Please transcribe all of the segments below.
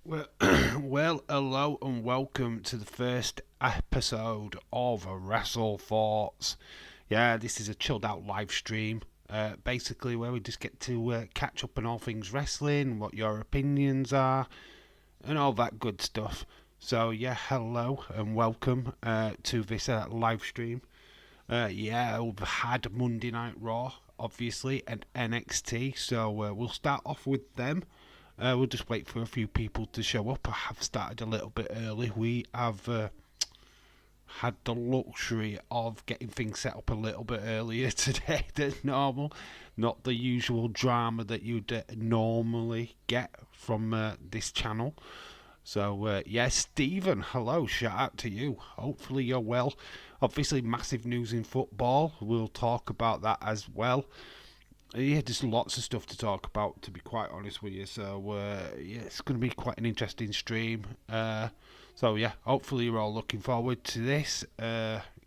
Well, well, hello and welcome to the first episode of Wrestle Thoughts. Yeah, this is a chilled out live stream, basically where we just get to catch up on all things wrestling, what your opinions are, and all that good stuff. So yeah, hello and welcome to this live stream. Yeah, we've had Monday Night Raw, obviously, and NXT, so we'll start off with them. We'll just wait for a few people to show up. I have started a little bit early. We have had the luxury of getting things set up a little bit earlier today than normal. Not the usual drama that you'd normally get from this channel. So, yeah, Stephen, hello, shout out to you. Hopefully you're well. Obviously, massive news in football. We'll talk about that as well. Yeah, there's lots of stuff to talk about, to be quite honest with you. So, yeah, it's going to be quite an interesting stream. So, yeah, hopefully you're all looking forward to this.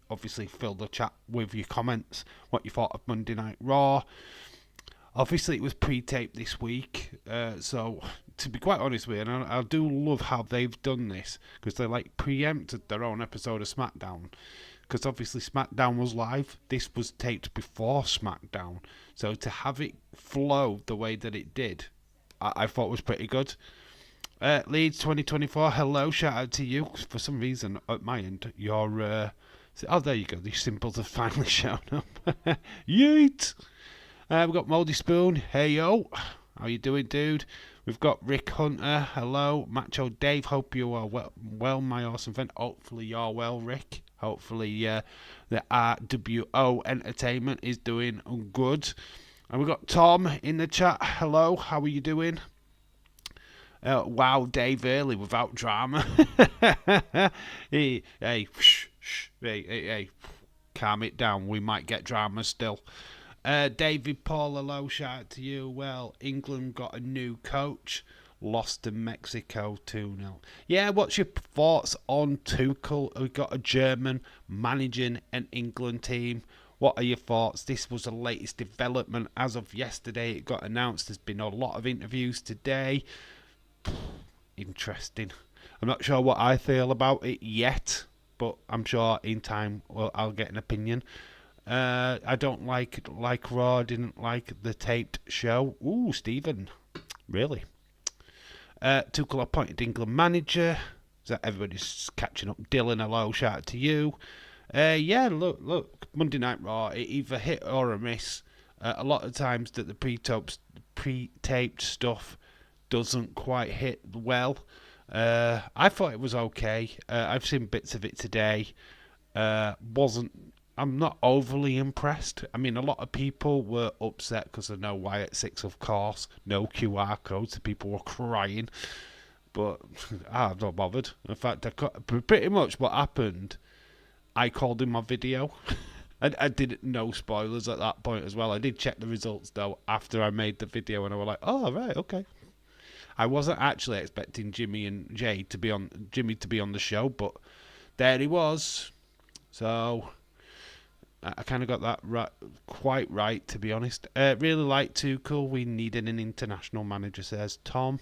Obviously, fill the chat with your comments, what you thought of Monday Night Raw. Obviously, it was pre-taped this week, so to be quite honest with you, and I do love how they've done this, because they like preempted their own episode of SmackDown, because obviously SmackDown was live, this was taped before SmackDown, so to have it flow the way that it did, I thought was pretty good. Leeds 2024, hello, shout out to you. For some reason, at my end, your oh, there you go, these symbols have finally shown up. Yeet! We've got Moldy Spoon. Hey yo, how you doing, dude? We've got Rick Hunter. Hello, Macho Dave. Hope you are well, my awesome friend. Hopefully you're well, Rick. Hopefully the RWO Entertainment is doing good. And we've got Tom in the chat. Hello, how are you doing? Wow, Dave early without drama. Hey, calm it down. We might get drama still. David Paul, hello, shout out to you. Well, England got a new coach, lost to Mexico 2-0. Yeah, what's your thoughts on Tuchel? We got a German managing an England team. What are your thoughts? This was the latest development as of yesterday. It got announced. There's been a lot of interviews today. Interesting. I'm not sure what I feel about it yet, but I'm sure in time I'll get an opinion. I don't like Raw. Didn't like the taped show. Ooh, Stephen, really? Tuchel appointed England manager. So everybody's catching up. Dylan, hello, shout out to you. Yeah, look, Monday Night Raw. It either hit or a miss. A lot of times that the pre-taped stuff doesn't quite hit well. I thought it was okay. I've seen bits of it today. I'm not overly impressed. I mean, a lot of people were upset because of no Wyatt 6, of course. No QR codes, so people were crying. But I'm not bothered. In fact, pretty much what happened, I called in my video. I didn't know spoilers at that point as well. I did check the results, though, after I made the video, and I was like, oh, right, okay. I wasn't actually expecting Jimmy to be on the show, but there he was. So I kind of got that quite right, to be honest. Really like Tuchel. We needed an international manager, says Tom.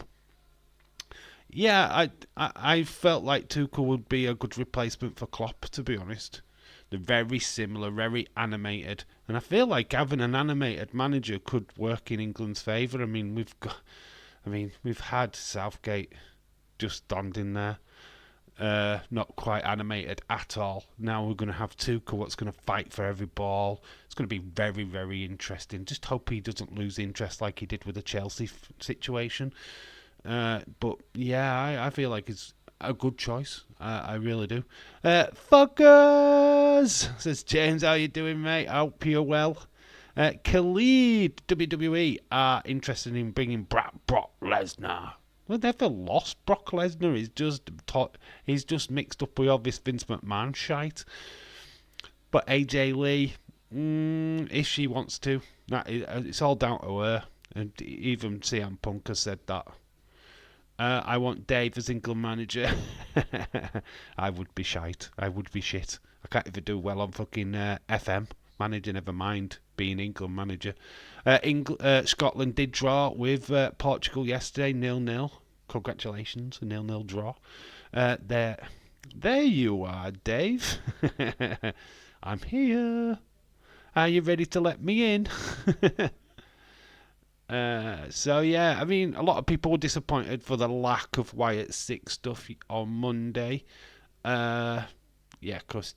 Yeah, I felt like Tuchel would be a good replacement for Klopp, to be honest. They're very similar, very animated, and I feel like having an animated manager could work in England's favour. We've had Southgate just standing there. Not quite animated at all. Now we're going to have Tuchel, what's going to fight for every ball. It's going to be very, very interesting. Just hope he doesn't lose interest like he did with the Chelsea situation. But yeah, I feel like it's a good choice. I really do. Fuckers, says James. How you doing, mate? I hope you're well. Khalid, WWE are interested in bringing Brock Lesnar. Well, they never lost. Brock Lesnar he's just mixed up with all this Vince McMahon shite. But AJ Lee, if she wants to, it's all down to her. And even CM Punk has said that. I want Dave as England manager. I would be shite. I would be shit. I can't even do well on fucking FM manager, never mind being England manager. Scotland did draw with Portugal yesterday, 0-0. congratulations, a 0-0 draw. There you are, Dave. I'm here. Are you ready to let me in? So yeah, I mean, a lot of people were disappointed for the lack of Wyatt Six stuff on Monday. Yeah, because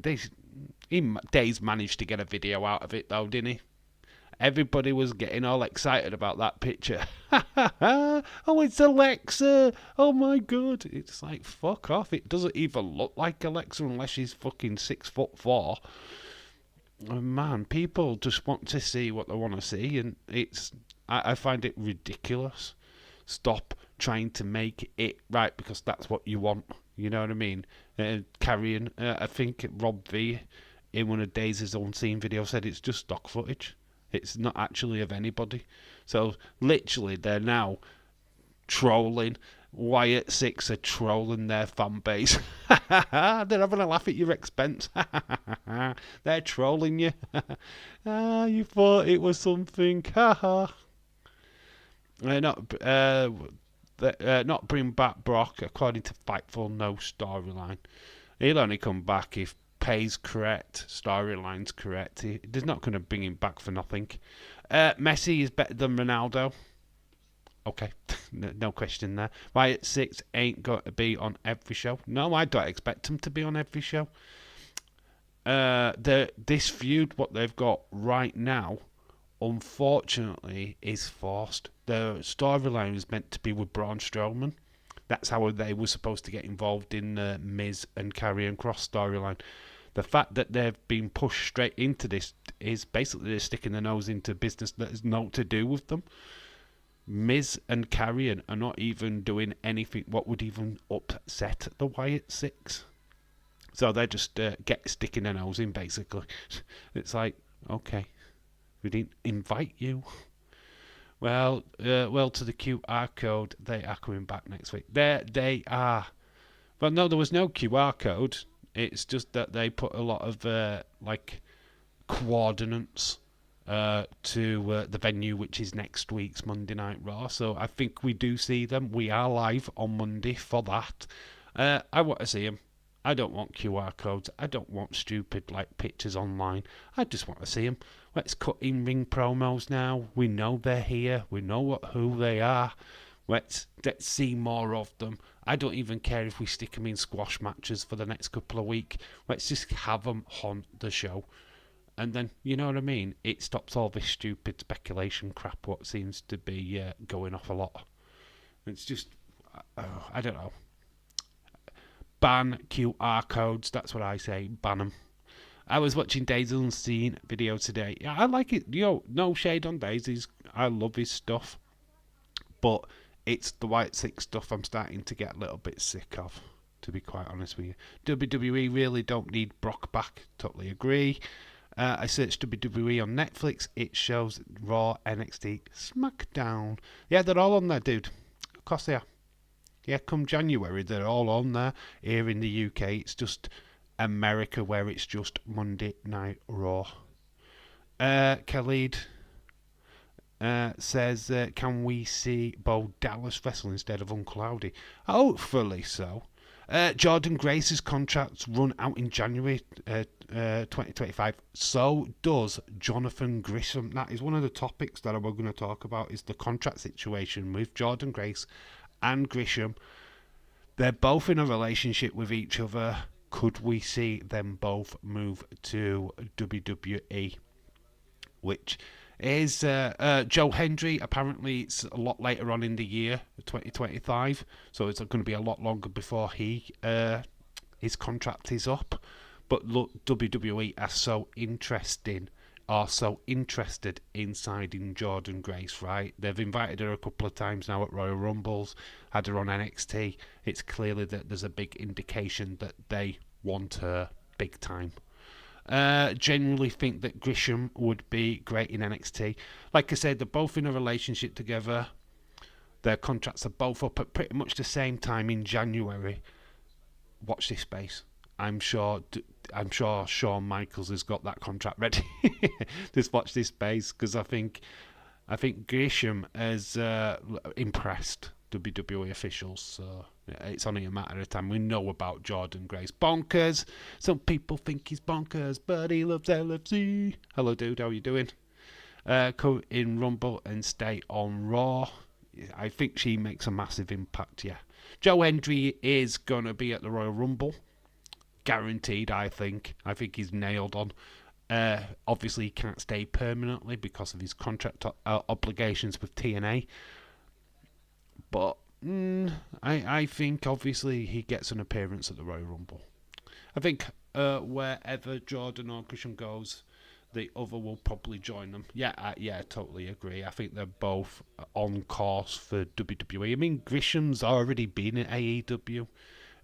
Days managed to get a video out of it though, didn't he? Everybody was getting all excited about that picture. Oh, it's Alexa! Oh my god! It's like, fuck off. It doesn't even look like Alexa unless she's fucking 6'4". Oh, man, people just want to see what they want to see, and I find it ridiculous. Stop trying to make it right because that's what you want. You know what I mean? Carrying, I think Rob V in one of Days' Unseen videos said it's just stock footage. It's not actually of anybody. So literally, they're now trolling. Wyatt Six are trolling their fan base. They're having a laugh at your expense. They're trolling you. You thought it was something. Not bring back Brock, according to Fightful. No storyline. He'll only come back if pay's correct, storyline's correct. They're not going to bring him back for nothing. Messi is better than Ronaldo. Okay, no question there. Wyatt Six ain't going to be on every show. No, I don't expect him to be on every show. This feud, what they've got right now, unfortunately, is forced. The storyline is meant to be with Braun Strowman. That's how they were supposed to get involved in the Miz and Karrion Kross storyline. The fact that they've been pushed straight into this is basically they're sticking their nose into business that has nothing to do with them. Miz and Karrion are not even doing anything what would even upset the Wyatt Six. So they're just sticking their nose in, basically. It's like, okay, we didn't invite you. Well, to the QR code, they are coming back next week. They are. Well, no, there was no QR code. It's just that they put a lot of coordinates to the venue, which is next week's Monday Night Raw. So I think we do see them. We are live on Monday for that. I want to see them. I don't want QR codes. I don't want stupid pictures online. I just want to see them. Let's cut in-ring promos now. We know they're here. We know who they are. Let's see more of them. I don't even care if we stick them in squash matches for the next couple of weeks. Let's just have them on the show. And then, you know what I mean? It stops all this stupid speculation crap what seems to be going off a lot. It's just, I don't know. Ban QR codes, that's what I say. Ban them. I was watching Days Unseen video today. Yeah, I like it. No shade on Daisies. I love his stuff. But it's the Wyatt Six stuff I'm starting to get a little bit sick of, to be quite honest with you. WWE really don't need Brock back. Totally agree. I searched WWE on Netflix. It shows Raw, NXT, SmackDown. Yeah, they're all on there, dude. Of course they are. Yeah, come January, they're all on there. Here in the UK, it's just America where it's just Monday Night Raw. Khalid says, can we see Bo Dallas wrestle instead of Uncle Howdy? Hopefully so. Jordan Grace's contracts run out in January 2025. So does Jonathan Gresham. That is one of the topics that we're going to talk about, is the contract situation with Jordan Grace and Gresham. They're both in a relationship with each other. Could we see them both move to WWE? Which is Joe Hendry. Apparently it's a lot later on in the year, 2025, so it's going to be a lot longer before his contract is up. But look, WWE are so interested in signing Jordan Grace, right? They've invited her a couple of times now at Royal Rumbles, had her on NXT. It's clearly that there's a big indication that they want her big time. Generally think that Gresham would be great in NXT. Like I said, they're both in a relationship together. Their contracts are both up at pretty much the same time in January. Watch this space. I'm sure Shawn Michaels has got that contract ready. Just watch this space, because I think Gresham has impressed WWE officials, so it's only a matter of time. We know about Jordan Grace. Bonkers. Some people think he's bonkers, but he loves LFC. Hello, dude. How you doing? Come in Rumble and stay on Raw. I think she makes a massive impact, yeah. Joe Hendry is going to be at the Royal Rumble. Guaranteed, I think. I think he's nailed on. Obviously, he can't stay permanently because of his contract obligations with TNA. But I think, obviously, he gets an appearance at the Royal Rumble. I think wherever Jordan or Gresham goes, the other will probably join them. Yeah, totally agree. I think they're both on course for WWE. I mean, Gresham's already been in AEW,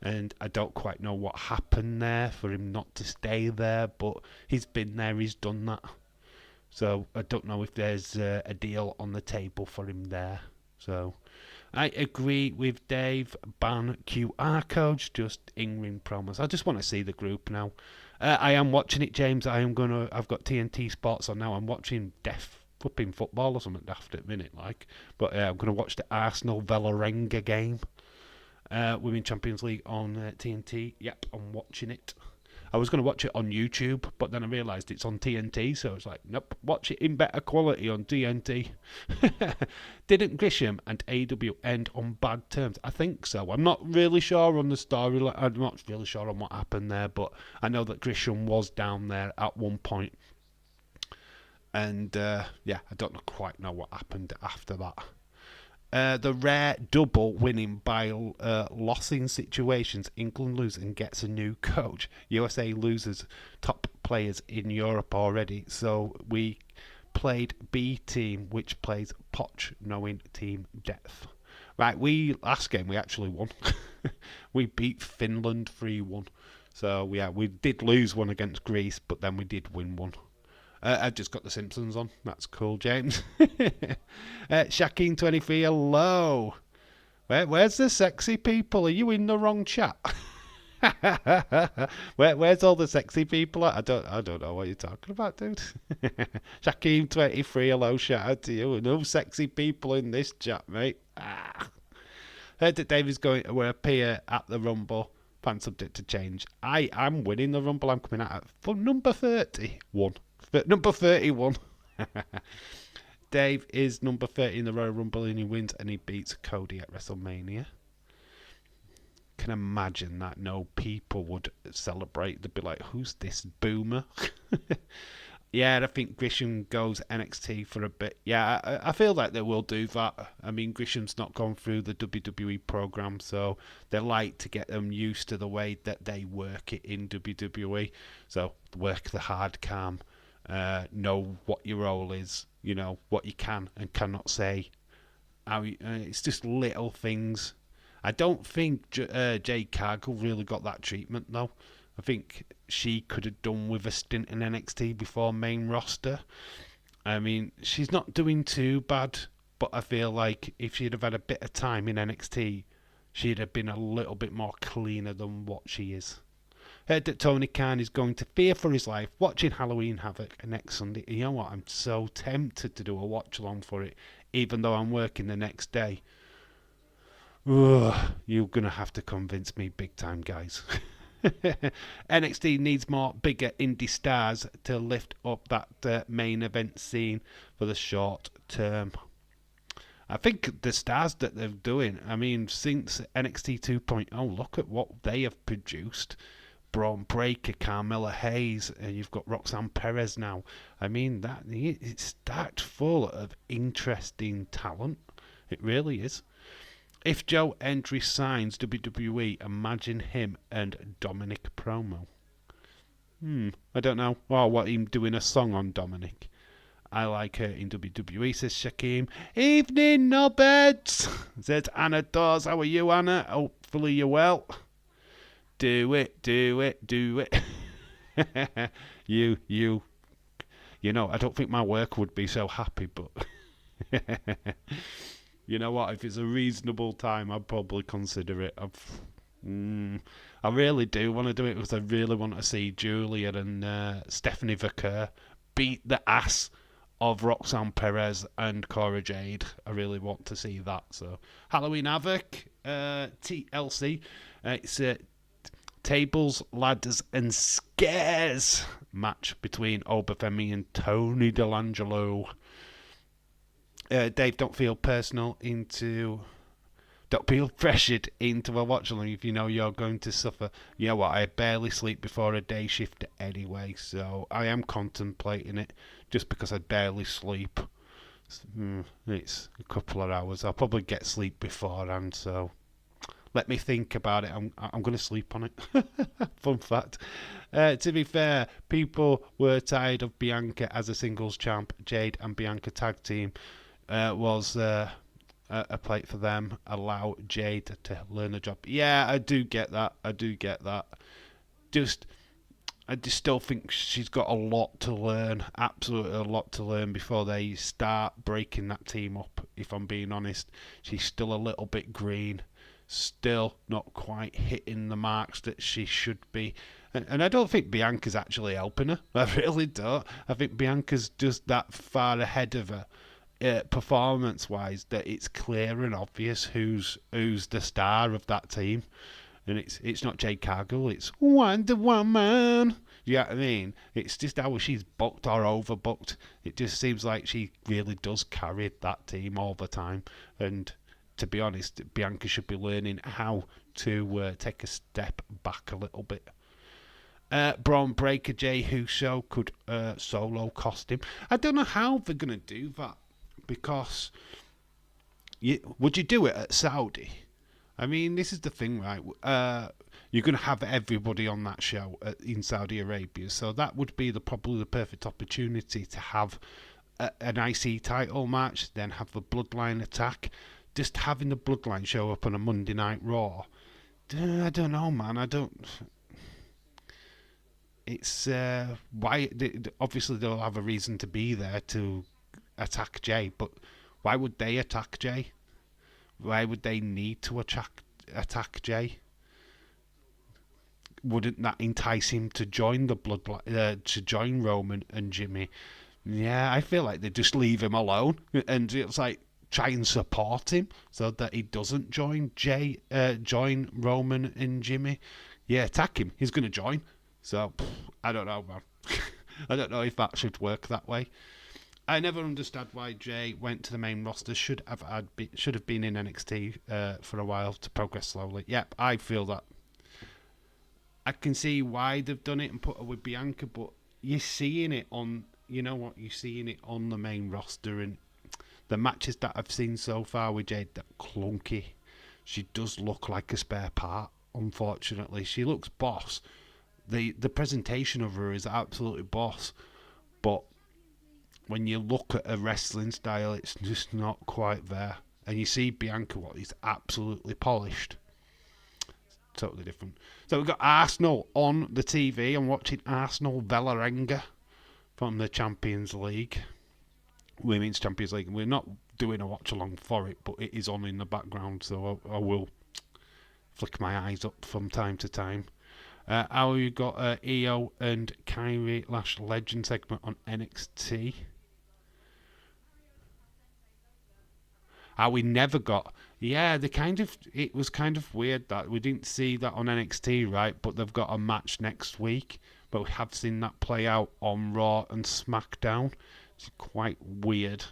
and I don't quite know what happened there for him not to stay there, but he's been there, he's done that. So I don't know if there's a deal on the table for him there. So I agree with Dave. Ban QR codes, just in-ring promos. I just want to see the group now. I am watching it, James. I've got TNT Sports on now. I'm watching Deaf flipping football or something daft at the minute, like. But I'm going to watch the Arsenal Valerenga game. Women's Champions League on TNT. Yep, I'm watching it. I was going to watch it on YouTube, but then I realised it's on TNT, so it's like, nope, watch it in better quality on TNT. Didn't Gresham and AEW end on bad terms? I think so. I'm not really sure on the story. I'm not really sure on what happened there, but I know that Gresham was down there at one point. And, I don't quite know what happened after that. The rare double winning by losing situations. England loses and gets a new coach. USA loses top players in Europe already. So we played B team, which plays Poch, knowing team depth. Right, last game we actually won. We beat Finland 3-1. So yeah, we did lose one against Greece, but then we did win one. I've just got the Simpsons on. That's cool, James. Shakeen23, hello. Where's the sexy people? Are you in the wrong chat? Where's all the sexy people at? I don't know what you're talking about, dude. Shakeen23, hello, shout out to you. No sexy people in this chat, mate. Heard that David's going to appear at the Rumble. Fan subject to change. I'm winning the Rumble. I'm coming out for number 31. Number 31. Dave is number 30 in the Royal Rumble and he wins and he beats Cody at WrestleMania. Can imagine that no people would celebrate. They'd be like, who's this boomer? Yeah, I think Gresham goes NXT for a bit. Yeah, I feel like they will do that. I mean, Gresham's not gone through the WWE program, so they like to get them used to the way that they work it in WWE. So work the hard cam, know what your role is, you know, what you can and cannot say. It's just little things. I don't think Jade Cargill really got that treatment, though. I think she could have done with a stint in NXT before main roster. I mean, she's not doing too bad, but I feel like if she'd have had a bit of time in NXT, she'd have been a little bit more cleaner than what she is. Heard that Tony Khan is going to fear for his life watching Halloween Havoc next Sunday. You know what? I'm so tempted to do a watch along for it, even though I'm working the next day. Ugh, you're going to have to convince me big time, guys. NXT needs more bigger indie stars to lift up that main event scene for the short term. I think the stars that they're doing, I mean, since NXT 2.0, look at what they have produced. Braun Breaker, Carmella Hayes, and you've got Roxanne Perez now. I mean, it's stacked full of interesting talent. It really is. If Joe Hendry signs WWE, imagine him and Dominic promo. I don't know. Oh, what, him doing a song on Dominic? I like her in WWE, says Shaquem. Evening, Nobbeds, says Anna Dawes. How are you, Anna? Hopefully you're well. Do it, do it, do it. You know, I don't think my work would be so happy, but... You know what? If it's a reasonable time, I'd probably consider it. I really do want to do it because I really want to see Julia and Stephanie Vaquer beat the ass of Roxanne Perez and Cora Jade. I really want to see that. So Halloween Havoc, TLC. It's a tables, ladders, and scares match between Obafemi and Tony Delangelo. Dave, don't feel pressured into a watch along if you know you're going to suffer. You know what? I barely sleep before a day shift anyway, so I am contemplating it just because I barely sleep. It's a couple of hours. I'll probably get sleep beforehand, so let me think about it. I'm going to sleep on it. Fun fact. To be fair, people were tired of Bianca as a singles champ. Jade and Bianca tag team was a plate for them. Allow Jade to learn the job. Yeah, I do get that. I just still think she's got a lot to learn. Absolutely a lot to learn before they start breaking that team up, if I'm being honest. She's still a little bit green. Still not quite hitting the marks that she should be. And I don't think Bianca's actually helping her. I really don't. I think Bianca's just that far ahead of her. Performance-wise, that it's clear and obvious who's the star of that team, and it's not Jade Cargill, it's Wonder Woman. You know what I mean? It's just how she's booked or overbooked. It just seems like she really does carry that team all the time. And to be honest, Bianca should be learning how to take a step back a little bit. Braun Breaker, Jey Uso could solo cost him. I don't know how they're going to do that. Because would you do it at Saudi? I mean, this is the thing, right? You're going to have everybody on that show in Saudi Arabia, so that would be probably the perfect opportunity to have an IC title match, then have the Bloodline attack. Just having the Bloodline show up on a Monday Night Raw, I don't know, man. I don't. It's why? Obviously, they'll have a reason to be there to attack Jey, but why would they attack Jey? Why would they need to attack Jey? Wouldn't that entice him to join the Bloodline, to join Roman and Jimmy? Yeah, I feel like they just leave him alone, and it's like try and support him so that he doesn't join join Roman and Jimmy. Yeah, attack him. He's going to join. So I don't know, man. I don't know if that should work that way. I never understood why Jey went to the main roster. Should have been in NXT for a while to progress slowly. Yep, I feel that. I can see why they've done it and put her with Bianca, but you're seeing it on, you know what, you're seeing it on the main roster, and the matches that I've seen so far with Jade, that clunky. She does look like a spare part, unfortunately. She looks boss. The presentation of her is absolutely boss, but when you look at her wrestling style, it's just not quite there. And you see Bianca, what is absolutely polished. Totally different. So we've got Arsenal on the TV. I'm watching Arsenal Vålerenga from the Champions League. Women's Champions League. We're not doing a watch along for it, but it is on in the background, so I will flick my eyes up from time to time. How you got Io and Kyrie Lash Legend segment on NXT. How we never got, it was kind of weird that we didn't see that on NXT, right? But they've got a match next week, but we have seen that play out on Raw and SmackDown. It's quite weird.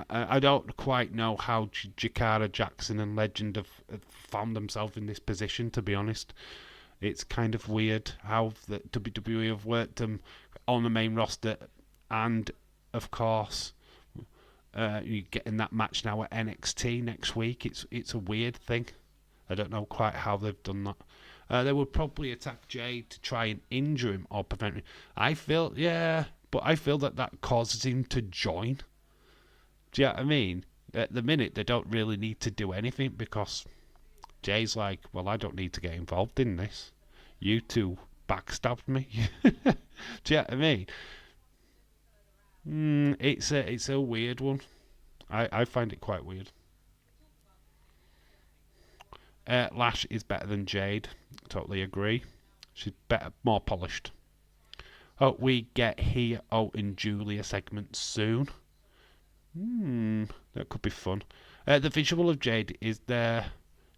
I don't quite know how Jakara Jackson and Legend have found themselves in this position, to be honest. It's kind of weird how the WWE have worked them on the main roster, and of course, you're getting that match now at NXT next week. It's a weird thing. I don't know quite how they've done that. They would probably attack Jey to try and injure him or prevent him. I feel that causes him to join. Do you know what I mean? At the minute, they don't really need to do anything because Jay's like, well, I don't need to get involved in this. You two backstabbed me. Do you know what I mean? It's a weird one. I find it quite weird. Lash is better than Jade. Totally agree. She's better, more polished. Hope we get Hio and Julia segment soon. That could be fun. The visual of Jade is their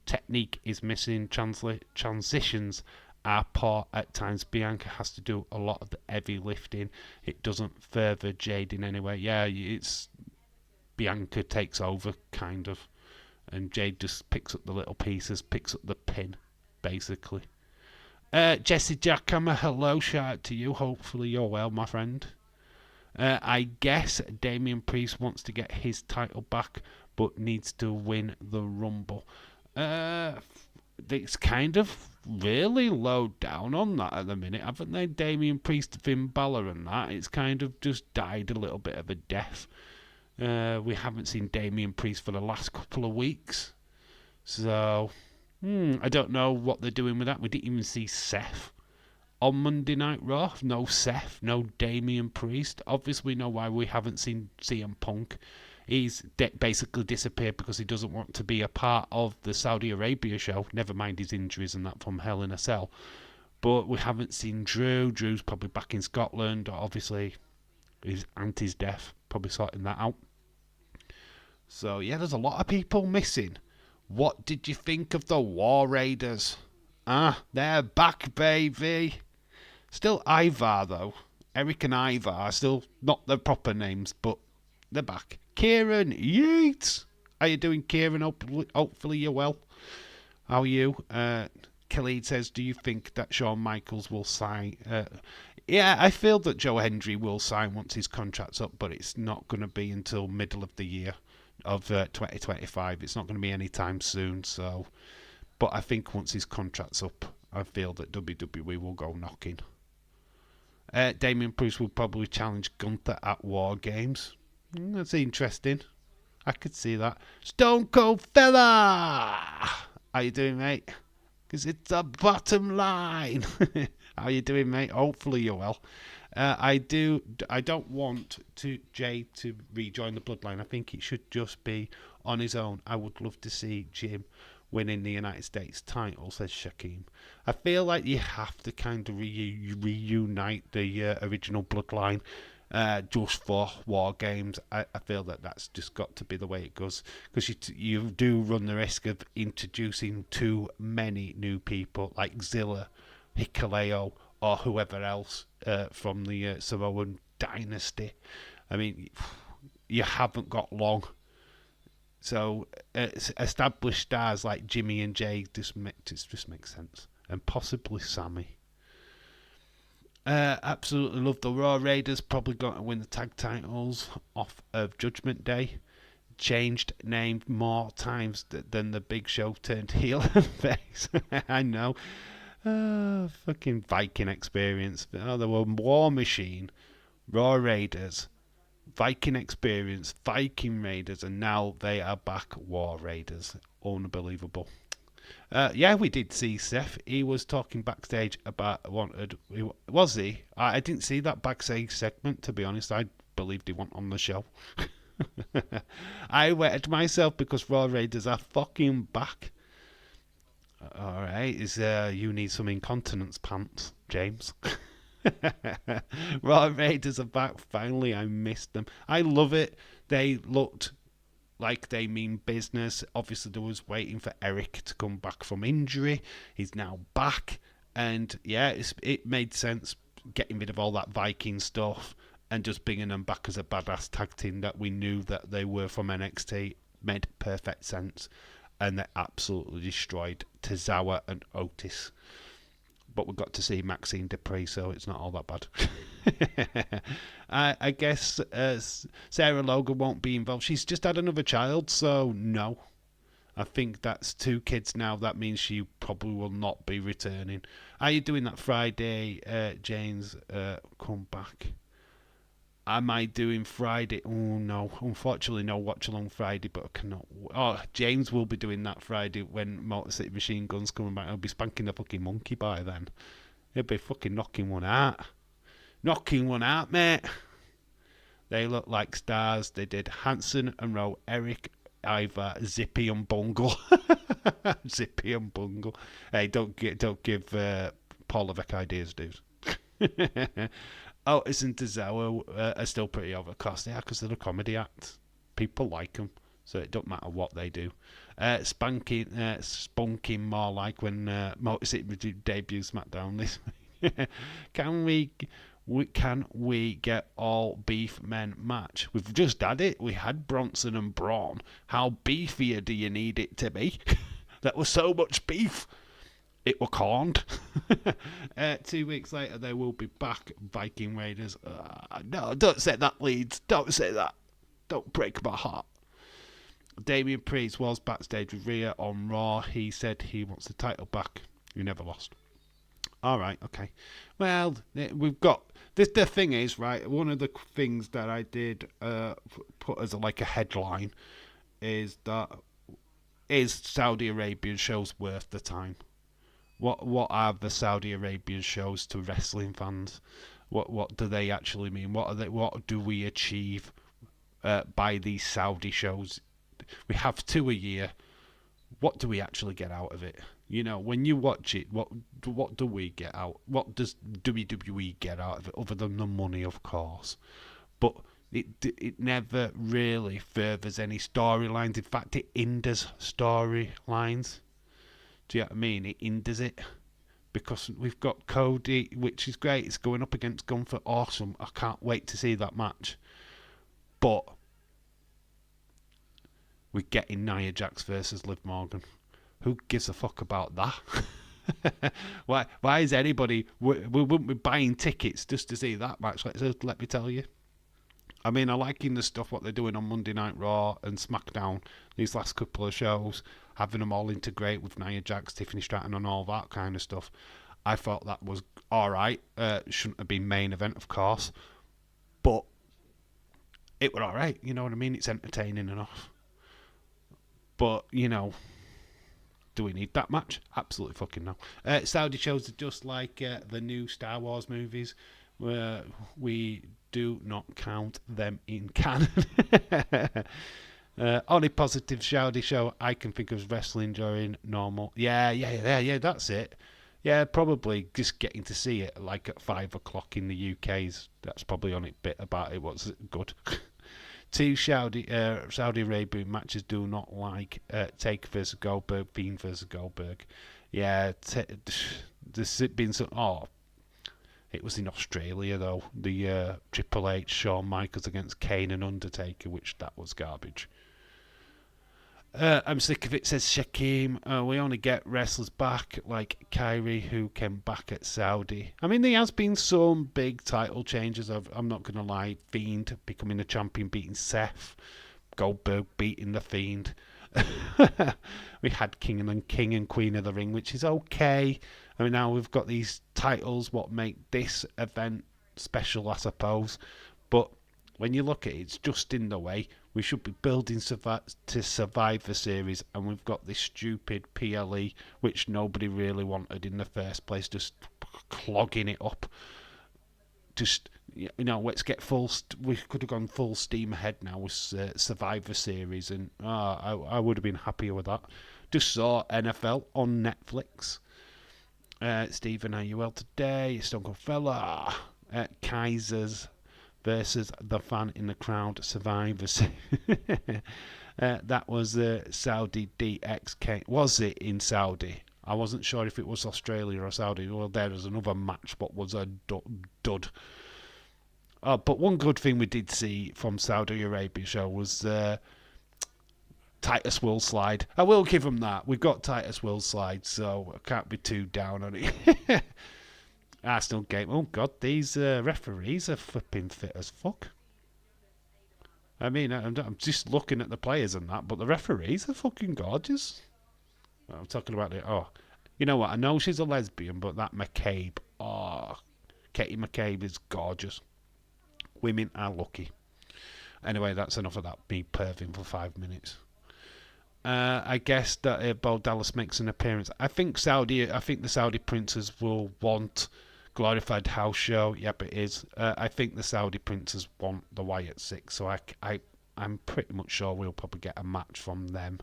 technique is missing. Transitions are poor at times. Bianca has to do a lot of the heavy lifting. It doesn't further Jade in any way. Yeah, it's Bianca takes over kind of, and Jade just picks up the little pieces, picks up the pin, basically. Jesse Jackhammer, hello, shout out to you. Hopefully you're well, my friend. I guess Damian Priest wants to get his title back, but needs to win the Rumble. It's kind of really low down on that at the minute, haven't they? Damian Priest, Finn Balor and that. It's kind of just died a little bit of a death. We haven't seen Damian Priest for the last couple of weeks. So, I don't know what they're doing with that. We didn't even see Seth on Monday Night Raw. No Seth, no Damian Priest. Obviously, we know why we haven't seen CM Punk. He's basically disappeared because he doesn't want to be a part of the Saudi Arabia show. Never mind his injuries and that from Hell in a Cell. But we haven't seen Drew. Drew's probably back in Scotland. Obviously, his auntie's death. Probably sorting that out. So, yeah, there's a lot of people missing. What did you think of the War Raiders? They're back, baby. Still Ivar, though. Eric and Ivar are still not their proper names, but they're back. Kieran, yeet! How you doing, Kieran? Hopefully you're well. How are you? Khalid says, do you think that Shawn Michaels will sign? Yeah, I feel that Joe Hendry will sign once his contract's up, but it's not going to be until middle of the year of 2025. It's not going to be anytime soon. So, but I think once his contract's up, I feel that WWE will go knocking. Damian Priest will probably challenge Gunther at War Games. That's interesting. I could see that. Stone Cold Fella! How you doing, mate? Because it's the bottom line. How you doing, mate? Hopefully you're well. I don't want Jay to rejoin the Bloodline. I think it should just be on his own. I would love to see Jim winning the United States title, says Shaquem. I feel like you have to kind of reunite the original Bloodline just for War Games. I feel that that's just got to be the way it goes, because you do run the risk of introducing too many new people like Zilla, Hikuleo, or whoever else from the Samoan dynasty. I mean, you haven't got long. So established stars like Jimmy and Jay just makes sense. And possibly Sammy. Absolutely love the Raw Raiders. Probably going to win the tag titles off of Judgment Day. Changed name more times than the Big Show turned heel and face. I know. Fucking Viking experience. Oh, they were War Machine, Raw Raiders, Viking experience, Viking Raiders, and now they are back War Raiders. Unbelievable. Yeah, we did see Seth. He was talking backstage about was he? I didn't see that backstage segment, to be honest. I believed he went on the show. I wetted myself because Raw Raiders are fucking back. Alright, you need some incontinence pants, James. Raw Raiders are back, finally. I missed them. I love it. They looked like they mean business. Obviously, there was waiting for Eric to come back from injury. He's now back. And yeah, it made sense getting rid of all that Viking stuff and just bringing them back as a badass tag team that we knew that they were from NXT. Made perfect sense. And they absolutely destroyed Tozawa and Otis. But we got to see Maxine Dupree, so it's not all that bad. I guess Sarah Logan won't be involved. She's just had another child, so no. I think that's 2 kids now. That means she probably will not be returning. Are you doing that Friday, James? Come back. Am I doing Friday? Oh, no. Unfortunately, no watch along Friday, but I cannot. Oh, James will be doing that Friday when Motor City Machine Gun's coming back. He'll be spanking the fucking monkey by then. He'll be fucking knocking one out. Knocking one out, mate. They look like stars. They did Hanson and Rowe, Eric, Ivar, Zippy and Bungle. Zippy and Bungle. Hey, don't give Paul Levesque ideas, dudes. Otis and Tozawa are still pretty overcast. They are because they're a comedy act. People like them, so it don't matter what they do. Spunking more like when Motor City debuts SmackDown this week. Can we get all beef men match? We've just had it. We had Bronson and Braun. How beefier do you need it to be? That was so much beef. It were corned. 2 weeks later, they will be back, Viking Raiders. No, don't say that, Leeds. Don't say that. Don't break my heart. Damian Priest was backstage with Rhea on Raw. He said he wants the title back. He never lost. All right, okay. Well, we've got this. The thing is, right. One of the things that I did put as a headline is that is Saudi Arabian shows worth the time? What are the Saudi Arabian shows to wrestling fans? What do they actually mean? What do we achieve by these Saudi shows? We have 2 a year. What do we actually get out of it? You know, when you watch it, what do we get out? What does WWE get out of it, other than the money, of course? But it never really furthers any storylines. In fact, it hinders storylines. Do you know what I mean? It hinders it. Because we've got Cody, which is great. It's going up against Gunther. Awesome. I can't wait to see that match. But we're getting Nia Jax versus Liv Morgan. Who gives a fuck about that? Why is anybody... We wouldn't be buying tickets just to see that match, let me tell you. I mean, I'm liking the stuff what they're doing on Monday Night Raw and SmackDown these last couple of shows, having them all integrate with Nia Jax, Tiffany Stratton and all that kind of stuff. I thought that was alright. Shouldn't have been main event, of course. But it was alright, you know what I mean? It's entertaining enough. But, you know... Do we need that match? Absolutely fucking no. Saudi shows are just like the new Star Wars movies, where we do not count them in canon. Only positive Saudi show I can think of is wrestling during normal. Yeah, that's it. Yeah, probably just getting to see it at 5 o'clock in the UK's. That's probably on it bit about it. Was good. 2 Saudi Arabian matches do not like Taker versus Goldberg, Fiend versus Goldberg. Yeah, there's been some... Oh, it was in Australia, though. The Triple H, Shawn Michaels against Kane and Undertaker, which that was garbage. I'm sick of it, says Shaquem. We only get wrestlers back like Kyrie, who came back at Saudi. I mean, there has been some big title changes. I'm not going to lie. Fiend becoming a champion, beating Seth. Goldberg beating the Fiend. We had King and Queen of the Ring, which is okay. I mean, now we've got these titles, what make this event special, I suppose. But when you look at it, it's just in the way. We should be building to Survivor Series, and we've got this stupid PLE, which nobody really wanted in the first place, just clogging it up. Just, you know, let's get we could have gone full steam ahead now with Survivor Series, and I would have been happier with that. Just saw NFL on Netflix. Stephen, are you well today? Stone Cold Fella. Kaisers versus the fan in the crowd survivors. That was Saudi DXK. Was it in Saudi? I wasn't sure if it was Australia or Saudi. Well, there was another match, but was a dud. But one good thing we did see from Saudi Arabia show was Titus Will Slide. I will give him that. We've got Titus Will Slide, so I can't be too down on it. Arsenal game. Oh God, these referees are flipping fit as fuck. I mean, I'm just looking at the players and that, but the referees are fucking gorgeous. I'm talking about it. Oh, you know what? I know she's a lesbian, but that McCabe. Oh, Katie McCabe is gorgeous. Women are lucky. Anyway, that's enough of that. Me perving for 5 minutes. I guess that Bo Dallas makes an appearance. I think the Saudi princes will want glorified house show. Yep, it is. I think the Saudi princes want the Wyatt Six, so I'm pretty much sure we'll probably get a match from them.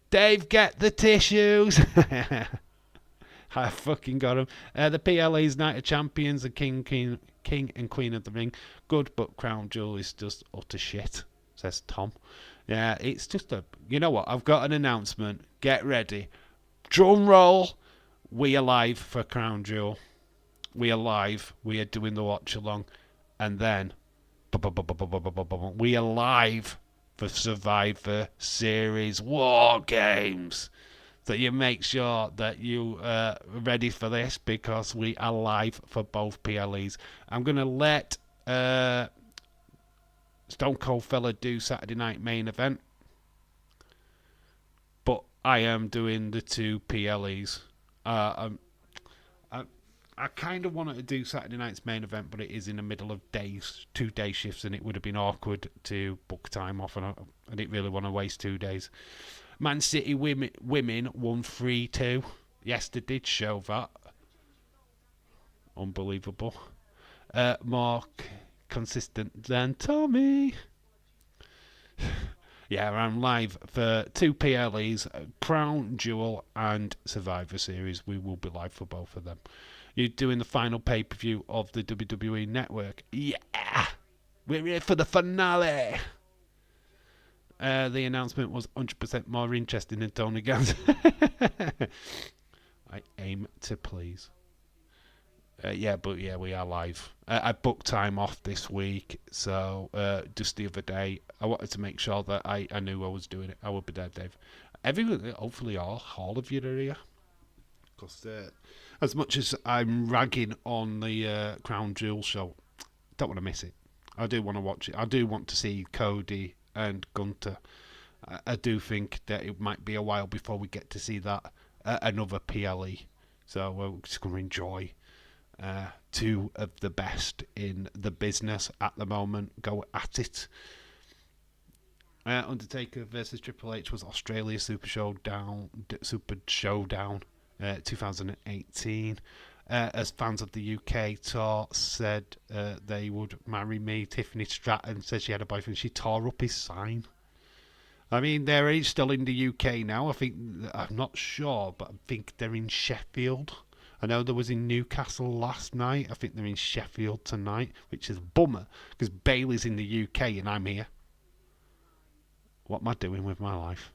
Dave, get the tissues. I fucking got him. The PLE's Night of Champions, the King and Queen of the Ring. Good, but Crown Jewel is just utter shit. says Tom. Yeah, it's just a... You know what? I've got an announcement. Get ready. Drum roll. We are live for Crown Jewel. We are live. We are doing the watch along. And then... We are live for Survivor Series War Games. So you make sure that you are ready for this, because we are live for both PLEs. I'm going to let Stone Cold Fella do Saturday night main event, but I am doing the two PLEs. I kind of wanted to do Saturday night's main event, but it is in the middle of days, 2 day shifts, and it would have been awkward to book time off, and I didn't really want to waste 2 days. Man City women won 3-2. Yes, they did show that. Unbelievable. More consistent than Tommy. Yeah, I'm live for 2 PLEs, Crown Jewel and Survivor Series. We will be live for both of them. You're doing the final pay-per-view of the WWE Network. Yeah! We're here for the finale! The announcement was 100% more interesting than Tony Gans. I aim to please. We are live. I booked time off this week, so just the other day, I wanted to make sure that I knew I was doing it. I would be there, Dave. Hopefully all of you are here. Because as much as I'm ragging on the Crown Jewel show, don't want to miss it. I do want to watch it. I do want to see Cody and Gunter. I do think that it might be a while before we get to see that another PLE. So we're just going to enjoy 2 of the best in the business at the moment. Go at it. Undertaker versus Triple H was Australia Super Showdown 2018. As fans of the UK, Tor said they would marry me. Tiffany Stratton said she had a boyfriend. She tore up his sign. I mean, they're each still in the UK now. I'm not sure, but I think they're in Sheffield. I know there was in Newcastle last night. I think they're in Sheffield tonight, which is a bummer, because Bailey's in the UK and I'm here. What am I doing with my life?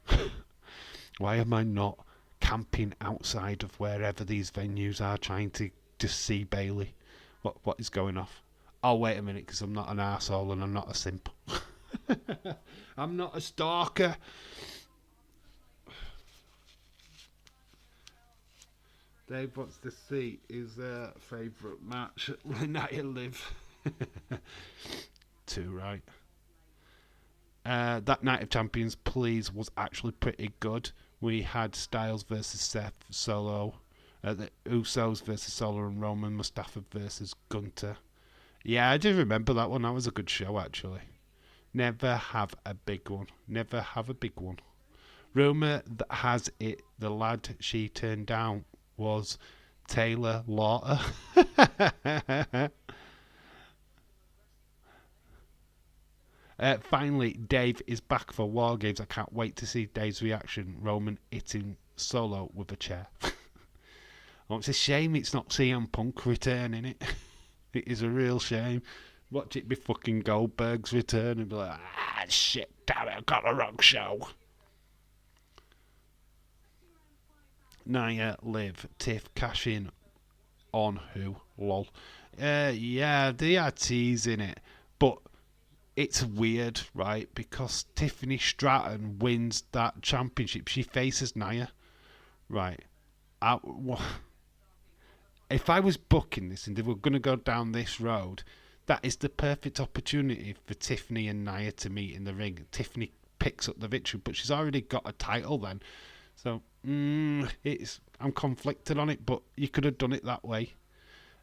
Why am I not camping outside of wherever these venues are, trying to just see Bailey? What is going off? Oh, wait a minute, because I'm not an arsehole and I'm not a simp. I'm not a stalker. Dave wants to see his favourite match at Night Live. 2, right? That Night of Champions, please, was actually pretty good. We had Styles versus Seth Solo, the Usos versus Solo and Roman, Mustafa versus Gunter. Yeah, I do remember that one. That was a good show, actually. Never have a big one. Never have a big one. Rumour that has it the lad she turned down was Taylor Laughter. Finally, Dave is back for War Games. I can't wait to see Dave's reaction. Roman hitting Solo with a chair. Oh, it's a shame it's not CM Punk returning it. It is a real shame. Watch it be fucking Goldberg's return and be like, shit, damn it, I got the wrong show. Nia, Liv, Tiff, cash in on who? Lol. Yeah, they are teasing it. But it's weird, right? Because Tiffany Stratton wins that championship. She faces Nia. Right. If I was booking this and they were going to go down this road, that is the perfect opportunity for Tiffany and Nia to meet in the ring. Tiffany picks up the victory, but she's already got a title then. So, I'm conflicted on it, but you could have done it that way.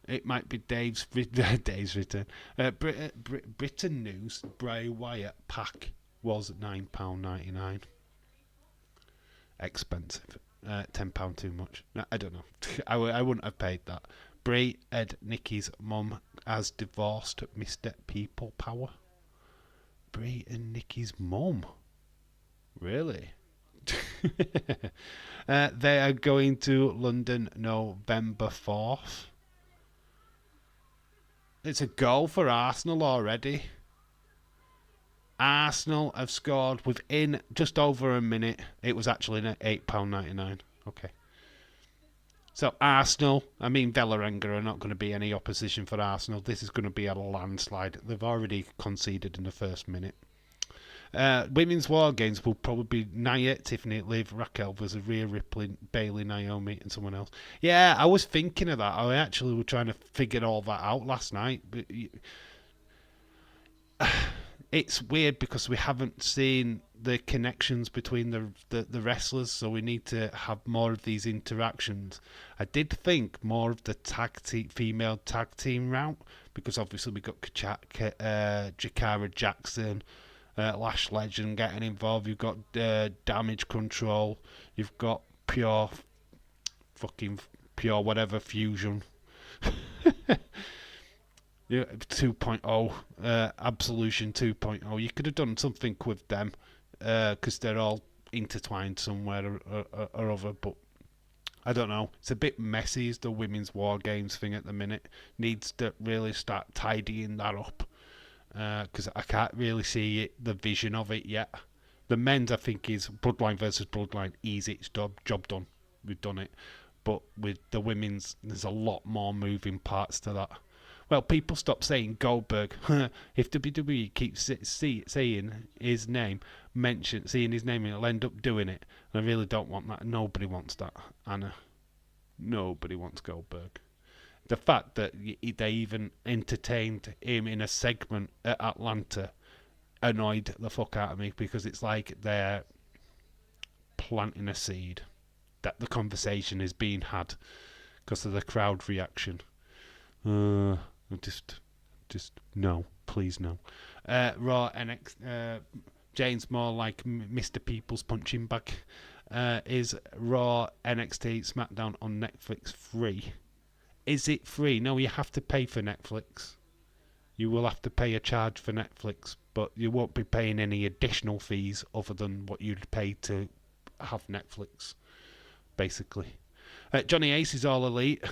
It might be Dave's return. Britain news: Bray Wyatt pack was £9.99. Expensive. £10 too much. No, I don't know. I wouldn't have paid that. Bray and Nikki's mum has divorced Mr. People Power. Bray and Nikki's mum? Really? They are going to London November 4th. It's a goal for Arsenal already. Arsenal have scored within just over a minute. It was actually £8.99. Okay. So Arsenal, I mean Valerenga are not going to be any opposition for Arsenal. This is going to be a landslide. They've already conceded in the first minute. Women's War Games will probably be Nia, Tiffany, Liv, Raquel versus Rhea Ripley, Bailey, Naomi, and someone else. Yeah, I was thinking of that. I actually was trying to figure all that out last night. But it's weird because we haven't seen the connections between the wrestlers, so we need to have more of these interactions. I did think more of the female tag team route, because obviously we got Jakara Jackson, Lash Legend getting involved. You've got Damage Control. You've got Pure whatever Fusion. Yeah, 2.0, Absolution 2.0. You could have done something with them because they're all intertwined somewhere or other, but I don't know. It's a bit messy as the Women's War Games thing at the minute. Needs to really start tidying that up because I can't really see the vision of it yet. The men's, I think, is Bloodline versus Bloodline. Easy, it's job done. We've done it. But with the women's, there's a lot more moving parts to that. Well, people stop saying Goldberg. If WWE keeps saying his name, seeing his name, it'll end up doing it. And I really don't want that. Nobody wants that, Anna. Nobody wants Goldberg. The fact that they even entertained him in a segment at Atlanta annoyed the fuck out of me, because it's like they're planting a seed that the conversation is being had because of the crowd reaction. Just no, please no. Raw NXT, Jane's more like Mr. People's punching bag. Is Raw NXT SmackDown on Netflix free? Is it free? No, you have to pay for Netflix. You will have to pay a charge for Netflix, but you won't be paying any additional fees other than what you'd pay to have Netflix, basically. Johnny Ace is All Elite.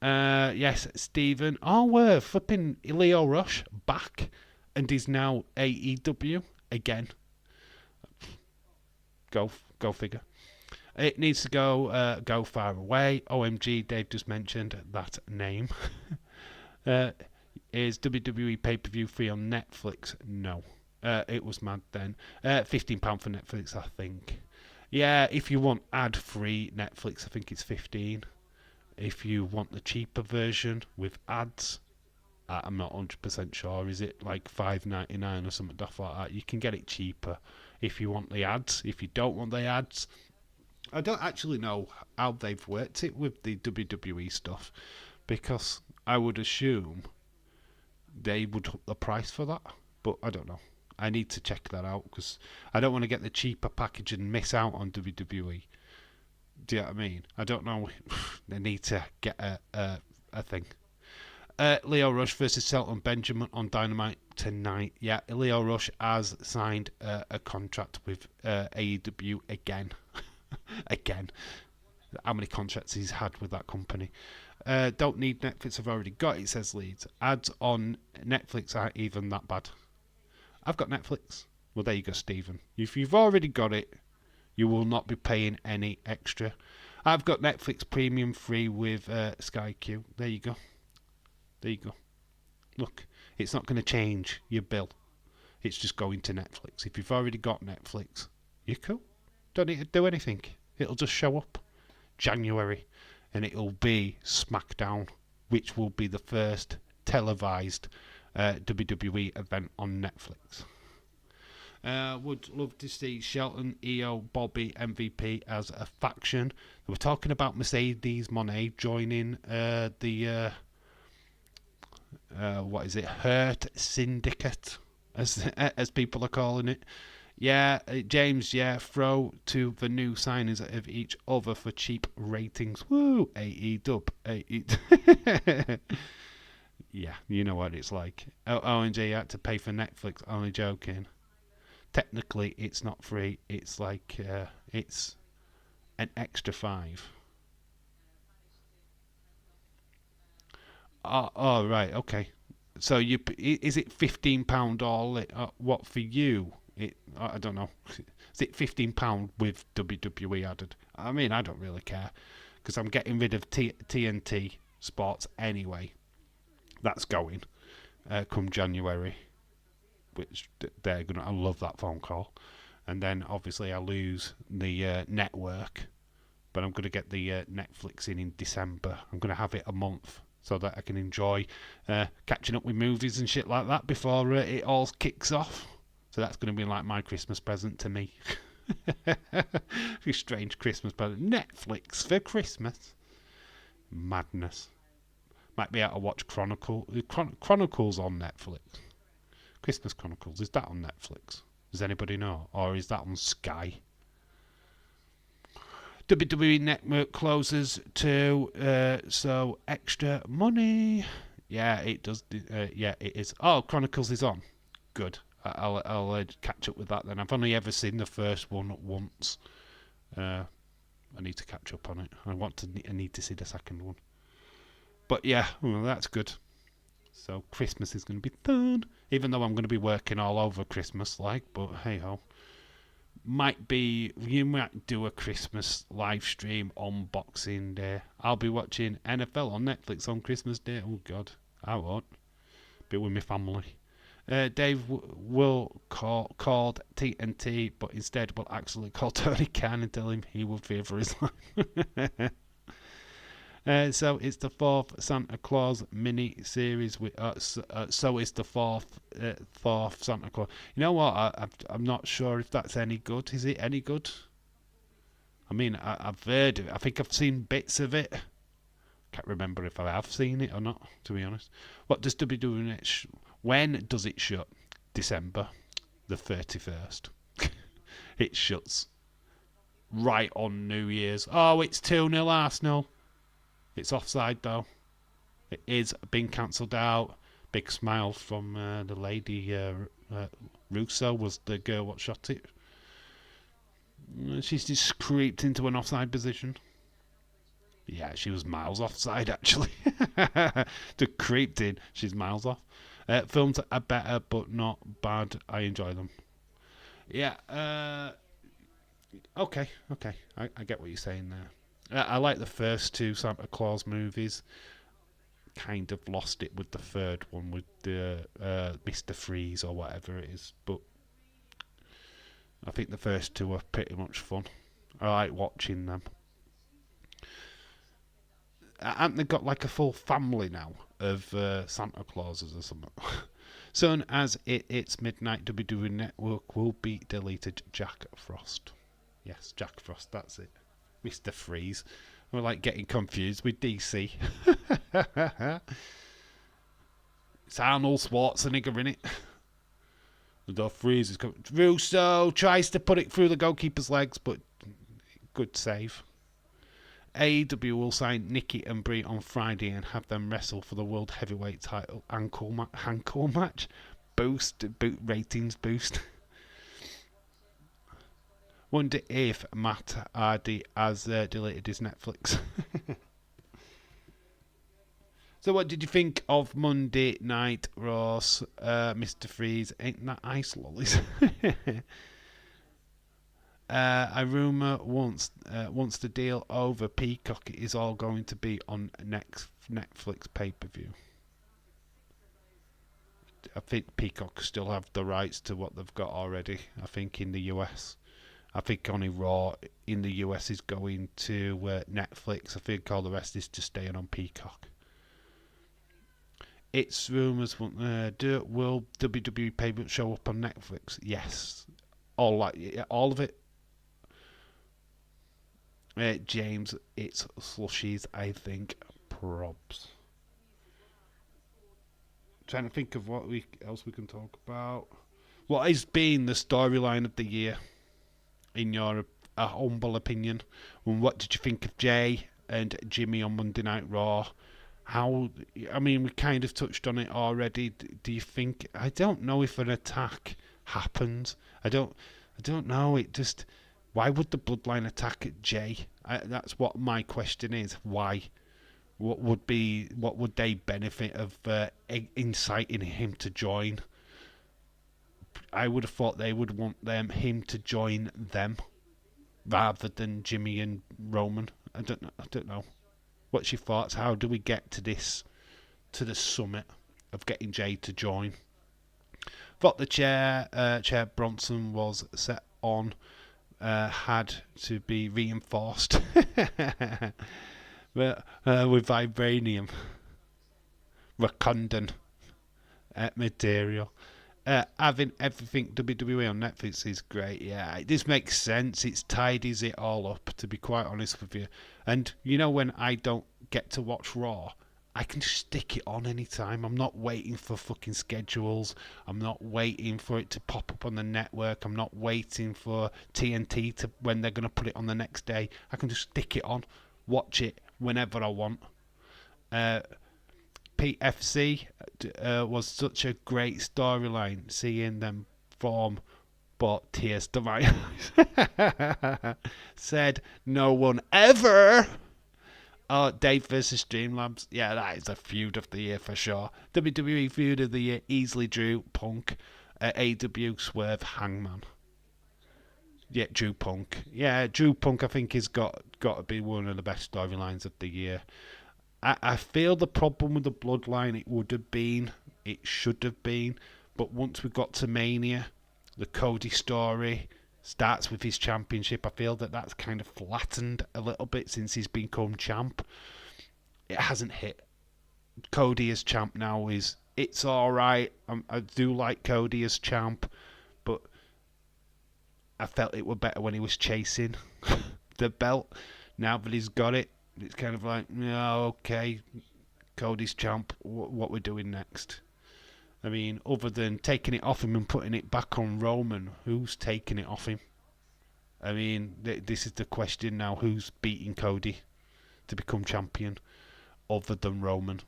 Yes, Stephen. Oh, we're flipping Leo Rush back, and he's now AEW again. Go figure. It needs to go far away. OMG, Dave just mentioned that name. Is WWE pay-per-view free on Netflix? No. It was mad then. £15 for Netflix, I think. Yeah, if you want ad-free Netflix, I think it's 15. If you want the cheaper version with ads, I'm not 100% sure. Is it like $5.99 or something like that? You can get it cheaper if you want the ads. If you don't want the ads, I don't actually know how they've worked it with the WWE stuff, because I would assume they would up the price for that, but I don't know. I need to check that out because I don't want to get the cheaper package and miss out on WWE. Do you know what I mean? I don't know. They need to get a thing. Leo Rush versus Shelton Benjamin on Dynamite tonight. Yeah, Leo Rush has signed a contract with AEW again. Again. How many contracts he's had with that company. Don't need Netflix, I've already got it, says Leeds. Ads on Netflix aren't even that bad. I've got Netflix. Well, there you go, Stephen. If you've already got it, you will not be paying any extra. I've got Netflix Premium free with Sky Q. There you go. There you go. Look, it's not going to change your bill. It's just going to Netflix. If you've already got Netflix, you're cool. Don't need to do anything. It'll just show up. January. And it'll be SmackDown, which will be the first televised WWE event on Netflix. Would love to see Shelton, EO, Bobby, MVP as a faction. They were talking about Mercedes Moné joining the what is it, Hurt Syndicate, as people are calling it. Yeah, James, yeah, throw to the new signings of each other for cheap ratings. Woo, AE-dub. Yeah, you know what it's like. ONG had to pay for Netflix, only joking. Technically, it's not free. It's like, it's an extra $5. Oh, right, okay. So is it £15 all? What for you? I don't know. Is it £15 with WWE added? I mean, I don't really care because I'm getting rid of TNT Sports anyway. That's going come January, which they're gonna. I love that phone call, and then obviously I lose the network, but I'm gonna get the Netflix in December. I'm gonna have it a month so that I can enjoy catching up with movies and shit like that before it all kicks off. So that's going to be like my Christmas present to me. A strange Christmas present. Netflix for Christmas. Madness. Might be able to watch Chronicles on Netflix. Christmas Chronicles. Is that on Netflix? Does anybody know? Or is that on Sky? WWE Network closes too, so extra money. Yeah, it does. Yeah, it is. Oh, Chronicles is on. Good. I'll catch up with that then. I've only ever seen the first one once. I need to catch up on it. I need to see the second one. But yeah, well, that's good. So Christmas is going to be fun, even though I'm going to be working all over Christmas, but hey ho. You might do a Christmas live stream on Boxing Day. I'll be watching NFL on Netflix on Christmas Day. Oh God, I won't. Be with my family. Dave will called TNT, but instead will actually call Tony Khan and tell him he will fear for his life. So it's the fourth Santa Claus mini series. So it's the fourth Santa Claus. You know what? I'm not sure if that's any good. Is it any good? I mean, I've heard of it. I think I've seen bits of it. Can't remember if I have seen it or not, to be honest. What does WWE when does it shut? December the 31st. It shuts right on New Year's. Oh, it's 2-0 Arsenal. It's offside though. It is being cancelled out. Big smile from the lady. Russo was the girl what shot it. She's just creeped into an offside position. Yeah, she was miles offside actually. To creeped in, she's miles off. Films are better but not bad. I enjoy them. Yeah. Okay. I get what you're saying there. I like the first two Santa Claus movies. Kind of lost it with the third one with the Mr. Freeze or whatever it is, but I think the first two are pretty much fun. I like watching them. Haven't they got like a full family now of Santa Clauses or something? Soon as it's midnight, WWE Network will be deleted. Jack Frost. Yes, Jack Frost, that's it. Mr. Freeze. We're like getting confused with DC. It's Arnold Schwarzenegger in it. The Freeze is coming. Russo tries to put it through the goalkeeper's legs, but good save. AEW will sign Nikki and Brie on Friday and have them wrestle for the World Heavyweight title ankle match. Ratings boost. Wonder if Matt Hardy has deleted his Netflix. So what did you think of Monday Night Raw's Mr. Freeze? Ain't that ice lollies? A rumour once the deal over Peacock is all going to be on next Netflix pay-per-view. I think Peacock still have the rights to what they've got already. I think in the US. I think only Raw in the US is going to Netflix. I think all the rest is just staying on Peacock. It's rumours will WWE pay-per-view show up on Netflix? Yes, all of it. James, it's slushies, I think. Probs. Trying to think of what else we can talk about. What has been the storyline of the year, in your humble opinion? And what did you think of Jay and Jimmy on Monday Night Raw? I mean, we kind of touched on it already. Do you think? I don't know if an attack happens. I don't know. It just. Why would the Bloodline attack Jay? That's what my question is. Why? what would they benefit of inciting him to join? I would have thought they would want him to join them rather than Jimmy and Roman. I don't know. What's your thoughts? How do we get to the summit of getting Jay to join? Thought the chair Bronson was set on had to be reinforced with vibranium, Wakandan material. Having everything WWE on Netflix is great. Yeah, this makes sense. It tidies it all up, to be quite honest with you. And you know, when I don't get to watch Raw, I can just stick it on anytime. I'm not waiting for fucking schedules. I'm not waiting for it to pop up on the network. I'm not waiting for TNT to when they're going to put it on the next day. I can just stick it on, watch it whenever I want. PFC was such a great storyline, seeing them form, brought tears to my eyes. Said no one ever. Oh, Dave versus Streamlabs. Yeah, that is a feud of the year for sure. WWE feud of the year easily Drew Punk. AW Swerve Hangman. Yeah, Drew Punk. Yeah, Drew Punk I think has got to be one of the best storylines of the year. I feel the problem with the Bloodline, it should have been, but once we got to Mania, the Cody story starts with his championship. I feel that's kind of flattened a little bit since he's become champ. It hasn't hit. Cody as champ now it's alright. I do like Cody as champ, but I felt it were better when he was chasing the belt. Now that he's got it, it's kind of like, yeah, okay, Cody's champ, what we're doing next? I mean, other than taking it off him and putting it back on Roman, who's taking it off him? I mean, this is the question now, who's beating Cody to become champion other than Roman?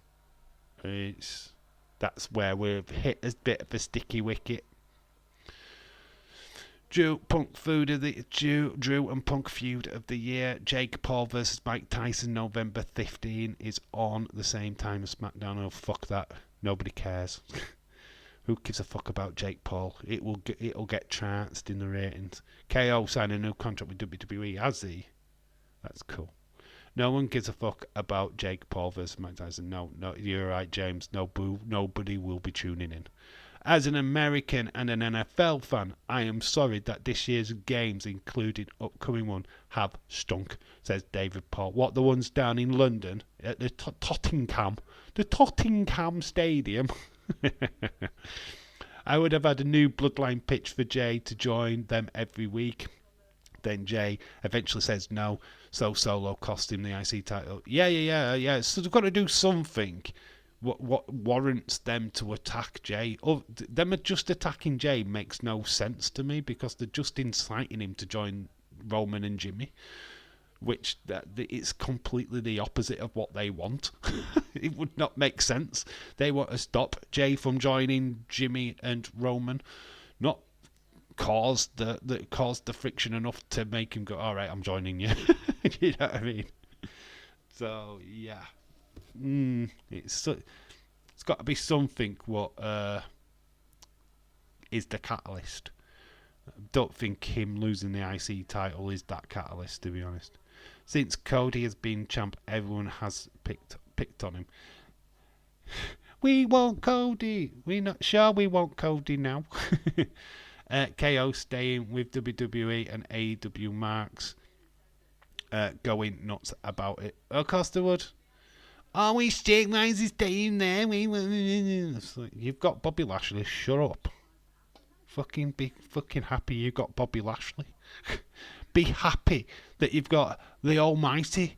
That's where we've hit a bit of a sticky wicket. Drew and Punk feud of the year. Jake Paul versus Mike Tyson, November 15, is on the same time as SmackDown. Oh, fuck that. Nobody cares. Who gives a fuck about Jake Paul? It'll get trounced in the ratings. KO signed a new contract with WWE, has he? That's cool. No one gives a fuck about Jake Paul versus Mike Tyson. No, you're right, James. Nobody will be tuning in. As an American and an NFL fan, I am sorry that this year's games, including upcoming one, have stunk, says David Paul. What, the ones down in London at the Tottenham Stadium? I would have had a new Bloodline pitch for Jay to join them every week. Then Jay eventually says no, so Solo cost him the IC title. Yeah. So they've got to do something. What warrants them to attack Jay? Them just attacking Jay makes no sense to me, because they're just inciting him to join Roman and Jimmy, which it's completely the opposite of what they want. It would not make sense. They want to stop Jay from joining Jimmy and Roman, not cause the friction enough to make him go, all right, I'm joining you. You know what I mean? So yeah. It's got to be something what is the catalyst. I don't think him losing the IC title is that catalyst, to be honest. Since Cody has been champ, everyone has picked on him. We want Cody. We're not sure we want Cody now. KO staying with WWE and AEW marks going nuts about it. Of course they would. Oh, we stick, why is he staying there? It's like, you've got Bobby Lashley, shut up. Be fucking happy you got Bobby Lashley. Be happy that you've got the Almighty.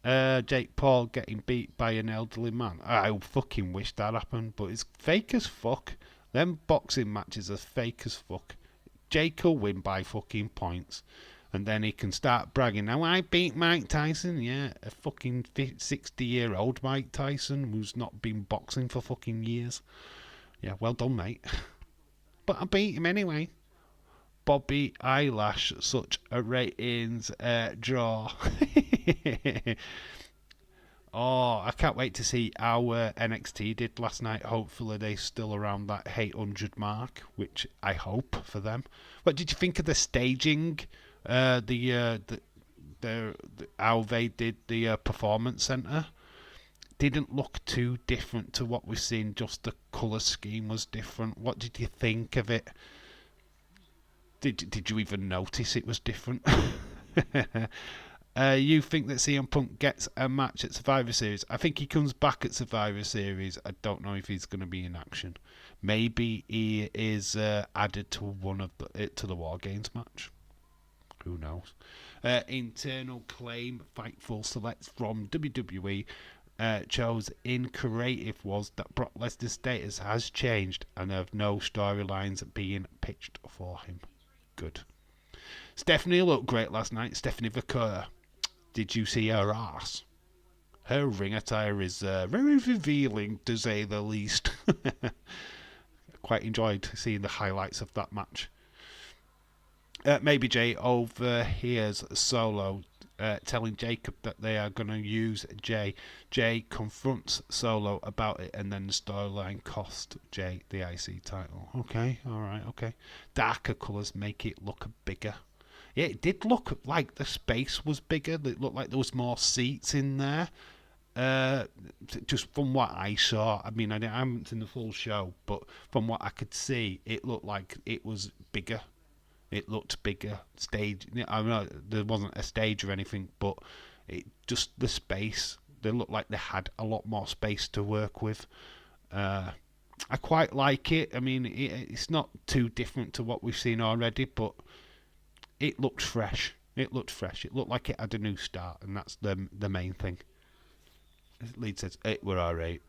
Jake Paul getting beat by an elderly man. I fucking wish that happened, but it's fake as fuck. Them boxing matches are fake as fuck. Jake will win by fucking points. And then he can start bragging. Now, I beat Mike Tyson. Yeah, a fucking 60-year-old Mike Tyson who's not been boxing for fucking years. Yeah, well done, mate. But I beat him anyway. Bobby Eyelash such a ratings draw? Oh, I can't wait to see how NXT did last night. Hopefully they're still around that 800 mark, which I hope for them. What did you think of the staging? The how they did the performance center didn't look too different to what we've seen. Just the color scheme was different. What did you think of it? Did you even notice it was different? You think that CM Punk gets a match at Survivor Series? I think he comes back at Survivor Series. I don't know if he's going to be in action. Maybe he is added to to the War Games match. Who knows? Internal Claim Fightful Select from WWE chose in creative was that Brock Lesnar's status has changed and there have no storylines being pitched for him. Good. Stephanie looked great last night. Stephanie Vaquer. Did you see her ass? Her ring attire is very revealing, to say the least. Quite enjoyed seeing the highlights of that match. Maybe Jay overhears Solo telling Jacob that they are going to use Jay. Jay confronts Solo about it, and then the storyline cost Jay the IC title. Okay, alright, okay. Darker colours make it look bigger. Yeah, it did look like the space was bigger. It looked like there was more seats in there. Just from what I saw, I mean, I haven't seen the full show, but from what I could see, it looked like it was bigger. It looked bigger. Stage. I know there wasn't a stage or anything, but it just the space. They looked like they had a lot more space to work with. I quite like it. I mean, it's not too different to what we've seen already, but it looked fresh. It looked fresh. It looked like it had a new start, and that's the main thing. Lead says, we're alright.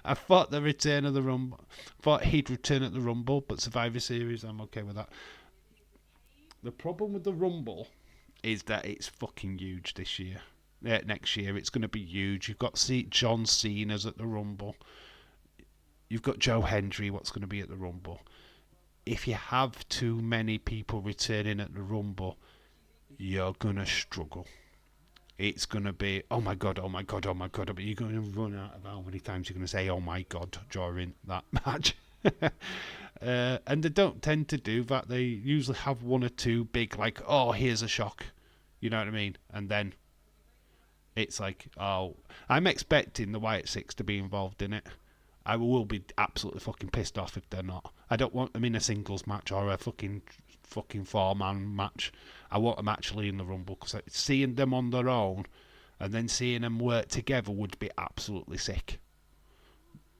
I thought the return of the Rumble. Thought he'd return at the Rumble, but Survivor Series, I'm okay with that. The problem with the Rumble is that it's fucking huge this year. Next year, it's going to be huge. You've got John Cena's at the Rumble. You've got Joe Hendry, what's going to be at the Rumble. If you have too many people returning at the Rumble, you're going to struggle. It's going to be, oh my God, oh my God, oh my God. But you're going to run out of how many times you're going to say, oh my God, during that match. And they don't tend to do that. They usually have one or two big, like, oh, here's a shock. You know what I mean? And then it's like, oh, I'm expecting the Wyatt Six to be involved in it. I will be absolutely fucking pissed off if they're not. I don't want them in a singles match or a fucking four-man match. I want them actually in the Rumble, because seeing them on their own and then seeing them work together would be absolutely sick.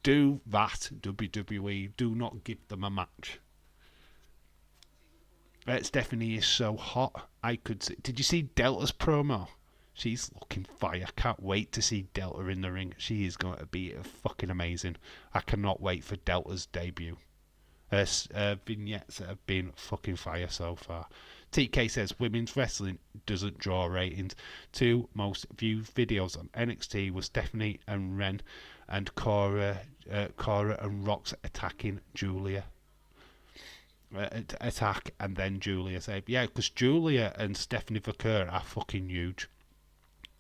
Do that, WWE. Do not give them a match. Stephanie is so hot. I could see. Did you see Delta's promo? She's looking fire. Can't wait to see Delta in the ring. She is going to be fucking amazing. I cannot wait for Delta's debut. Her vignettes have been fucking fire so far. TK says women's wrestling doesn't draw ratings. Two most viewed videos on NXT was Stephanie and Ren and Cora and Rox attacking Julia. Attack and then Julia save. Yeah, because Julia and Stephanie Vaquer are fucking huge.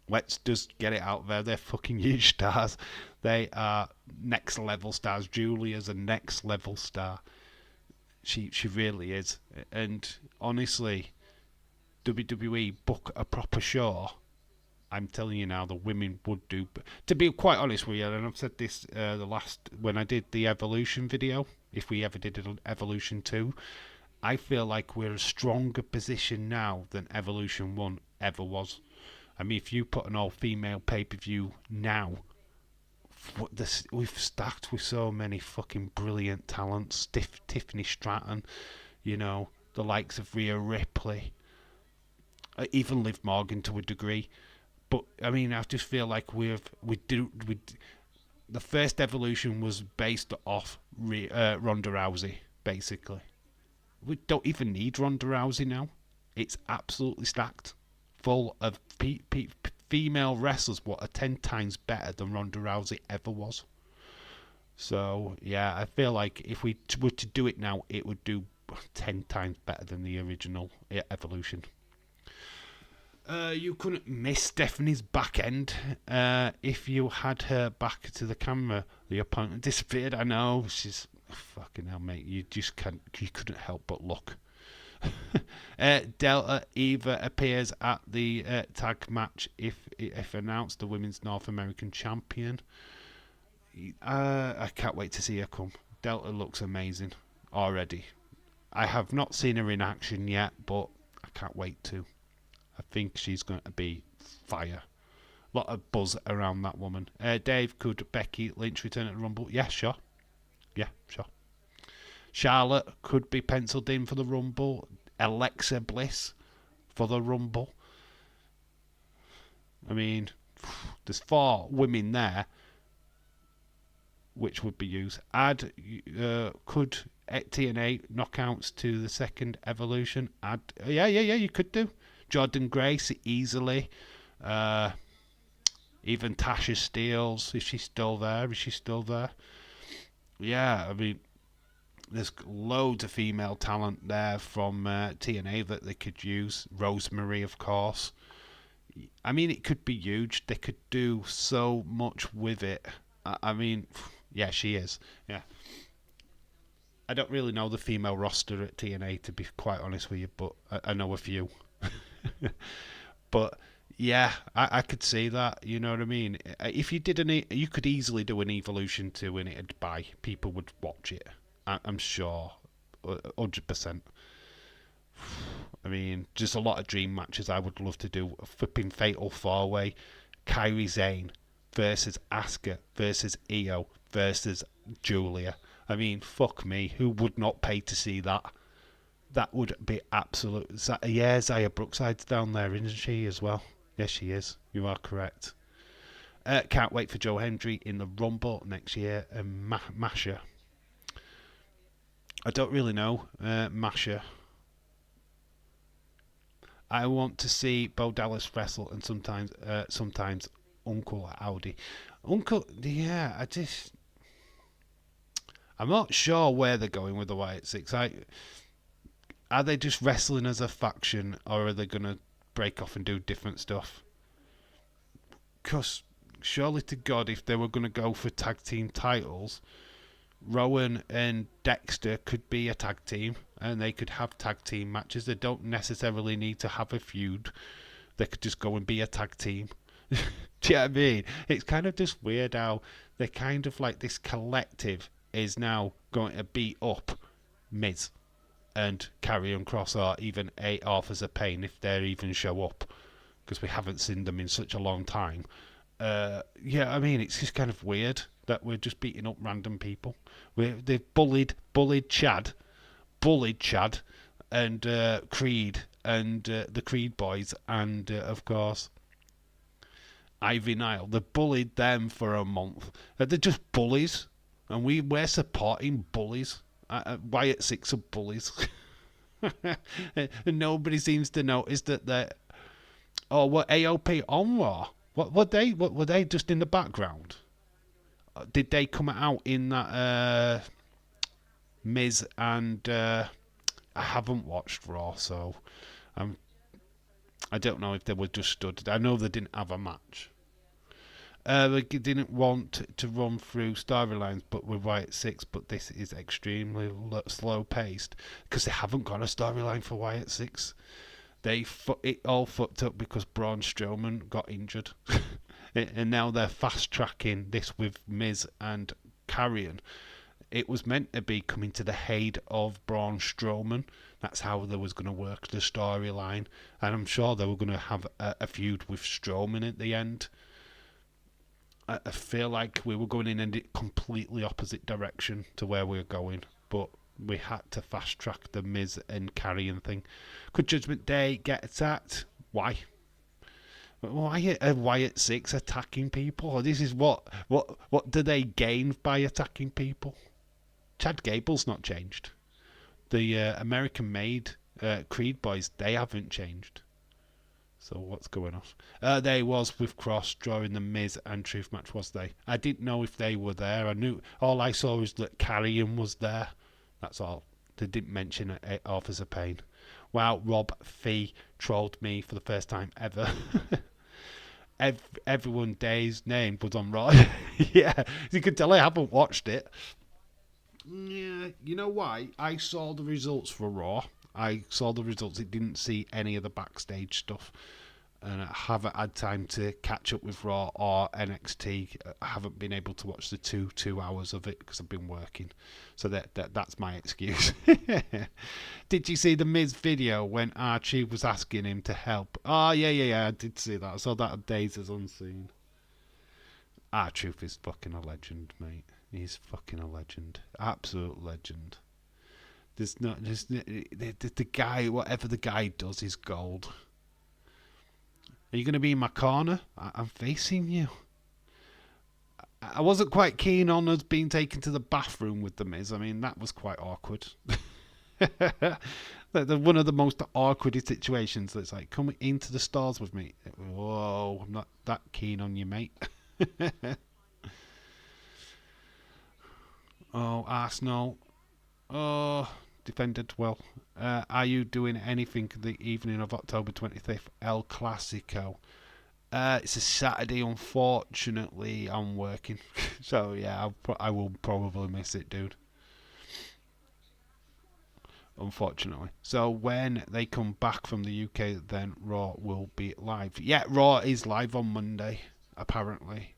Let's just get it out there. They're fucking huge stars. They are next level stars. Julia's a next level star. She really is. And honestly, WWE book a proper show. I'm telling you now, the women would do. To be quite honest with you, and I've said this when I did the Evolution video, if we ever did an Evolution 2, I feel like we're a stronger position now than Evolution 1 ever was. I mean, if you put an all-female pay-per-view now, we've stacked with so many fucking brilliant talents. Tiffany Stratton, you know, the likes of Rhea Ripley, even Liv Morgan to a degree. But I mean, I just feel like the first Evolution was based off Ronda Rousey, basically. We don't even need Ronda Rousey now. It's absolutely stacked, full of female wrestlers what are 10 times better than Ronda Rousey ever was. So yeah, I feel like if we were to do it now, it would do 10 times better than the original Evolution. You couldn't miss Stephanie's back end. If you had her back to the camera, the opponent disappeared. I know, she's fucking hell, mate. You just can't. You couldn't help but look. Delta Eva appears at the tag match if announced the Women's North American Champion. I can't wait to see her come. Delta looks amazing already. I have not seen her in action yet, but I can't wait to. I think she's going to be fire. A lot of buzz around that woman. Dave, could Becky Lynch return at the Rumble? Yeah, sure. Yeah, sure. Charlotte could be penciled in for the Rumble. Alexa Bliss for the Rumble. I mean, there's 4 women there which would be used. Could TNA knockouts to the second Evolution? Yeah, you could do. Jordan Grace easily. Even Tasha Steelz, is she still there? Yeah, I mean, there's loads of female talent there from TNA that they could use. Rosemary, of course. I mean, it could be huge. They could do so much with it. I mean, yeah, she is. Yeah. I don't really know the female roster at TNA, to be quite honest with you, but I know a few. But yeah, I could see that. You know what I mean? If you did you could easily do an Evolution 2 and it'd buy. People would watch it. I'm sure, 100%. I mean, just a lot of dream matches I would love to do. A flipping Fatal 4-Way, Kairi Sane versus Asuka versus Io versus Julia. I mean, fuck me, who would not pay to see that? That would be absolute. Yeah, Zaya Brookside's down there, isn't she, as well? Yes, she is. You are correct. Can't wait for Joe Hendry in the Rumble next year. And Masha. I don't really know Masha. I want to see Bo Dallas wrestle, and sometimes Uncle Audi. Yeah, I'm not sure where they're going with the Wyatt Six. Are they just wrestling as a faction, or are they going to break off and do different stuff? Because surely to God, if they were going to go for tag team titles, Rowan and Dexter could be a tag team, and they could have tag team matches. They don't necessarily need to have a feud. They could just go and be a tag team. Do you know what I mean? It's kind of just weird how they're kind of like this collective is now going to beat up Miz and Karrion Kross, or even Authors of Pain if they even show up, because we haven't seen them in such a long time. Yeah, I mean, it's just kind of weird that we're just beating up random people. They've bullied Chad, and Creed, and the Creed boys, and of course Ivy Nile. They bullied them for a month. They're just bullies, and we're supporting bullies. Wyatt Six are bullies. And nobody seems to notice that they're... Oh, what, AOP on Raw? What were they just in the background? Did they come out in that Miz and... I haven't watched Raw, so I don't know if they were just stood. I know they didn't have a match. They didn't want to run through storylines, but with Wyatt Six, but this is extremely slow paced because they haven't got a storyline for Wyatt Six. It all fucked up because Braun Strowman got injured, and now they're fast tracking this with Miz and Karrion. It was meant to be coming to the aid of Braun Strowman. That's how they was going to work the storyline, and I'm sure they were going to have a feud with Strowman at the end. I feel like we were going in a completely opposite direction to where we were going, but we had to fast track the Miz and Karrion thing. Could Judgment Day get attacked? Why? Why are Wyatt Six attacking people? This is what do they gain by attacking people? Chad Gable's not changed. The American-made Creed boys, they haven't changed. So what's going on? They was with Cross during the Miz and Truth match, was they? I didn't know if they were there. I knew all I saw was that Karrion was there. That's all. They didn't mention it Authors of Pain. Wow, Rob Fee trolled me for the first time ever. Everyone Day's name was on Raw. Yeah, you can tell I haven't watched it. Yeah, you know why? I saw the results for Raw. I saw the results. It didn't see any of the backstage stuff, and I haven't had time to catch up with Raw or NXT. I haven't been able to watch the two hours of it because I've been working. So that's my excuse. Did you see the Miz video when Archie was asking him to help? Oh yeah. I did see that. I saw that on Days as Unseen. R-Truth is fucking a legend, mate. He's fucking a legend. Absolute legend. There's not just the guy. Whatever the guy does is gold. Are you going to be in my corner? I'm facing you. I wasn't quite keen on us being taken to the bathroom with the Miz. I mean, that was quite awkward. One of the most awkward situations. It's like, come into the stores with me. Whoa, I'm not that keen on you, mate. Oh, Arsenal. Oh, defended well. Are you doing anything the evening of October 25th? El Clasico. It's a Saturday, unfortunately. I'm working. So, yeah, I will probably miss it, dude. Unfortunately. So, when they come back from the UK, then Raw will be live. Yeah, Raw is live on Monday, apparently.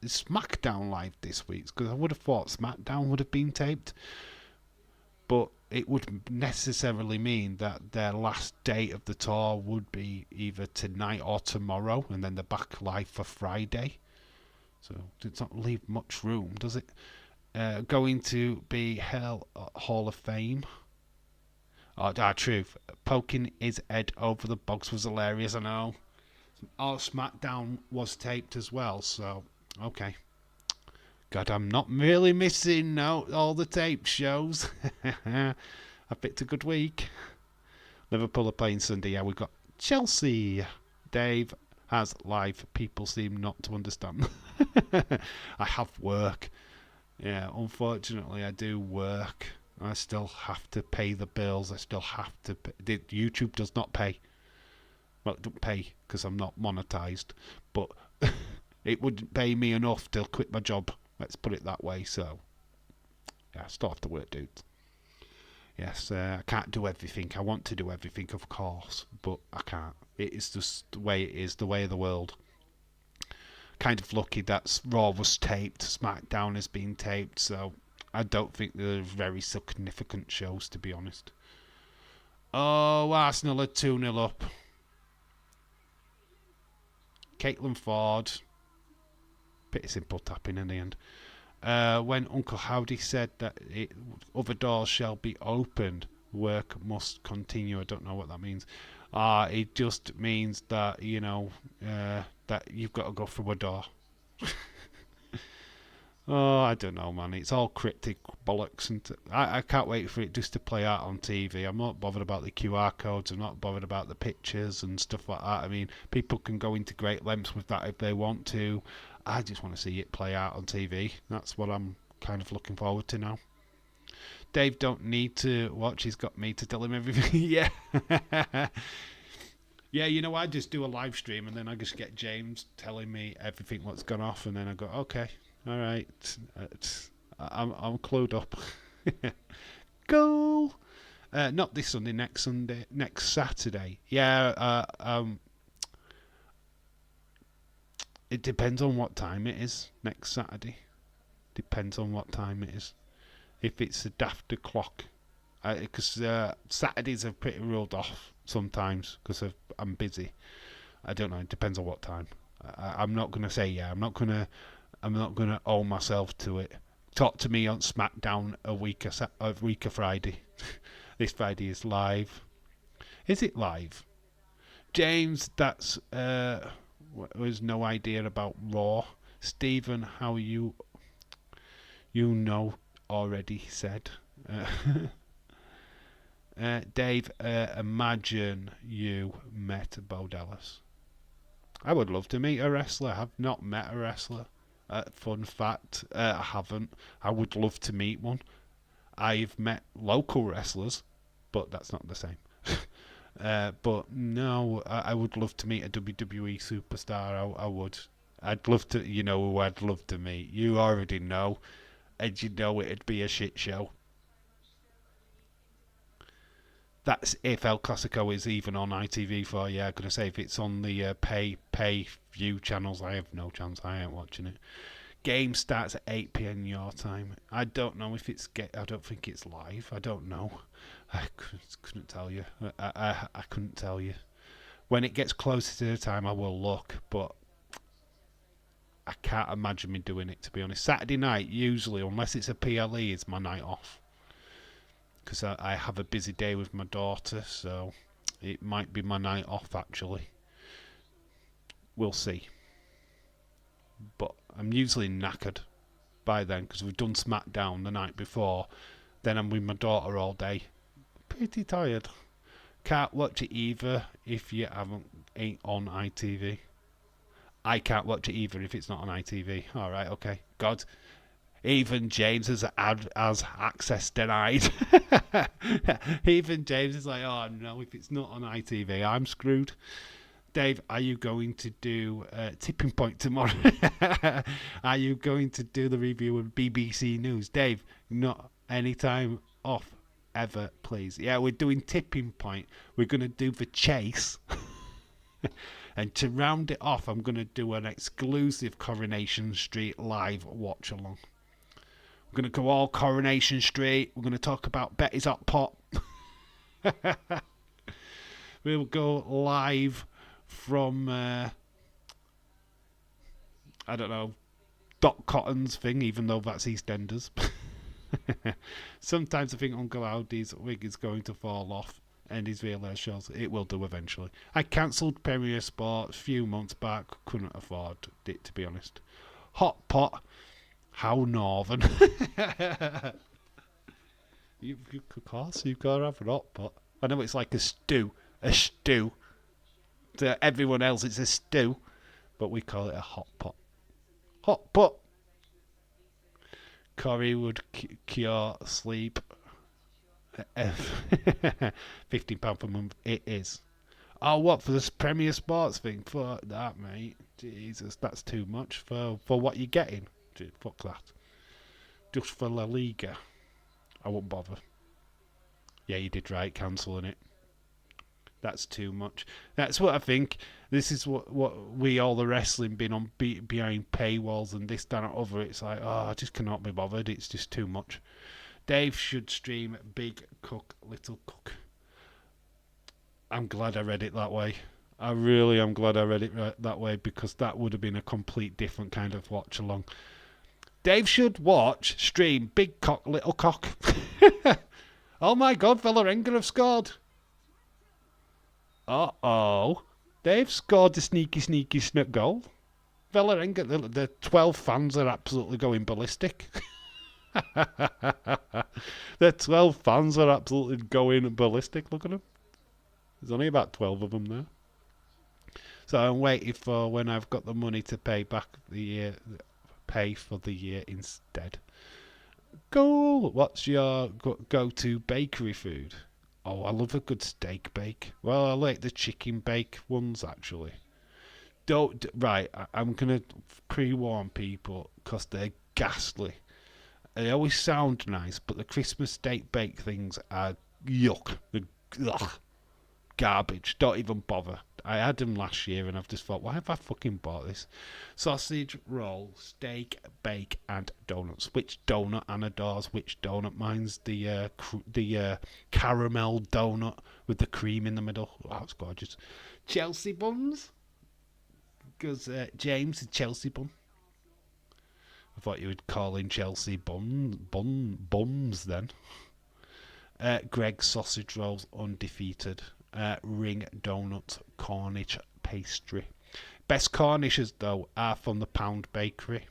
Is SmackDown live this week? Because I would have thought SmackDown would have been taped. But it would necessarily mean that their last date of the tour would be either tonight or tomorrow, and then they're back live for Friday. So it does not leave much room, does it? Going to be Hall of Fame. Oh, truth. Poking his head over the box was hilarious, I know. Oh, SmackDown was taped as well, so okay. God, I'm not really missing out all the tape shows. I picked a good week. Liverpool are playing Sunday. Yeah, we've got Chelsea. Dave has live. People seem not to understand. I have work. Yeah, unfortunately, I do work. I still have to pay the bills. I still have to pay. YouTube does not pay. Well, it don't pay because I'm not monetized, but it wouldn't pay me enough to quit my job. Let's put it that way. So, yeah, I still have to work, dude. Yes, I can't do everything. I want to do everything, of course, but I can't. It is just the way it is, the way of the world. Kind of lucky that Raw was taped, SmackDown has been taped, so I don't think they're very significant shows, to be honest. Oh, Arsenal are 2-0 up. Caitlin Ford. Pretty simple tapping in the end. When Uncle Howdy said that other doors shall be opened, work must continue. I don't know what that means. It just means that, that you've got to go through a door. Oh, I don't know, man. It's all cryptic bollocks, and I can't wait for it just to play out on TV. I'm not bothered about the QR codes. I'm not bothered about the pictures and stuff like that. I mean, people can go into great lengths with that if they want to. I just want to see it play out on TV. That's what I'm kind of looking forward to now. Dave don't need to watch. He's got me to tell him everything. Yeah. Yeah, I just do a live stream and then I just get James telling me everything what's gone off, and then I go, okay, all right, I'm clued up. Go. Not this Sunday, next Saturday. Yeah. It depends on what time it is next Saturday. Depends on what time it is. If it's a daft o'clock, because Saturdays are pretty ruled off sometimes because I'm busy. I don't know. It depends on what time. I'm not gonna say yeah. I'm not gonna owe myself to it. Talk to me on SmackDown a week of Friday. This Friday is live. Is it live? James, that's was no idea about Raw. Stephen, how you already said. Dave, imagine you met Bo Dallas. I would love to meet a wrestler. I have not met a wrestler. Fun fact, I haven't. I would love to meet one. I've met local wrestlers, but that's not the same. But no, I would love to meet a WWE superstar. I would. I'd love to, you know who I'd love to meet. You already know, and you know it'd be a shit show. That's if El Clasico is even on ITV4. Yeah, I'm gonna say if it's on the pay view channels, I have no chance. I ain't watching it. Game starts at 8 p.m. your time. I don't know if it's I don't think it's live. I don't know. I couldn't tell you. I couldn't tell you. When it gets closer to the time, I will look, but I can't imagine me doing it, to be honest. Saturday night, usually, unless it's a PLE, is my night off. Because I have a busy day with my daughter, so it might be my night off, actually. We'll see. But I'm usually knackered by then, because we've done SmackDown the night before. Then I'm with my daughter all day. Pretty tired. Can't watch it either if you ain't on ITV. I can't watch it either if it's not on ITV. Alright, okay. God. Even James has access denied. Even James is like, oh no, if it's not on ITV, I'm screwed. Dave, are you going to do Tipping Point tomorrow? Are you going to do the review of BBC News? Dave, not any time off ever, please. Yeah, we're doing Tipping Point. We're going to do The Chase. And to round it off, I'm going to do an exclusive Coronation Street live watch along. We're going to go all Coronation Street. We're going to talk about Betty's Hot Pot. We'll go live from, I don't know, Doc Cotton's thing, even though that's EastEnders. Sometimes I think Uncle Audi's wig is going to fall off and his VLS shows. It will do eventually. I cancelled Premier Sports a few months back. Couldn't afford it, to be honest. Hot Pot. How northern. Of course, you've got to have an hot pot. I know it's like a stew. A stew. To everyone else, it's a stew. But we call it a hot pot. Hot pot. Corrie would cure sleep. £15 per month. It is. Oh, what, for this Premier Sports thing? Fuck that, mate. Jesus, that's too much for what you're getting. Dude, fuck that. Just for La Liga. I won't bother. Yeah, you did right, cancelling it. That's too much. That's what I think. This is what we all the wrestling been on behind paywalls and this, that, and other. It's like, oh, I just cannot be bothered. It's just too much. Dave should stream Big Cook, Little Cook. I'm glad I read it that way. I really am glad I read it that way, because that would have been a complete different kind of watch along. Dave should stream Big Cock, Little Cock. Oh my God, Valerenga have scored. Uh-oh. They've scored a sneaky snip goal. Valerenga, the 12 fans are absolutely going ballistic. The 12 fans are absolutely going ballistic. Look at them. There's only about 12 of them there. So I'm waiting for when I've got the money to pay back the year, pay for the year instead. Cool. What's your go-to bakery food? Oh, I love a good steak bake. Well, I like the chicken bake ones, actually. Right, I'm going to pre-warn people, because they're ghastly. They always sound nice, but the Christmas steak bake things are yuck. Ugh, garbage. Don't even bother. I had them last year and I've just thought, why have I fucking bought this? Sausage, roll, steak, bake, and donuts. Which donut Anna adores? Which donut? Mine's the caramel donut with the cream in the middle. Wow, it's gorgeous. Chelsea buns? Because James, the Chelsea bun. I thought you would call him Chelsea bums then. Greg's sausage rolls, undefeated. Ring donut, Cornish pastry. Best Cornishes, though, are from the Pound Bakery.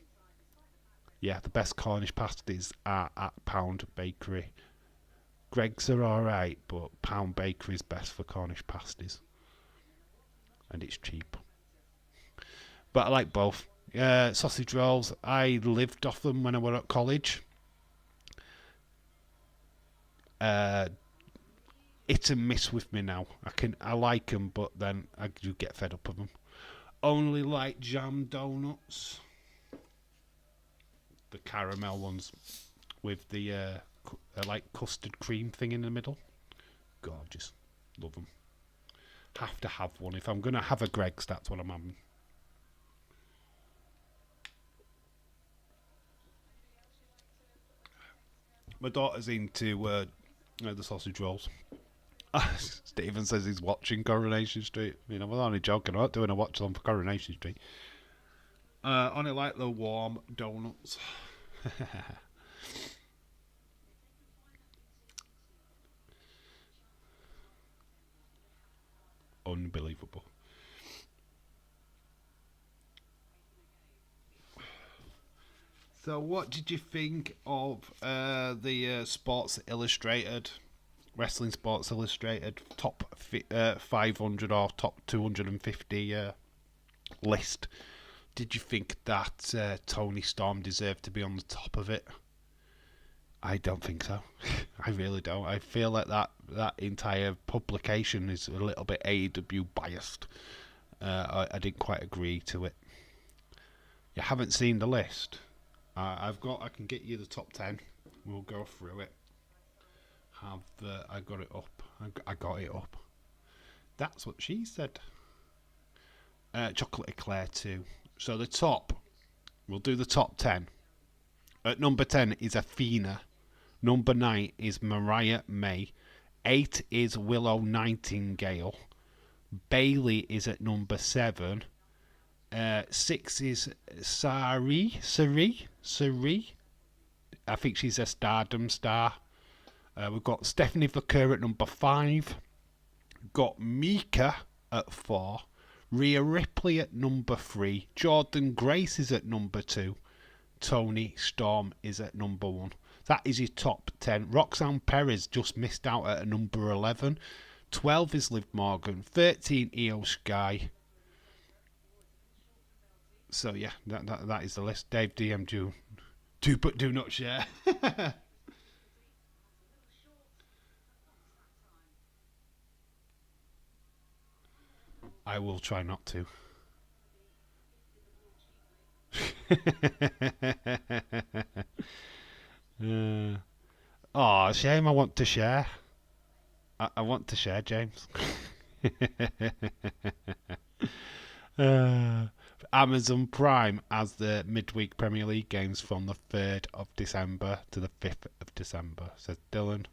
Yeah, the best Cornish pasties are at Pound Bakery. Greg's are alright, but Pound Bakery is best for Cornish pasties. And it's cheap. But I like both. Sausage rolls, I lived off them when I was at college. uh, hit and miss with me now. I like them, but then I do get fed up of them. Only like jam donuts, the caramel ones with the like custard cream thing in the middle. Gorgeous, love them. Have to have one if I'm gonna have a Greggs. That's what I'm having. My daughter's into the sausage rolls. Stephen says he's watching Coronation Street. I was only joking. I'm not doing a watch on for Coronation Street. Only like the warm donuts. Unbelievable. So, what did you think of the Sports Illustrated, Wrestling Sports Illustrated top 500 or top 250 list? Did you think that Tony Storm deserved to be on the top of it? I don't think so. I really don't. I feel like that entire publication is a little bit AEW biased. I didn't quite agree to it. You haven't seen the list? I can get you the top 10. We'll go through it. I got it up. I got it up. That's what she said. Chocolate Eclair too. So the top, we'll do the top 10. At number 10 is Athena. Number 9 is Mariah May. 8 is Willow Nightingale. Bailey is at number 7. 6 is Sari. I think she's a Stardom star. We've got Stephanie Vaquer at number 5. Got Mika at 4. Rhea Ripley at number 3. Jordan Grace is at number 2. Tony Storm is at number 1. That is your top 10. Roxanne Perez just missed out at number 11. 12 is Liv Morgan. 13 Io Sky. So yeah, that is the list. Dave DM do but do not share. I will try not to. Oh, shame. I want to share. I want to share, James. Amazon Prime as the midweek Premier League games from the 3rd of December to the 5th of December, says Dylan.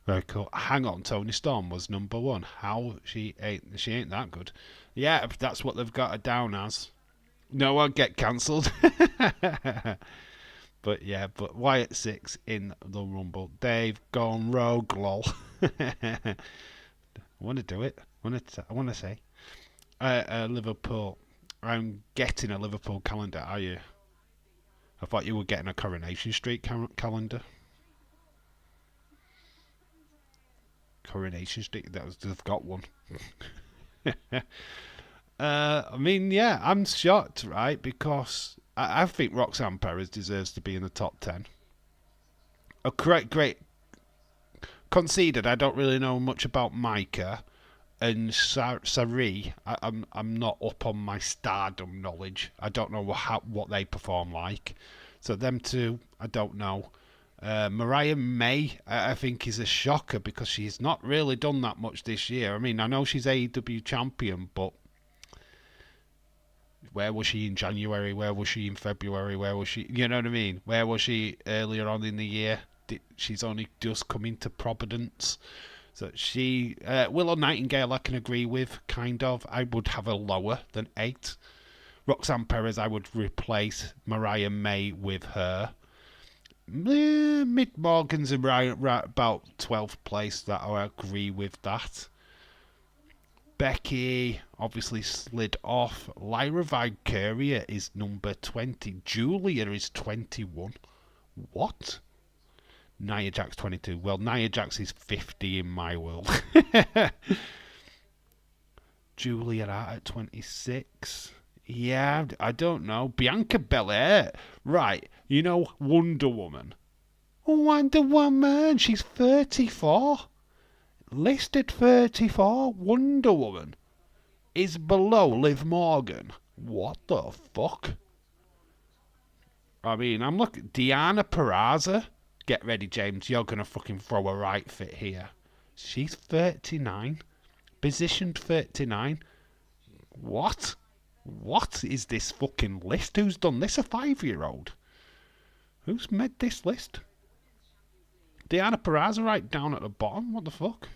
Very cool. Hang on, Tony Storm was number 1. How she ain't that good. Yeah, that's what they've got her down as. No one get cancelled. But yeah, but Wyatt 6 in the Rumble. Dave gone rogue, lol. I want to do it. I want to say. Liverpool. I'm getting a Liverpool calendar, are you? I thought you were getting a Coronation Street calendar. Coronation Street, they've got one. I mean, yeah, I'm shocked, right? Because I think Roxanne Perez deserves to be in the top 10. Oh, great. Conceded, I don't really know much about Micah and Sari. I'm not up on my Stardom knowledge. I don't know what they perform like. So them two, I don't know. Mariah May, I think, is a shocker because she's not really done that much this year. I mean, I know she's AEW champion, but where was she in January? Where was she in February? Where was she? You know what I mean? Where was she earlier on in the year? She's only just come into Providence. So she, Willow Nightingale, I can agree with, kind of. I would have her lower than 8. Roxanne Perez, I would replace Mariah May with her. Mid Morgan's right about 12th place. That I agree with that. Becky obviously slid off. Lyra Valkyria is number 20. Julia is 21. What? Nia Jax 22. Well, Nia Jax is 50 in my world. Julia at 26. Yeah, I don't know. Bianca Belair. Right, you know Wonder Woman. Wonder Woman, she's 34. Listed 34. Wonder Woman is below Liv Morgan. What the fuck? I mean, I'm looking. Deanna Peraza. Get ready, James. You're going to fucking throw a right fit here. She's 39. Positioned 39. What? What is this fucking list? Who's done this? A 5-year-old? Who's made this list? Deanna Peraza right down at the bottom. What the fuck?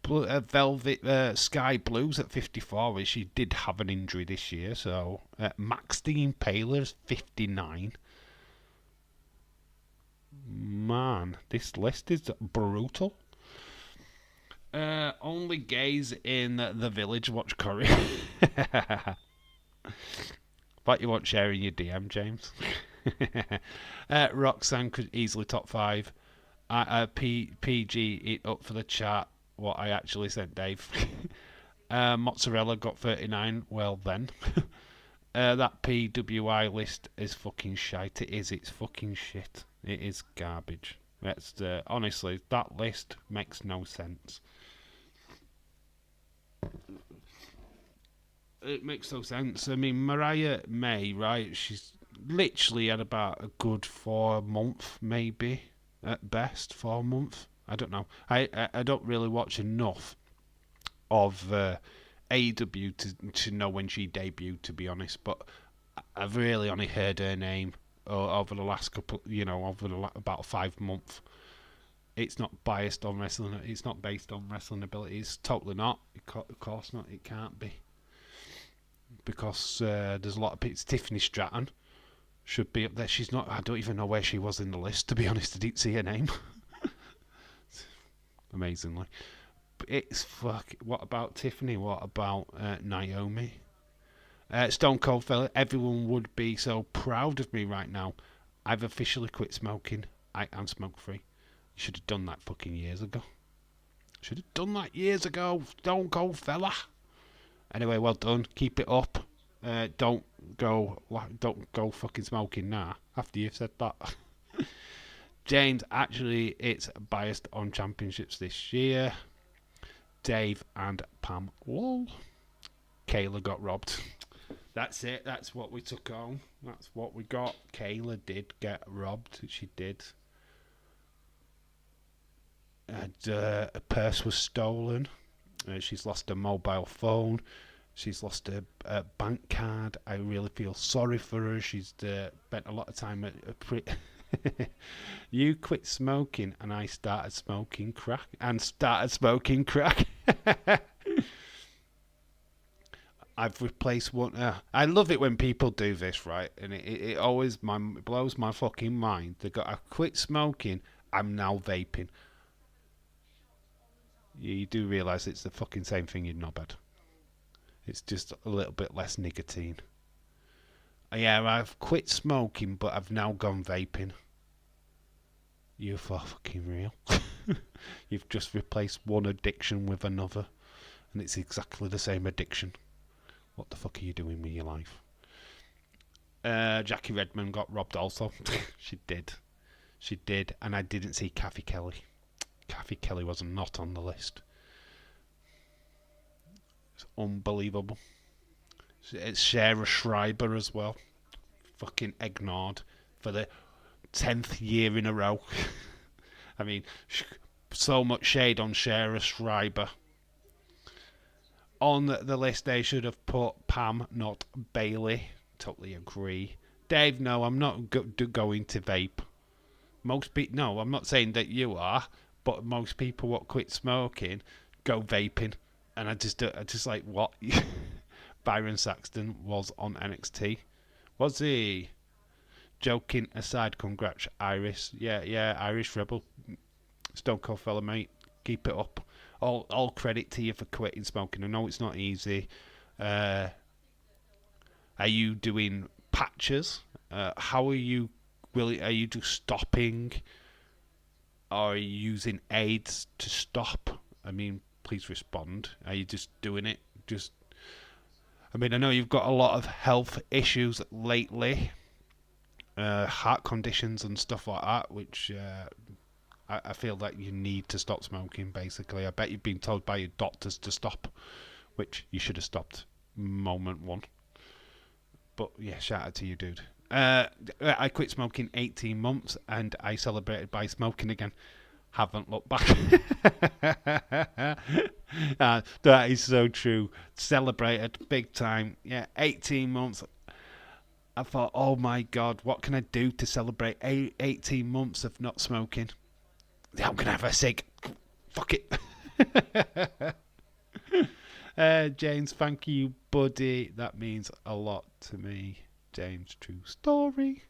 Velvet Sky Blues at 54, which she did have an injury this year. So Maxine Paler's 59. Man, this list is brutal. Only gays in the village watch Corrie. But you won't share in your DM, James. Roxanne could easily top 5. PG eat up for the chat what I actually sent Dave. Mozzarella got 39. Well then. That PWI list is fucking shite. It is. It's fucking shit. It is garbage. That's honestly, that list makes no sense. It makes no sense. I mean, Mariah May, right? She's literally had about a good 4 month, maybe at best 4 month. I don't know. I don't really watch enough of AEW to know when she debuted, to be honest. But I've really only heard her name over the last couple, about 5 months. It's not biased on wrestling. It's not based on wrestling ability. It's totally not. Of course not. It can't be. Because there's a lot of people. Tiffany Stratton should be up there. She's not. I don't even know where she was in the list, to be honest. I didn't see her name. Amazingly. But it's fuck. What about Tiffany? What about Naomi? Stone Cold fella. Everyone would be so proud of me right now. I've officially quit smoking. I am smoke free. You should have done that fucking years ago. Should have done that years ago. Stone Cold fella. Anyway, well done. Keep it up. Don't go fucking smoking now. After you've said that, James. Actually, it's biased on championships this year. Dave and Pam. Lol. Kayla got robbed. That's it. That's what we took on. That's what we got. Kayla did get robbed. She did. And a purse was stolen. She's lost a mobile phone. She's lost a bank card. I really feel sorry for her. She's spent a lot of time at You quit smoking and I started smoking crack. I've replaced one. I love it when people do this, right? And it always blows my fucking mind. I quit smoking. I'm now vaping. You do realise it's the fucking same thing in knobhead. It's just a little bit less nicotine. Yeah, I've quit smoking, but I've now gone vaping. You're fucking real. You've just replaced one addiction with another, and it's exactly the same addiction. What the fuck are you doing with your life? Jackie Redmond got robbed also. She did, and I didn't see Kathy Kelly. Kathy Kelly was not on the list. It's unbelievable. It's Sarah Schreiber as well. Fucking ignored for the 10th year in a row. I mean, so much shade on Sarah Schreiber. On the list, they should have put Pam, not Bailey. Totally agree. Dave, no, I'm not going to vape. Most people, no, I'm not saying that you are, but most people what quit smoking go vaping, and I just like what. Byron Saxton was on NXT. Was he? Joking aside, congrats, Iris. Yeah, Irish Rebel. Stone Cold fella, mate. Keep it up. All credit to you for quitting smoking. I know it's not easy. Are you doing patches? How are you? Are you just stopping? Or are you using aids to stop? I mean, please respond. Are you just doing it? I mean, I know you've got a lot of health issues lately. heart conditions and stuff like that, which I feel that you need to stop smoking, basically. I bet you've been told by your doctors to stop, which you should have stopped moment one. But yeah, shout out to you, dude. I quit smoking 18 months and I celebrated by smoking again. Haven't looked back. That is so true. Celebrated big time. Yeah, 18 months. I thought, oh my God, what can I do to celebrate 18 months of not smoking? I'm going to have a cig. Fuck it. James, thank you, buddy. That means a lot to me. James, true story.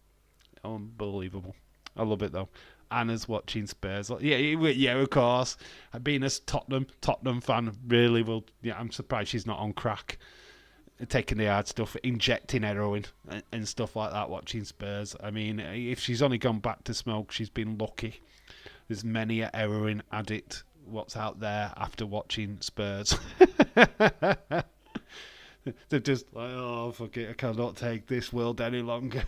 Unbelievable. I love it though. Anna's watching Spurs. Yeah, of course. Being a Tottenham fan, really will. Yeah, I'm surprised she's not on crack, taking the hard stuff, injecting heroin and stuff like that. Watching Spurs. I mean, if she's only gone back to smoke, she's been lucky. There's many a heroin addict what's out there after watching Spurs. They're just like, oh, fuck it, I cannot take this world any longer.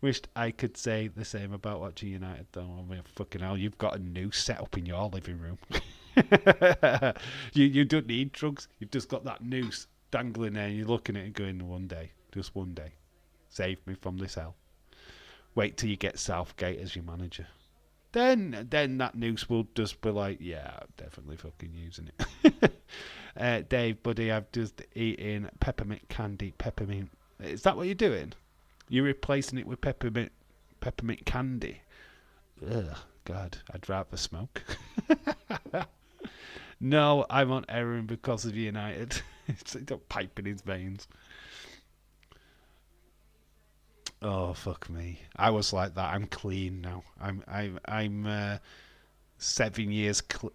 Wished I could say the same about watching United, though. I mean, fucking hell, you've got a noose set up in your living room. You don't need drugs. You've just got that noose dangling there, and you're looking at it going, one day, just one day, save me from this hell. Wait till you get Southgate as your manager. Then that noose will just be like, yeah, I'm definitely fucking using it. Dave, buddy, I've just eaten peppermint candy. Peppermint. Is that what you're doing? You're replacing it with peppermint candy? Ugh, God, I'd rather smoke. No, I'm on heroin because of United. It's a pipe in his veins. Oh fuck me! I was like that. I'm clean now. I'm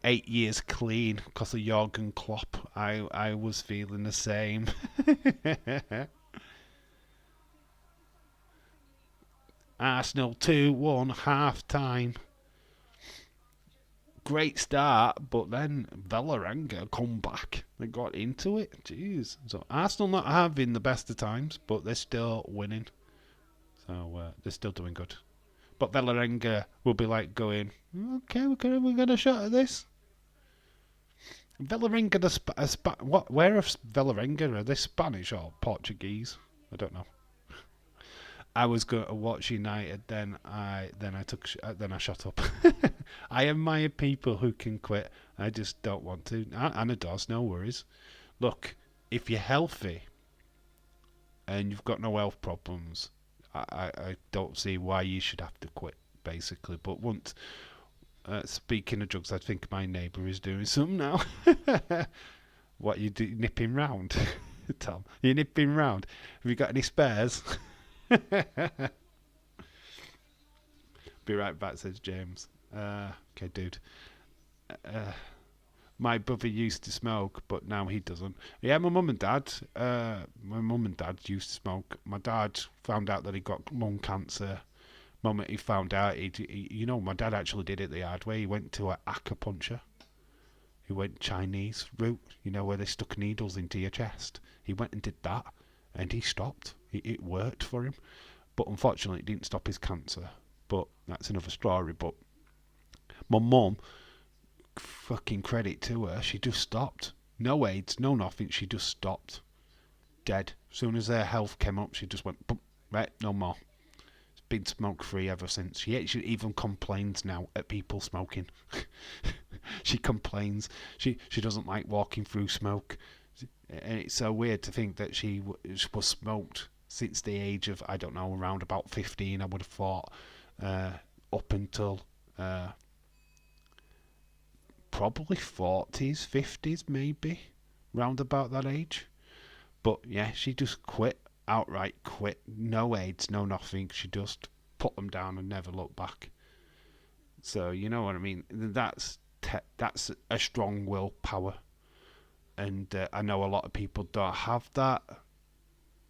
8 years clean because of Jurgen Klopp. I was feeling the same. Arsenal 2-1 half time. Great start, but then Valerenga come back. They got into it. Jeez. So Arsenal not having the best of times, but they're still winning. So they're still doing good. But Valerenga will be like going, okay, we're gonna shot at this. Valerenga, where are Valerenga? Are they Spanish or Portuguese? I don't know. I was going to watch United, then I shut up. I admire people who can quit. I just don't want to. Anna does, no worries. Look, if you're healthy and you've got no health problems, I don't see why you should have to quit, basically. But once, speaking of drugs, I think my neighbour is doing some now. What, you do, nipping round, Tom? You nipping round? Have you got any spares? Be right back, says James. Okay, dude. My brother used to smoke, but now he doesn't. Yeah, my mum and dad used to smoke. My dad found out that he got lung cancer. Moment he found out, my dad actually did it the hard way. He went to an acupuncture. He went Chinese route, where they stuck needles into your chest. He went and did that, and he stopped. It worked for him, but unfortunately it didn't stop his cancer. But that's another story. But my mum, fucking credit to her, she just stopped. No AIDS, no nothing, she just stopped. Dead. As soon as her health came up, she just went, boom, right, no more. It's been smoke free ever since. She even complains now at people smoking. She complains. She doesn't like walking through smoke. And it's so weird to think that she was smoked since the age of, I don't know, around about 15, I would have thought, up until probably 40s, 50s, maybe, round about that age. But yeah, she just quit, outright quit. No AIDS, no nothing. She just put them down and never looked back. So, you know what I mean? That's a strong willpower. And I know a lot of people don't have that.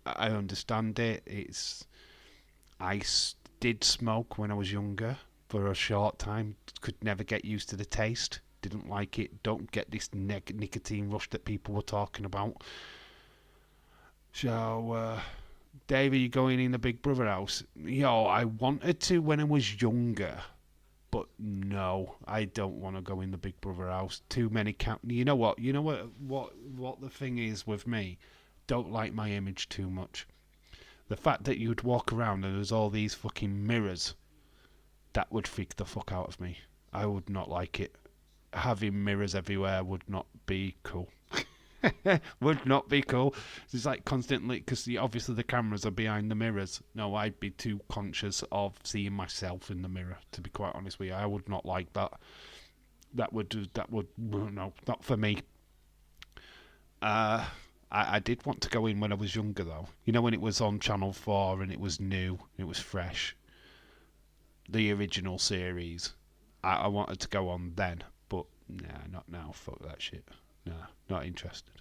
I understand it. I did smoke when I was younger for a short time. Could never get used to the taste. Didn't like it. Don't get this nicotine rush that people were talking about. So Dave, are you going in the Big Brother house? Yo, I wanted to when I was younger. But no, I don't want to go in the Big Brother house. Too many You know what? You know what the thing is with me? Don't like my image too much. The fact that you'd walk around and there's all these fucking mirrors, that would freak the fuck out of me. I would not like it. Having mirrors everywhere would not be cool. Would not be cool. It's like constantly, because obviously the cameras are behind the mirrors. No, I'd be too conscious of seeing myself in the mirror, to be quite honest with you. I would not like that. That would, no, not for me. I did want to go in when I was younger, though. You know, when it was on Channel 4 and it was new, it was fresh. The original series. I wanted to go on then, but nah, not now. Fuck that shit. Nah, not interested.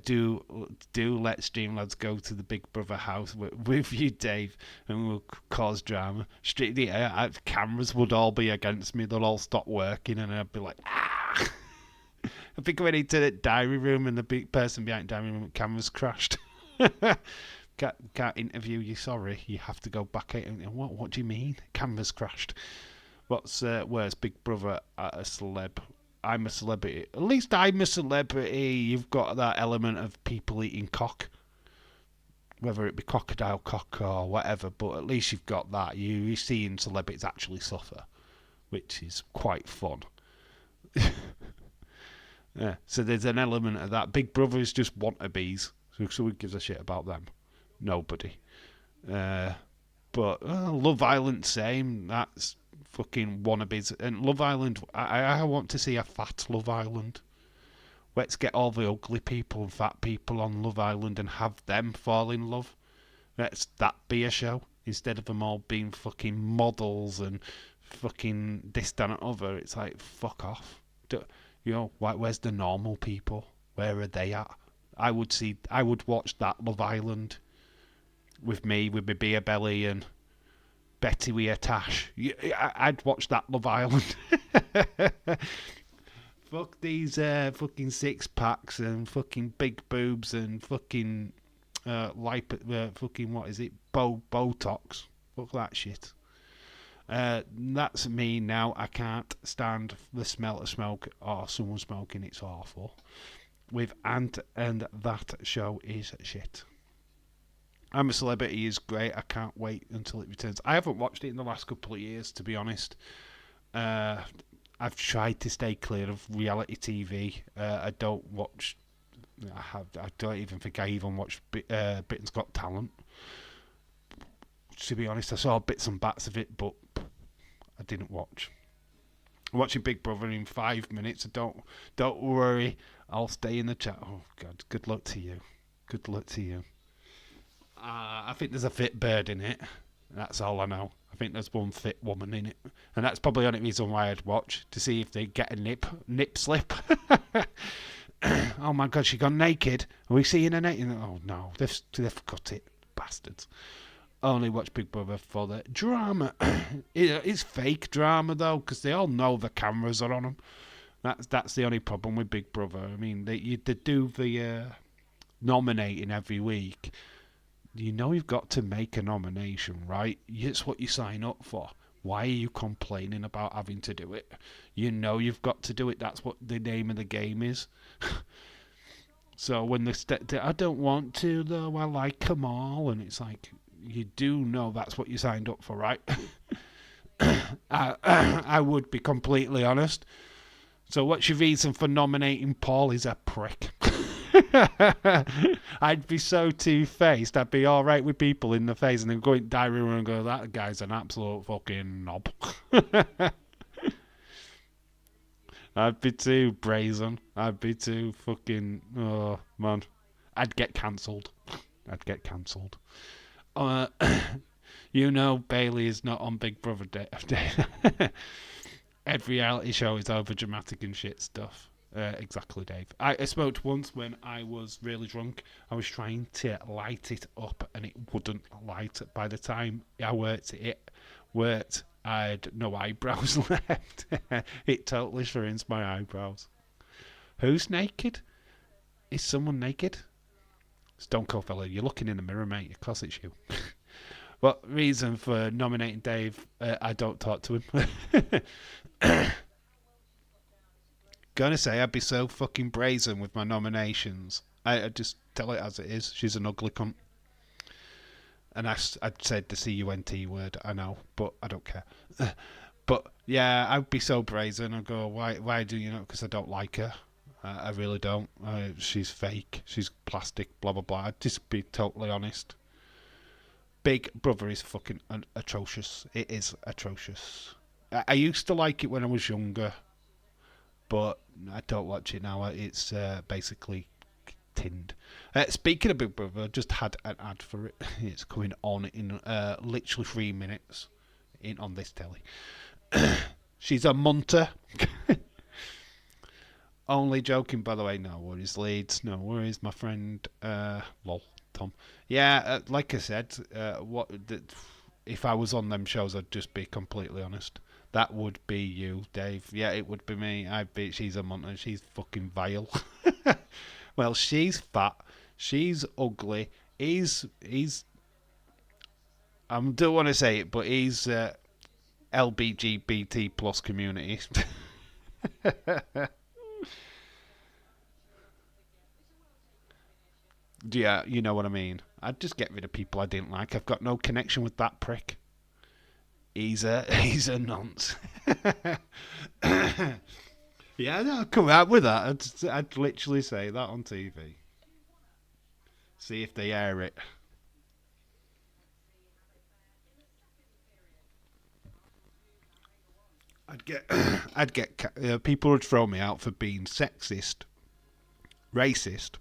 Do let Streamlads go to the Big Brother house with you, Dave, and we'll cause drama. Cameras would all be against me. They'll all stop working, and I'd be like, ah! I'd be going into the diary room, and the big person behind the diary room, cameras crashed. Can't interview you. Sorry, you have to go back. What do you mean? Cameras crashed. What's worse, Big Brother at a celeb? I'm a celebrity. At least I'm a celebrity. You've got that element of people eating cock, whether it be crocodile cock or whatever. But at least you've got that. You're seeing celebrities actually suffer, which is quite fun. Yeah. So there's an element of that. Big Brother is just wannabes. So who gives a shit about them? Nobody. But Love Island, same. That's fucking wannabes. And Love Island, I want to see a fat Love Island. Let's get all the ugly people and fat people on Love Island and have them fall in love. Let's that be a show instead of them all being fucking models and fucking this, that, and other. It's like, fuck off. Where's the normal people? Where are they at? I would watch that Love Island with me, with my beer belly and Betty with a tash. I'd watch that Love Island. Fuck these fucking six packs and fucking big boobs and fucking fucking what is it? Botox. Fuck that shit. That's me now. I can't stand the smell of smoke or someone smoking. It's awful. With Ant, and that show is shit. I'm a Celebrity is great. I can't wait until it returns. I haven't watched it in the last couple of years, to be honest. I've tried to stay clear of reality TV. I don't watch. I don't even think I even watched Britain's Got Talent. To be honest, I saw bits and bats of it, but I didn't watch. I'm watching Big Brother in 5 minutes. Don't worry, I'll stay in the chat. Oh God, good luck to you. Good luck to you. I think there's a fit bird in it. That's all I know. I think there's one fit woman in it, and that's probably the only reason why I'd watch, to see if they get a nip slip. Oh my God, she gone naked. Are we seeing her naked? Oh no, they've cut it, bastards. Only watch Big Brother for the drama. It's fake drama though, because they all know the cameras are on them. That's the only problem with Big Brother. I mean, they do the nominating every week. You know you've got to make a nomination, right? It's what you sign up for. Why are you complaining about having to do it? You know you've got to do it. That's what the name of the game is. So when I don't want to though, I like them all, and it's like, you do know that's what you signed up for, right? I would be completely honest. So what's your reason for nominating Paul? He's a prick. I'd be so two-faced. I'd be all right with people in the face, and then go in diary room and go, that guy's an absolute fucking knob. I'd be too brazen. I'd be too fucking... Oh, man. I'd get cancelled. You know Bailey is not on Big Brother Day. Every reality show is over dramatic and shit stuff. Exactly, Dave. I smoked once when I was really drunk. I was trying to light it up and it wouldn't light. By the time I worked, I had no eyebrows left. It totally shrinks my eyebrows. Who's naked? Is someone naked? Stone Cold Fella, you're looking in the mirror, mate. Of course it's you. What reason for nominating Dave? I don't talk to him. Gonna say I'd be so fucking brazen with my nominations. I just tell it as it is. She's an ugly cunt. And I'd said the C-U-N-T word, I know, but I don't care. But yeah, I'd be so brazen. I'd go, why do you know? Because I don't like her. I really don't. She's fake. She's plastic, blah, blah, blah. I'd just be totally honest. Big Brother is fucking atrocious. It is atrocious. I used to like it when I was younger, but I don't watch it now. It's basically tinned. Speaking of Big Brother, I just had an ad for it. It's coming on in literally 3 minutes on this telly. She's a munter. Only joking, by the way. No worries, Leeds. No worries, my friend. Lol, Tom. Yeah, like I said, if I was on them shows, I'd just be completely honest. That would be you, Dave. Yeah, it would be me. She's a munter. She's fucking vile. Well, she's fat. She's ugly. He's. I don't want to say it, but he's LGBT plus community. Yeah, you know what I mean. I'd just get rid of people I didn't like. I've got no connection with that prick. He's a nonce. Yeah, no, I'd come out with that. I'd literally say that on TV. See if they air it. I'd get people would throw me out for being sexist, racist.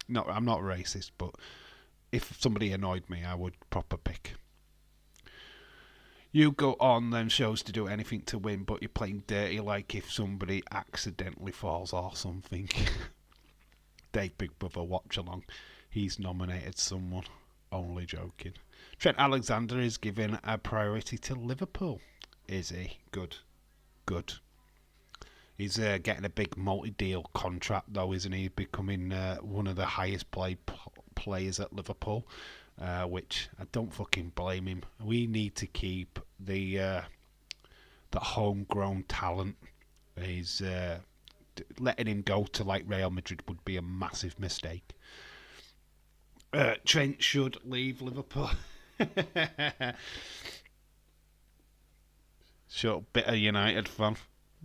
No, I'm not racist, but if somebody annoyed me, I would proper pick. You go on them shows to do anything to win, but you're playing dirty like if somebody accidentally falls or something. Dave Big Brother watch along. He's nominated someone. Only joking. Trent Alexander is given a priority to Liverpool. Is he? Good. Good. He's getting a big multi-deal contract, though, isn't he? He's becoming one of the highest players at Liverpool, which I don't fucking blame him. We need to keep the homegrown talent. He's letting him go to like Real Madrid would be a massive mistake. Trent should leave Liverpool. Short bit of United fan.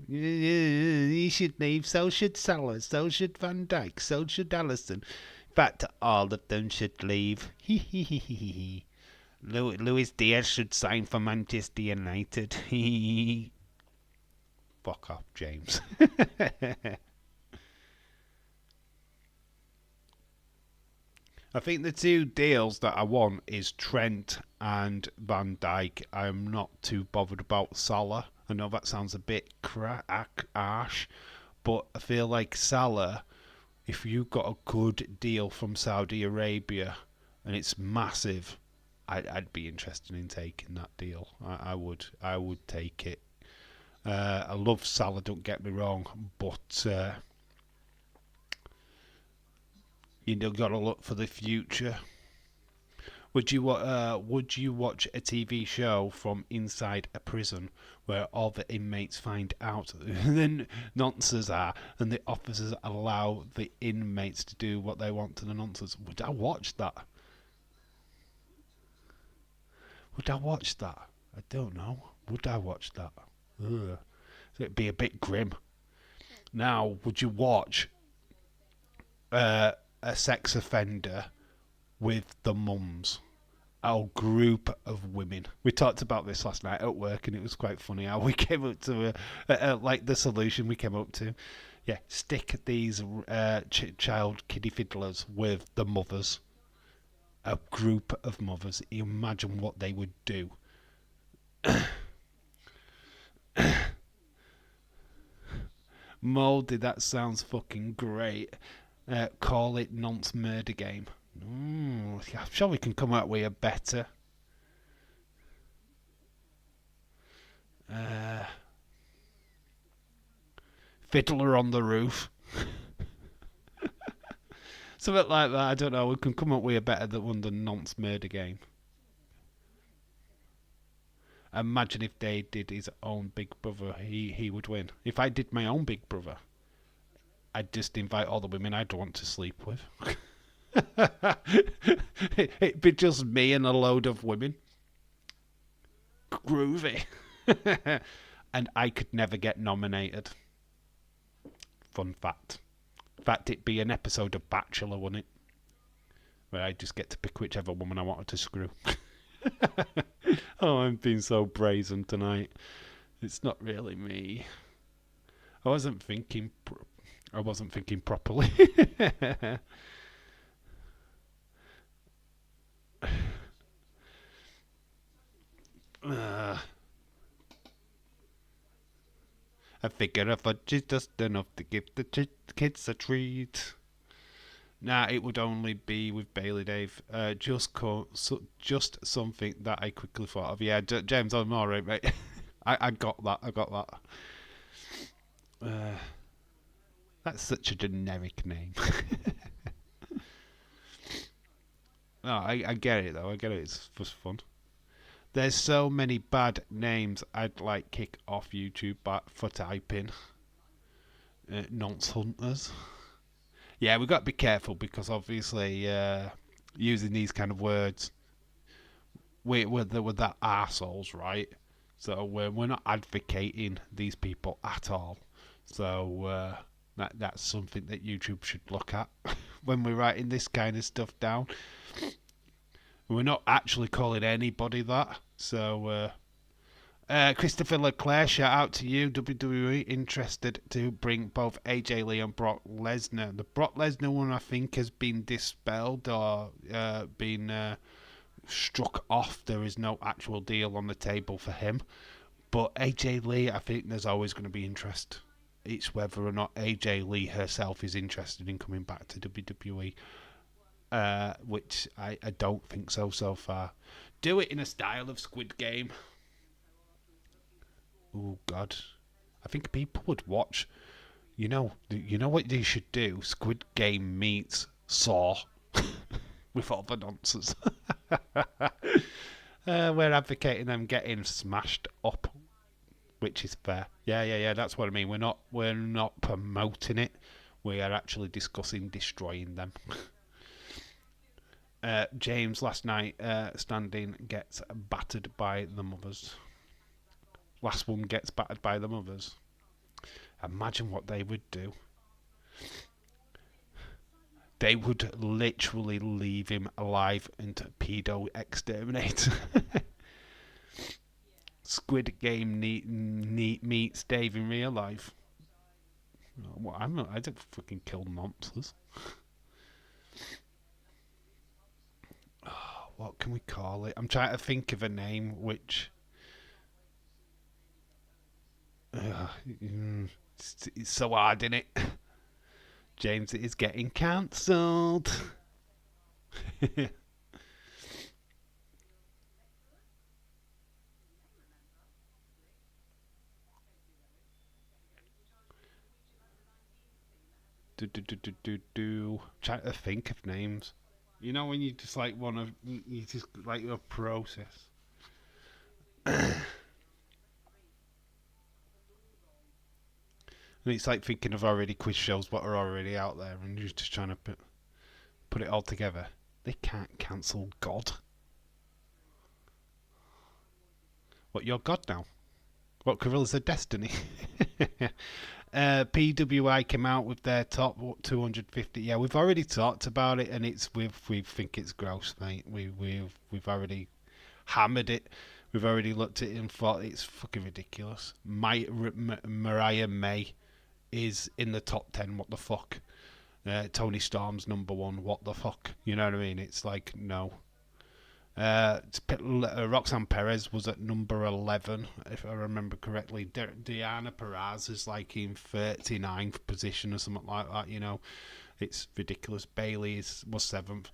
He should leave, so should Salah, so should Van Dijk, so should Alisson. In fact, all of them should leave. Luis Diaz should sign for Manchester United. Fuck off, James. I think the two deals that I want is Trent and Van Dijk. I'm not too bothered about Salah. I know that sounds a bit harsh, but I feel like Salah, if you got a good deal from Saudi Arabia and it's massive, I'd be interested in taking that deal. I would take it. I love Salah, don't get me wrong, but you know, got to look for the future. Would you watch a TV show from inside a prison where all the inmates find out the nonsense are, and the officers allow the inmates to do what they want to the nonsense? Would I watch that? Would I watch that? I don't know. Would I watch that? Ugh. It'd be a bit grim. Now, would you watch a sex offender with the mums? A group of women. We talked about this last night at work, and it was quite funny how we came up to like the solution we came up to. Yeah, stick these child kiddie fiddlers with the mothers. A group of mothers. Imagine what they would do. Moldy, that sounds fucking great. Call it Nonce Murder Game. I'm sure we can come out with a better. Fiddler on the Roof. Something like that. I don't know. We can come up with a better one than Nonce Murder Game. Imagine if they did his own Big Brother, he would win. If I did my own Big Brother, I'd just invite all the women I'd want to sleep with. It'd be just me and a load of women. Groovy. And I could never get nominated. Fun fact. In fact, it'd be an episode of Bachelor, wouldn't it? Where I just get to pick whichever woman I wanted to screw. Oh, I'm being so brazen tonight. It's not really me. I wasn't thinking properly. I figure a fudge is just enough to give the kids a treat. Nah, it would only be with Bailey, Dave. Just something that I quickly thought of. Yeah, James, I'm alright, mate. I got that. That's such a generic name. No, I get it though. I get it. It's just fun. There's so many bad names I'd like kick off YouTube for typing. Nonce Hunters. Yeah, we've got to be careful because obviously using these kind of words, we're that arseholes, right? So we're not advocating these people at all. So that's something that YouTube should look at when we're writing this kind of stuff down. We're not actually calling anybody that. So Christopher Leclerc, shout out to you. WWE interested to bring both AJ Lee and Brock Lesnar. The Brock Lesnar one, I think, has been dispelled or been struck off. There is no actual deal on the table for him. But AJ Lee, I think there's always going to be interest. It's whether or not AJ Lee herself is interested in coming back to WWE. Which I don't think so far. Do it in a style of Squid Game. Oh God, I think people would watch. You know what they should do? Squid Game meets Saw with all the nonsense. We're advocating them getting smashed up, which is fair. Yeah. That's what I mean. We're not promoting it. We are actually discussing destroying them. James last night standing gets battered by the mothers. Last one gets battered by the mothers. Imagine what they would do. They would literally leave him alive into pedo exterminate. Squid Game meets Dave in real life. Well, I don't fucking kill monsters. What can we call it? I'm trying to think of a name which... it's so hard, isn't it? James is getting cancelled. Trying to think of names. You know when you just like want to, you just like your process. And it's like thinking of already quiz shows what are already out there, and you're just trying to put it all together. They can't cancel God. What, you're God now? What, Gorillas of Destiny? PWI came out with their top 250. Yeah, we've already talked about it, and we think it's gross, mate. We've already hammered it. We've already looked at it and thought it's fucking ridiculous. Mariah May is in the top 10. What the fuck? Tony Storm's number 1. What the fuck? You know what I mean? It's like, no. Roxanne Perez was at number 11, if I remember correctly. Diana Perez is like in 39th position or something like that. You know, it's ridiculous. Bailey was 7th.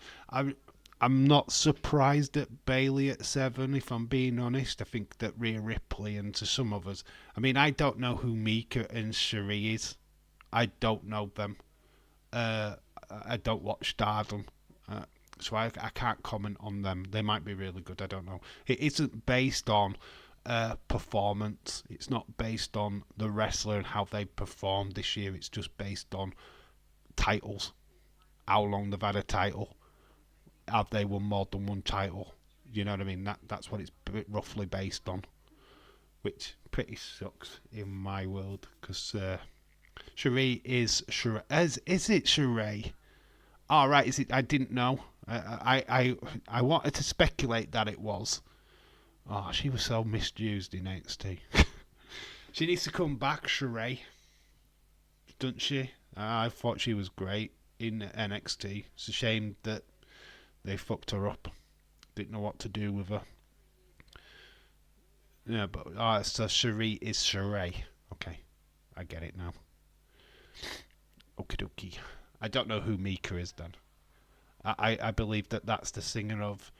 I'm not surprised at Bailey at 7, if I'm being honest. I think that Rhea Ripley and to some others. I mean, I don't know who Mika and Cherie is. I don't know them. I don't watch Stardom, so I can't comment on them. They might be really good. I don't know. It isn't based on performance. It's not based on the wrestler and how they performed this year. It's just based on titles. How long they've had a title. Have they won more than one title? You know what I mean? That's what it's roughly based on, which pretty sucks in my world because Sheree is Sheree. Is it Sheree? All right, is it? I didn't know. I wanted to speculate that it was. Oh, she was so misused in NXT. She needs to come back, Sheree, doesn't she? I thought she was great in NXT. It's a shame that they fucked her up. Didn't know what to do with her. Yeah, but so Sheree is Sheree. Okay, I get it now. Okie dokie. I don't know who Mika is then. I believe that's the singer of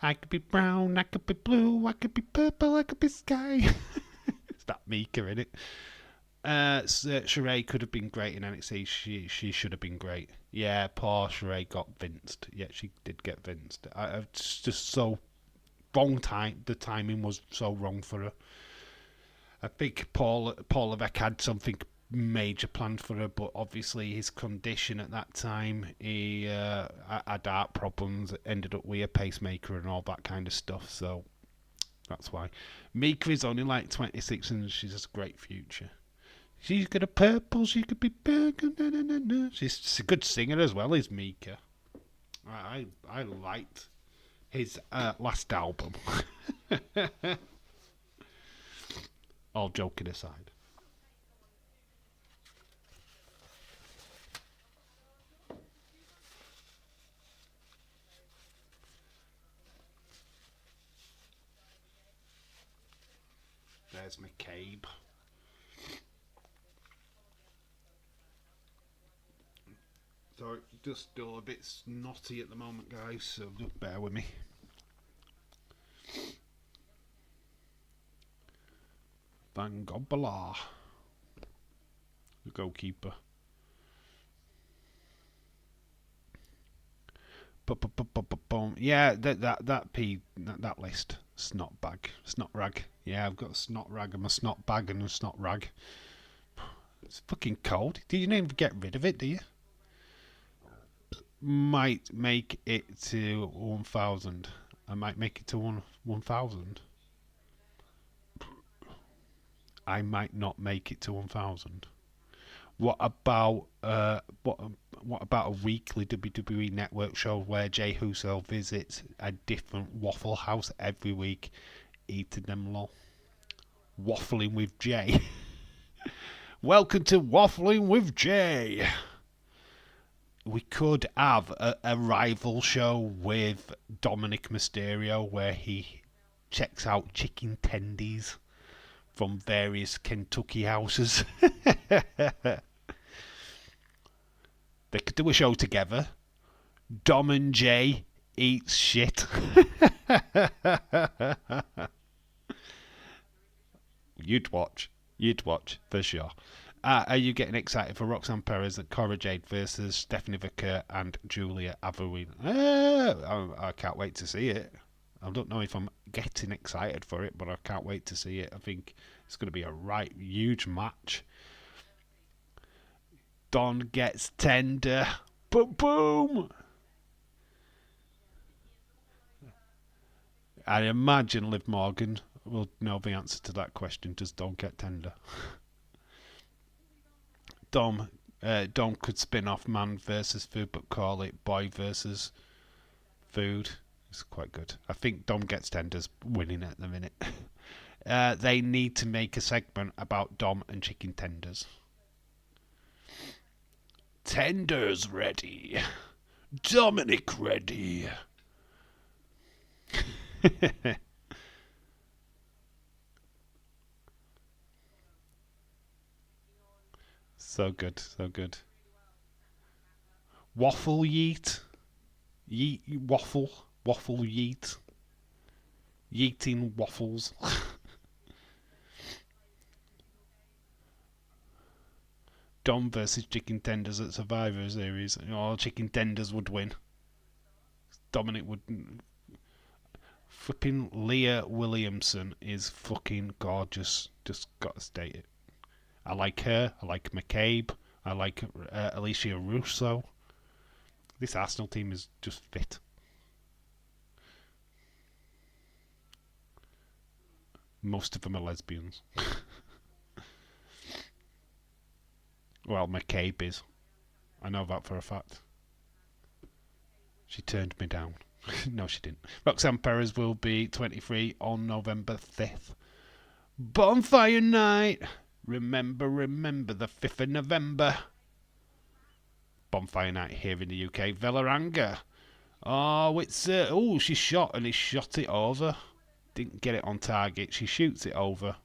I could be brown, I could be blue, I could be purple, I could be sky. It's that Mika in it. Sheree could have been great in NXT. She should have been great. Yeah, poor Sheree got vinced. Yeah, she did get vinced. It's just so wrong time. The timing was so wrong for her. I think Paul Levesque had something major planned for her, but obviously his condition at that time, he had heart problems, ended up with a pacemaker and all that kind of stuff, so that's why. Mika is only like 26 and she has a great future. She's got a purple, she could be burger, na, na, na, na. She's a good singer as well as Mika. I liked his last album. All joking aside. There's McCabe. So just still a bit snotty at the moment, guys, so just bear with me. Van Gobala, the goalkeeper. Yeah, that list. Snot bag, snot rag. Yeah, I've got a snot rag and a snot bag and a snot rag. It's fucking cold. Do you even get rid of it? Do you? Might make it to 1,000. I might make it to 1,000. I might not make it to 1,000. What about what about a weekly WWE Network show where Jey Uso visits a different Waffle House every week, eating them lol? Waffling with Jay. Welcome to Waffling with Jay. We could have a rival show with Dominic Mysterio where he checks out chicken tendies from various Kentucky houses. They could do a show together. Dom and Jay eats shit. You'd watch for sure. Are you getting excited for Roxanne Perez and Cora Jade versus Stephanie Vaquer and Julia Averine? I can't wait to see it. I don't know if I'm getting excited for it, but I can't wait to see it. I think it's going to be a right huge match. Don gets tender. Boom, boom. I imagine Liv Morgan will know the answer to that question. Does Don get tender? Dom could spin off man versus food, but call it boy versus food. It's quite good. I think Dom gets tenders winning at the minute. They need to make a segment about Dom and chicken tenders. Tenders ready. Dominic ready. So good, so good. Waffle yeet. Waffle yeet. Yeeting waffles. Dom versus Chicken Tenders at Survivor Series. Or Chicken Tenders would win. Dominic would. Flipping Leah Williamson is fucking gorgeous. Just gotta state it. I like her. I like McCabe. I like Alicia Russo. This Arsenal team is just fit. Most of them are lesbians. Well, McCabe is. I know that for a fact. She turned me down. No, she didn't. Roxanne Perez will be 23 on November 5th. Bonfire night! Remember the 5th of November. Bonfire night here in the UK. Velaranga. Oh, it's... she shot and he shot it over. Didn't get it on target. She shoots it over.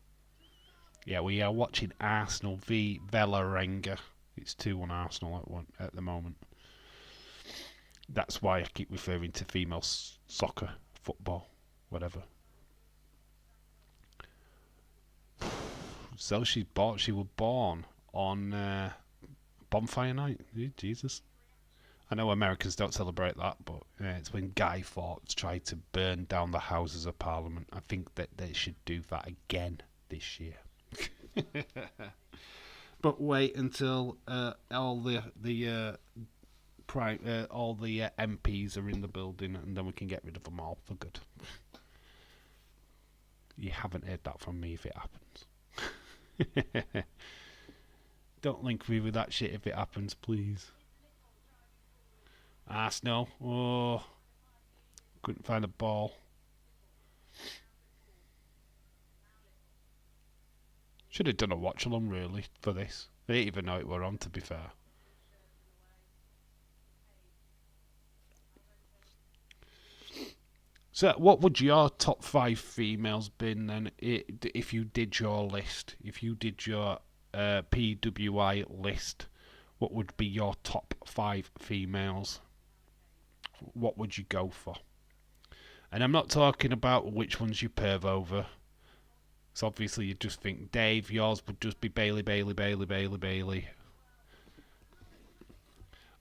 Yeah, we are watching Arsenal v Velaranga. It's 2-1 Arsenal at the moment. That's why I keep referring to female soccer, football, whatever. So she was born on Bonfire Night. Jesus. I know Americans don't celebrate that, but it's when Guy Fawkes tried to burn down the Houses of Parliament. I think that they should do that again this year. But wait until all the MPs are in the building, and then we can get rid of them all for good. You haven't heard that from me if it happens. Don't link me with that shit if it happens, please. Arsenal. Oh, couldn't find a ball. Should have done a watch along really for this. I didn't even know it were on, to be fair. So, what would your top 5 females been then if you did your list? If you did your PWI list, what would be your top 5 females? What would you go for? And I'm not talking about which ones you perv over. So obviously you just think, Dave, yours would just be Bailey.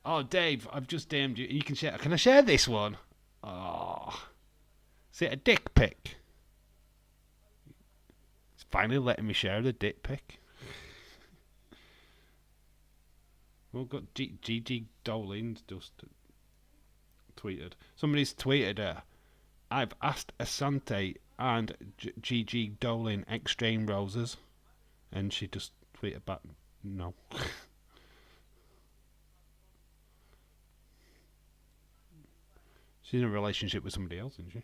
Oh, Dave, I've just DM'd you. You can share. Can I share this one? Oh. Is it a dick pic? It's finally letting me share the dick pic. We've got Gigi Dolan's just tweeted. Somebody's tweeted her. I've asked Asante and Gigi Dolan exchange roses, and she just tweeted back, no. She's in a relationship with somebody else, isn't she?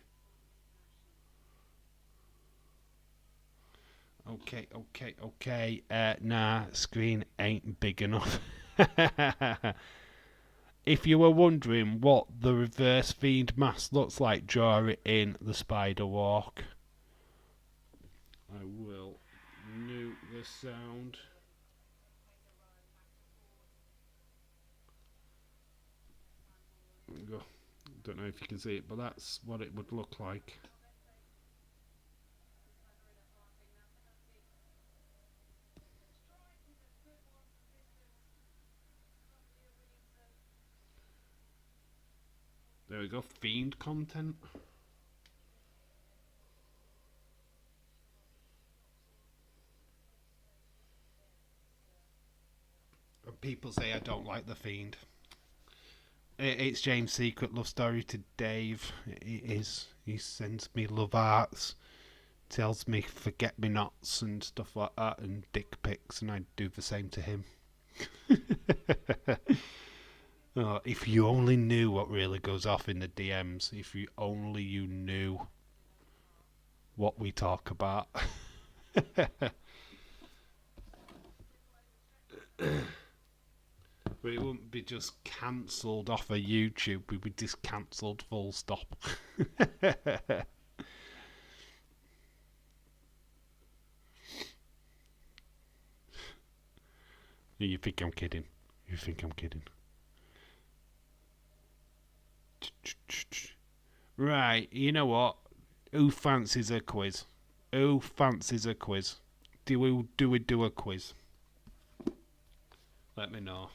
Okay. Nah, screen ain't big enough. If you were wondering what the reverse fiend mask looks like, draw it in the spider walk. I will mute the sound. Don't know if you can see it, but that's what it would look like. There we go, fiend content. And people say I don't like the fiend. It's James' secret love story to Dave. It is. He sends me love hearts, tells me forget me nots and stuff like that, and dick pics, and I do the same to him. Oh, if you only knew what really goes off in the DMs, if you only knew what we talk about. But it wouldn't be just cancelled off of YouTube, we'd be just cancelled full stop. You think I'm kidding? Right, you know what? Who fancies a quiz? Do we do a quiz? Let me know.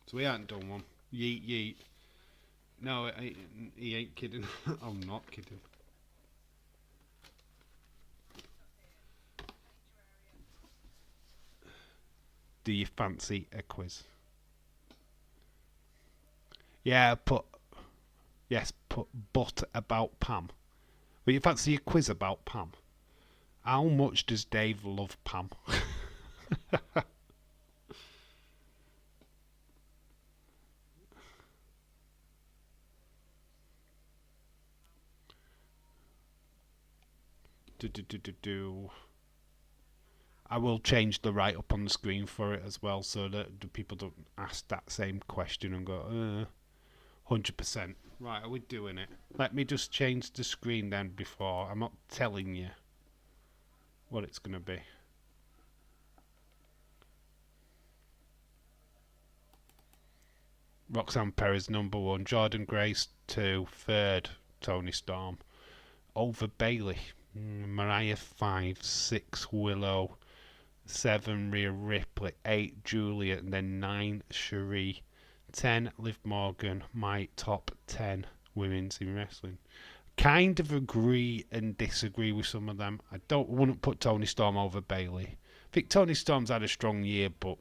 So we haven't done one. Yeet yeet. No, he ain't kidding. I'm not kidding. Do you fancy a quiz? Yeah, put but about Pam. Will you fancy a quiz about Pam? How much does Dave love Pam? Do. I will change the write up on the screen for it as well, so that the people don't ask that same question and go, 100%. Right, are we doing it? Let me just change the screen then before. I'm not telling you what it's going to be. Roxanne Perez number 1, Jordan Grace 2, 3rd Tony Storm, over Bailey, Mariah 5, 6 Willow, 7 Rhea Ripley, 8 Julia, and then 9 Cherie, 10 Liv Morgan. My top 10 women's in wrestling. Kind of agree and disagree with some of them. Wouldn't put Tony Storm over Bailey. I think Tony Storm's had a strong year, but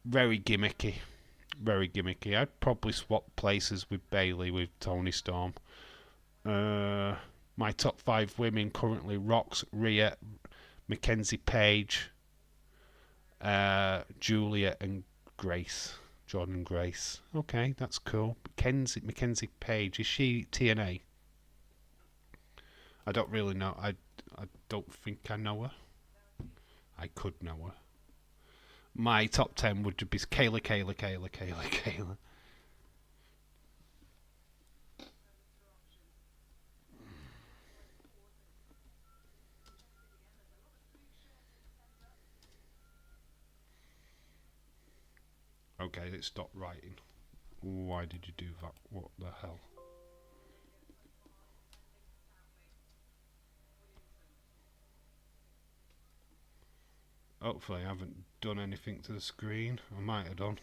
very gimmicky. Very gimmicky. I'd probably swap places with Bailey with Tony Storm. My top 5 women currently: Rox, Rhea, Mackenzie Page, Julia, and Grace. Jordan Grace. Okay, that's cool. Mackenzie Page. Is she TNA? I don't really know. I don't think I know her. I could know her. My top 10 would be Kayla. Okay, let's stop writing. Why did you do that? What the hell? Hopefully I haven't done anything to the screen. I might have done.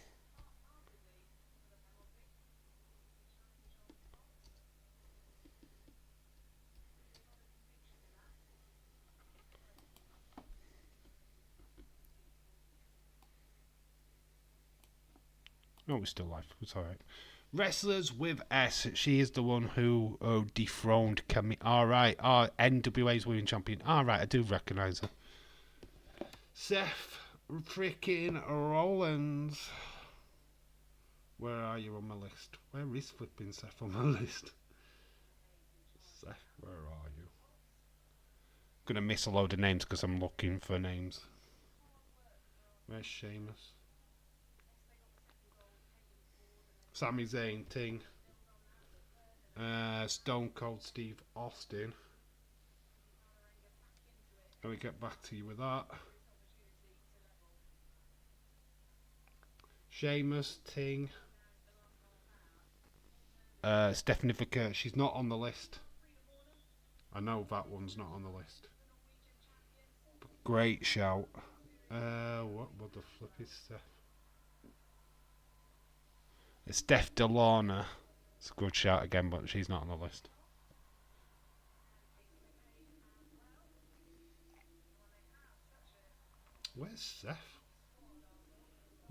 Oh, we're still live. It's alright. Wrestlers with S. She is the one who dethroned Camille. Alright. NWA's Women's Champion. Alright, I do recognise her. Seth freaking Rollins. Where are you on my list? Where is flipping Seth on my list? Seth, where are you? Gonna miss a load of names because I'm looking for names. Where's Sheamus? Sami Zayn, Ting. Stone Cold Steve Austin. Let me get back to you with that. Sheamus, Ting. Stephanie Vicker, she's not on the list. I know that one's not on the list. Great shout. What the flip is Steph? It's Steph Delorna. It's a good shout again, but she's not on the list. Where's Seth?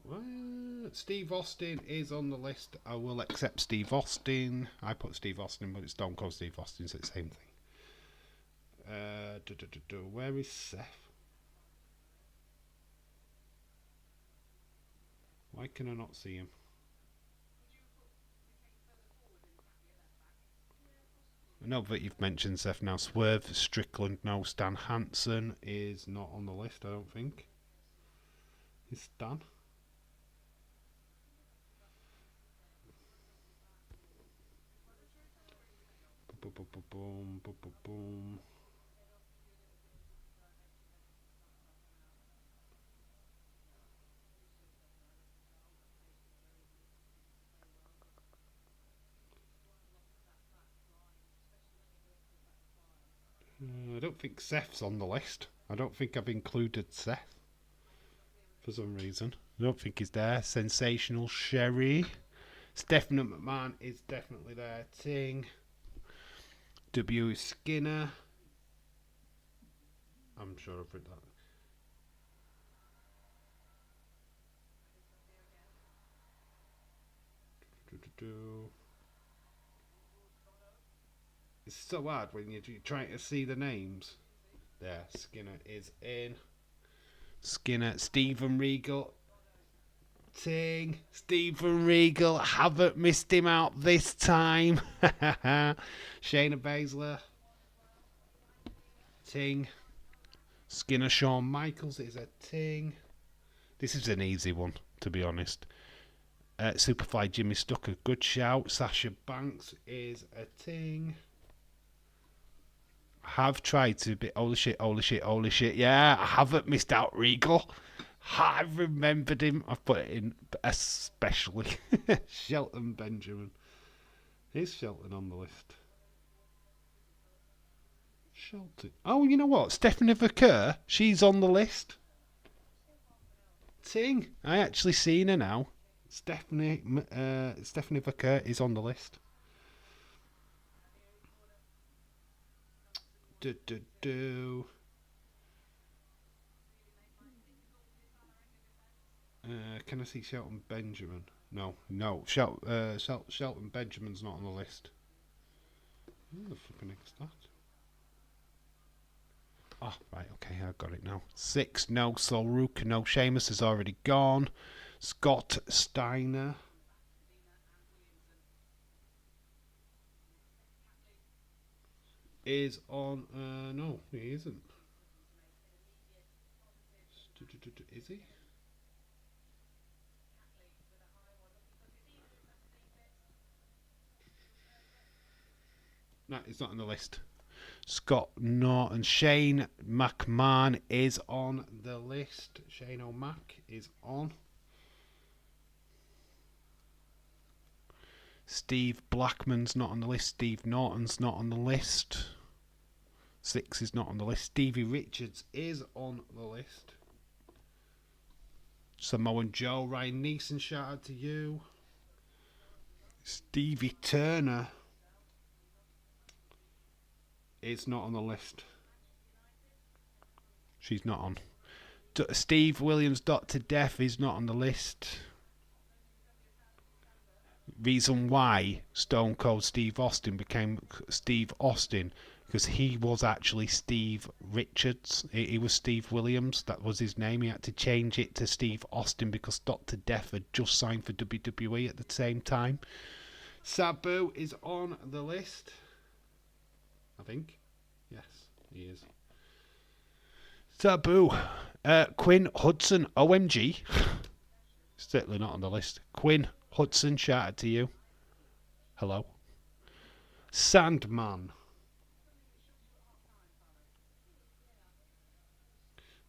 What? Steve Austin is on the list. I will accept Steve Austin. I put Steve Austin, but it's Stone Cold Steve Austin, so it's the same thing. Where is Seth? Why can I not see him? I know that you've mentioned Seth now. Swerve Strickland, no. Stan Hansen is not on the list, I don't think. Is Stan? Boom. I don't think Seth's on the list. I don't think I've included Seth for some reason. I don't think he's there. Sensational Sherry. Stephanie McMahon is definitely there. Ting. W. Skinner. I'm sure I've read that. It's so hard when you're trying to see the names. There, Skinner is in. Skinner, Stephen Regal. Ting, Stephen Regal. Haven't missed him out this time. Shayna Baszler. Ting. Skinner, Shawn Michaels is a ting. This is an easy one, to be honest. Superfly Jimmy Stucker, good shout. Sasha Banks is a ting. Have tried to be holy shit. Yeah, I haven't missed out Regal. I remembered him. I put it in especially. Shelton Benjamin. Is Shelton on the list? Shelton. Oh, you know what? Stephanie Verker. She's on the list. Ting. I actually seen her now. Stephanie Verker is on the list. Can I see Shelton Benjamin? No. Shelton Benjamin's not on the list. Who the flipping heck's that? Oh, right, okay, I got it now. 6, no. Solruka, no. Sheamus is already gone. Scott Steiner. Is on. No, he isn't. Is he? No, he's not on the list. Scott Norton. Shane McMahon is on the list. Shane O'Mac is on. Steve Blackman's not on the list. Steve Norton's not on the list. 6 is not on the list. Stevie Richards is on the list. Samoan Joe. Ryan Neeson, shout out to you. Stevie Turner is not on the list. She's not on. Steve Williams, Dr. Death is not on the list. Reason why Stone Cold Steve Austin became Steve Austin, because he was actually Steve Richards. He was Steve Williams, that was his name. He had to change it to Steve Austin because Dr. Death had just signed for WWE at the same time. Sabu is on the list, I think. Yes, he is. Sabu. Quinn Hudson, OMG. Certainly not on the list. Quinn Hudson, shout out to you. Hello. Sandman.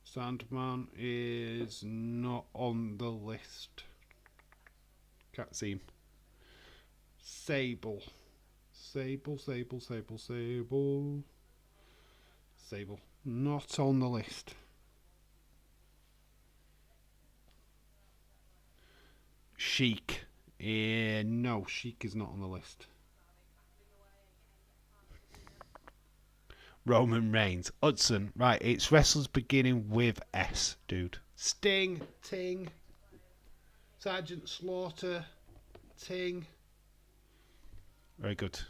Sandman is not on the list. Can't see him. Sable. Sable. Not on the list. Sheik. No, Sheik is not on the list. Roman Reigns. Hudson. Right, it's wrestlers beginning with S, dude. Sting. Ting. Sergeant Slaughter. Ting. Very good.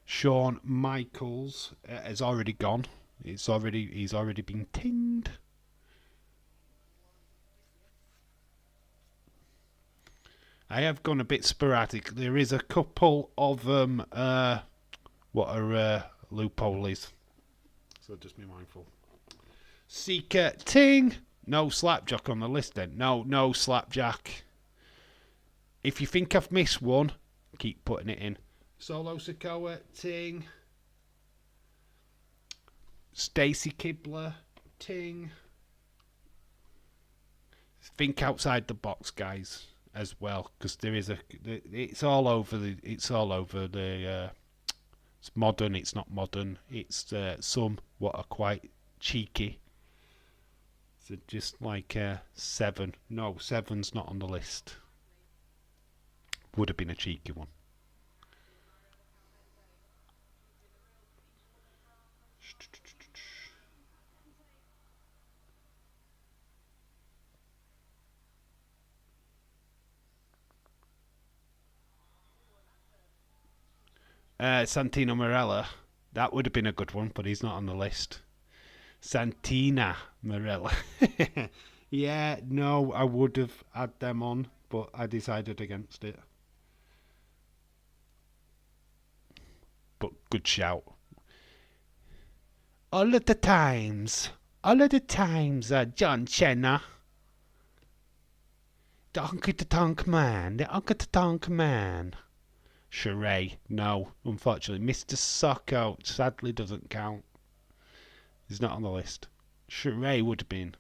Shawn Michaels has already gone. He's already been tinged. I have gone a bit sporadic. There is a couple of them. What are loopholes? So just be mindful. Seeker Ting. No Slapjack on the list then. No Slapjack. If you think I've missed one, keep putting it in. Solo Sikoa, Ting. Stacy Kibler, Ting. Think outside the box, guys, as well, because there is it's all over the It's modern, it's not modern. It's some what are quite cheeky. So just like Seven. No, Seven's not on the list. Would have been a cheeky one. Santino Marella. That would have been a good one, but he's not on the list. Santina Marella. Yeah, no, I would have had them on, but I decided against it. But good shout. All of the times. All of the times, John Cena. The Honky Tonk Man. The Honky Tonk Man. Sheree. No, unfortunately. Mr. Socko sadly doesn't count. He's not on the list. Sheree would have been.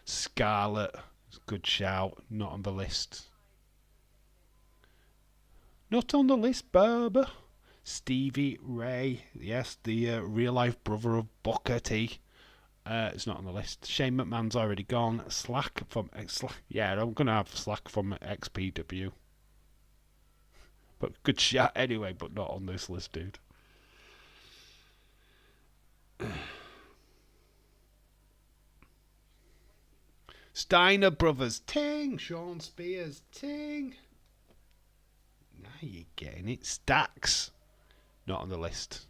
Scarlett. Good shout. Not on the list. Not on the list, Barber. Stevie Ray. Yes, the real life brother of Booker T. It's not on the list. Shane McMahon's already gone. Slack from yeah, I'm gonna have Slack from XPW. But good shot anyway, but not on this list, dude. Steiner Brothers, Ting. Sean Spears, Ting. Now you're getting it. Stacks, not on the list.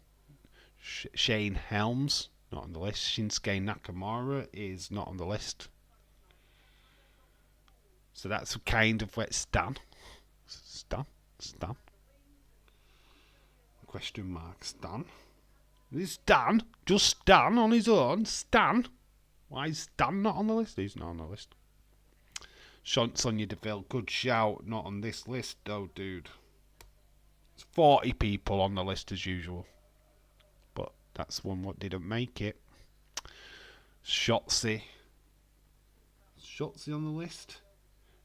Shane Helms, not on the list. Shinsuke Nakamura is not on the list. So that's kind of where Stan. Question mark, Stan. Is Stan? Just Stan on his own? Stan? Why is Stan not on the list? He's not on the list. Sonya Deville, good shout. Not on this list though, dude. It's 40 people on the list as usual. But that's one what didn't make it. Shotzi. Is Shotzi on the list?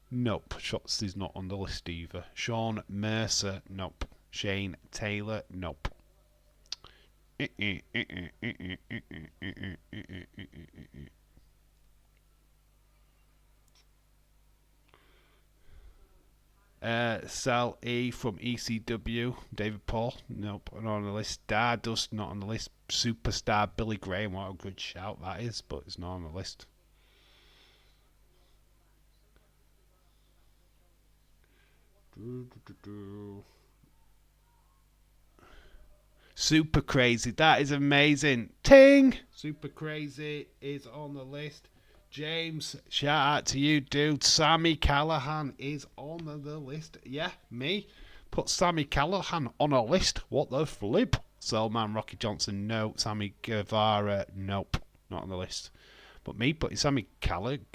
Nope. Shotzi's not on the list either. Sean Mercer, nope. Shane Taylor, nope. Sal E from ECW, David Paul, nope, not on the list. Stardust, not on the list. Superstar Billy Graham, what a good shout that is, but it's not on the list. Super Crazy, that is amazing. Ting! Super Crazy is on the list. James, shout out to you, dude. Sammy Callahan is on the list. Yeah, me. Put Sammy Callahan on a list. What the flip? Soulman, Rocky Johnson, no. Sammy Guevara, nope. Not on the list. But me putting Sammy Callahan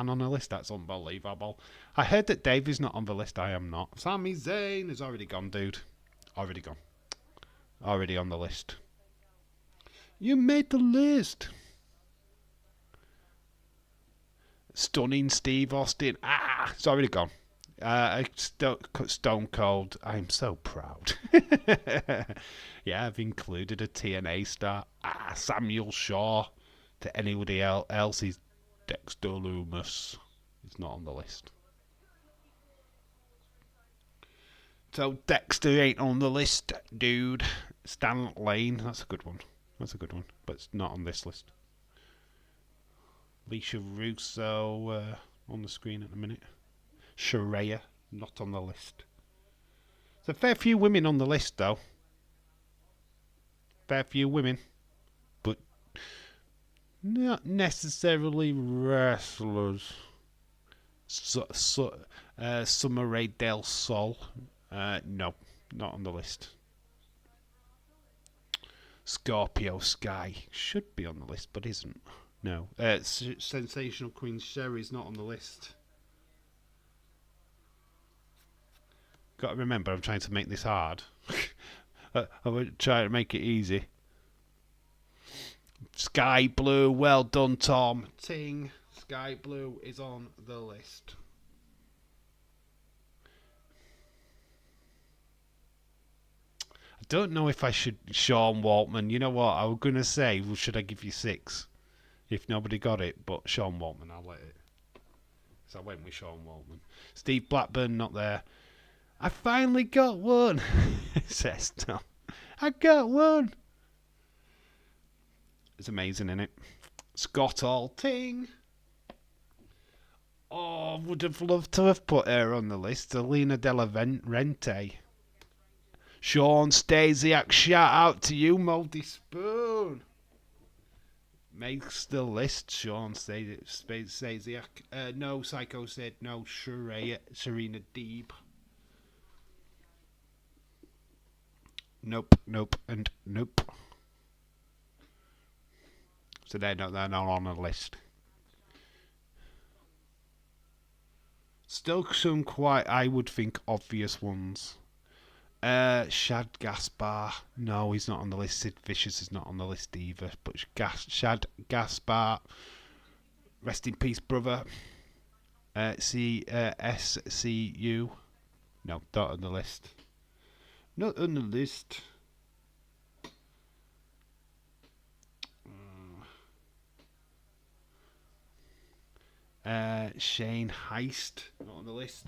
on a list, that's unbelievable. I heard that Dave is not on the list. I am not. Sami Zayn is already gone, dude. Already gone. Already on the list. You made the list. Stunning Steve Austin. It's already gone. Stone Cold. I'm so proud. Yeah, I've included a TNA star. Samuel Shaw. To anybody else, he's Dexter Loomis. He's not on the list. So Dexter ain't on the list, dude. Stan Lane. That's a good one. But it's not on this list. Alicia Russo on the screen at the minute. Sharia, not on the list. There's a fair few women on the list, though. Fair few women. But not necessarily wrestlers. Summer Rae Del Sol. No, not on the list. Scorpio Sky should be on the list, but isn't. No. Sensational Queen Sherry's not on the list. Got to remember, I'm trying to make this hard. I'm trying to make it easy. Sky Blue, well done, Tom. Ting. Sky Blue is on the list. don't know if I should. Sean Waltman. You know what? I was gonna say, well, should I give you 6 if nobody got it? But Sean Waltman, I'll let it. So I went with Sean Waltman. Steve Blackburn, not there. I finally got one, says Tom. I got one. It's amazing, isn't it? Scott Alting. Oh, would have loved to have put her on the list. Alina Della Rente. Sean Stasiak, shout out to you, Mouldy Spoon. Makes the list, Sean Stasiak. No, Psycho said no. Serena Deeb. Nope, and nope. So they're not on the list. Still some quite, I would think, obvious ones. Shad Gaspar. No, he's not on the list. Sid Vicious is not on the list either. But Shad Gaspar. Rest in peace, brother. SCU. No, not on the list. Not on the list. Shane Heist. Not on the list.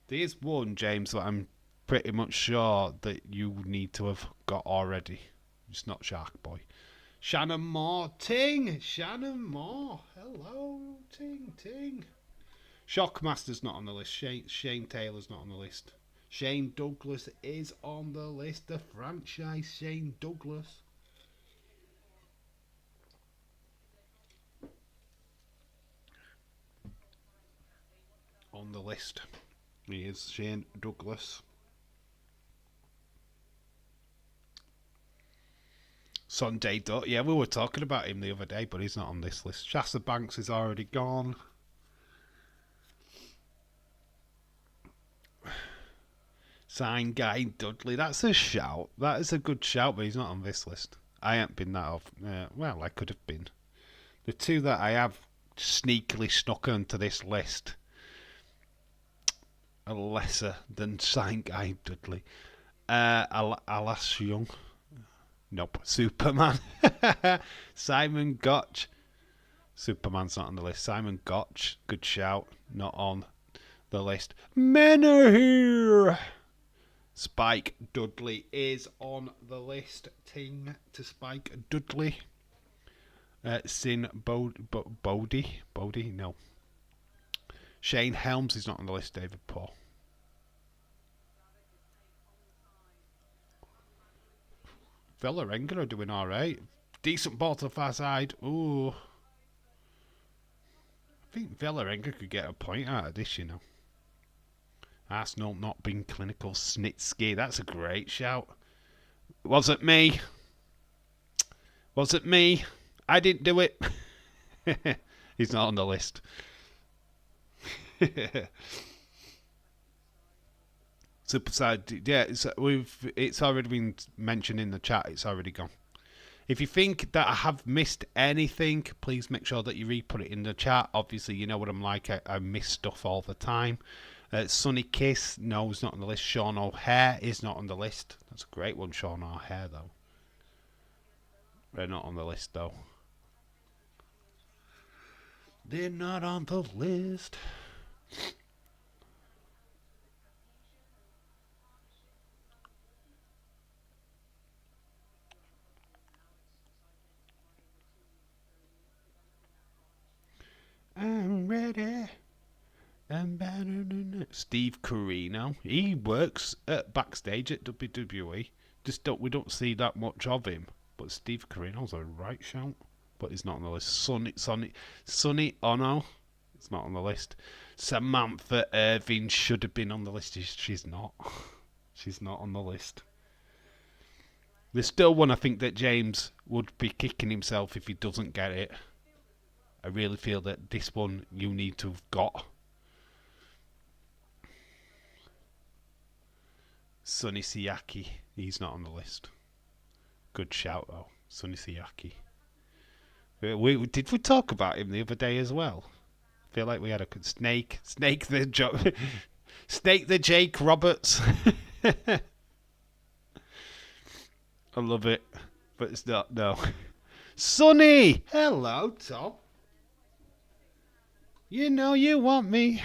There's one, James, that I'm pretty much sure that you need to have got already. It's not Shark Boy. Shannon Moore. Ting! Shannon Moore. Hello, Ting. Shockmaster's not on the list. Shane Taylor's not on the list. Shane Douglas is on the list. The franchise Shane Douglas. On the list. He is Shane Douglas. Sunday Dutt. Yeah, we were talking about him the other day, but he's not on this list. Shasta Banks is already gone. Sign Guy Dudley. That's a shout. That is a good shout, but he's not on this list. I ain't been that off. Well, I could have been. The two that I have sneakily snuck onto this list are lesser than Sign Guy Dudley. Alas Young. Nope. Superman. Simon Gotch. Superman's not on the list. Simon Gotch. Good shout. Not on the list. Men are here. Spike Dudley is on the list. Ting to Spike Dudley. Sin Bodie. No. Shane Helms is not on the list. David Paul. Villarenga are doing alright. Decent ball to the far side. Ooh. I think Villarenga could get a point out of this, you know. Arsenal not being clinical. Snitsky. That's a great shout. Was it me? I didn't do it. He's not on the list. Superside, yeah, it's already been mentioned in the chat. It's already gone. If you think that I have missed anything, please make sure that you re-put it in the chat. Obviously, you know what I'm like. I miss stuff all the time. Sunny Kiss, no, is not on the list. Sean O'Hare is not on the list. That's a great one, Sean O'Hare, though. They're not on the list, though. They're not on the list. I'm ready. I'm better than Steve Corino. He works backstage at WWE. We don't see that much of him. But Steve Corino's a right shout. But he's not on the list. Sonny Ono. It's not on the list. Samantha Irving should have been on the list. She's not. She's not on the list. There's still one I think that James would be kicking himself if he doesn't get it. I really feel that this one you need to have got. Sonny Siaki. He's not on the list. Good shout though. Sonny Siaki. Did we talk about him the other day as well? I feel like we had a Snake the job. Snake the Jake Roberts. I love it, but it's not. No. Sonny! Hello, Tom. You know you want me.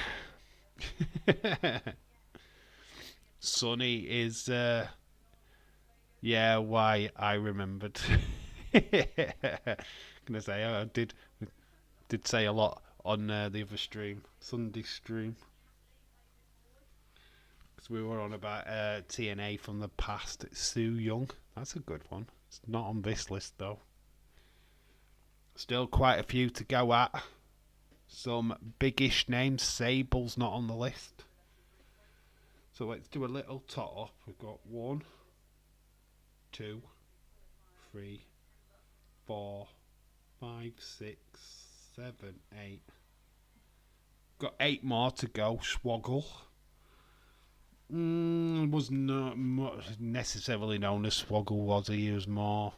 Sonny is, yeah, why I remembered. Gonna say I did say a lot on the other stream, Sunday stream, because we were on about TNA from the past. It's Sue Young. That's a good one. It's not on this list though. Still quite a few to go at. Some biggish names. Sable's not on the list. So let's do a little top. We've got 1, 2, 3, 4, 5, 6, 7, 8. Got 8 more to go. Swoggle. Was not necessarily known as Swoggle, was he? He was more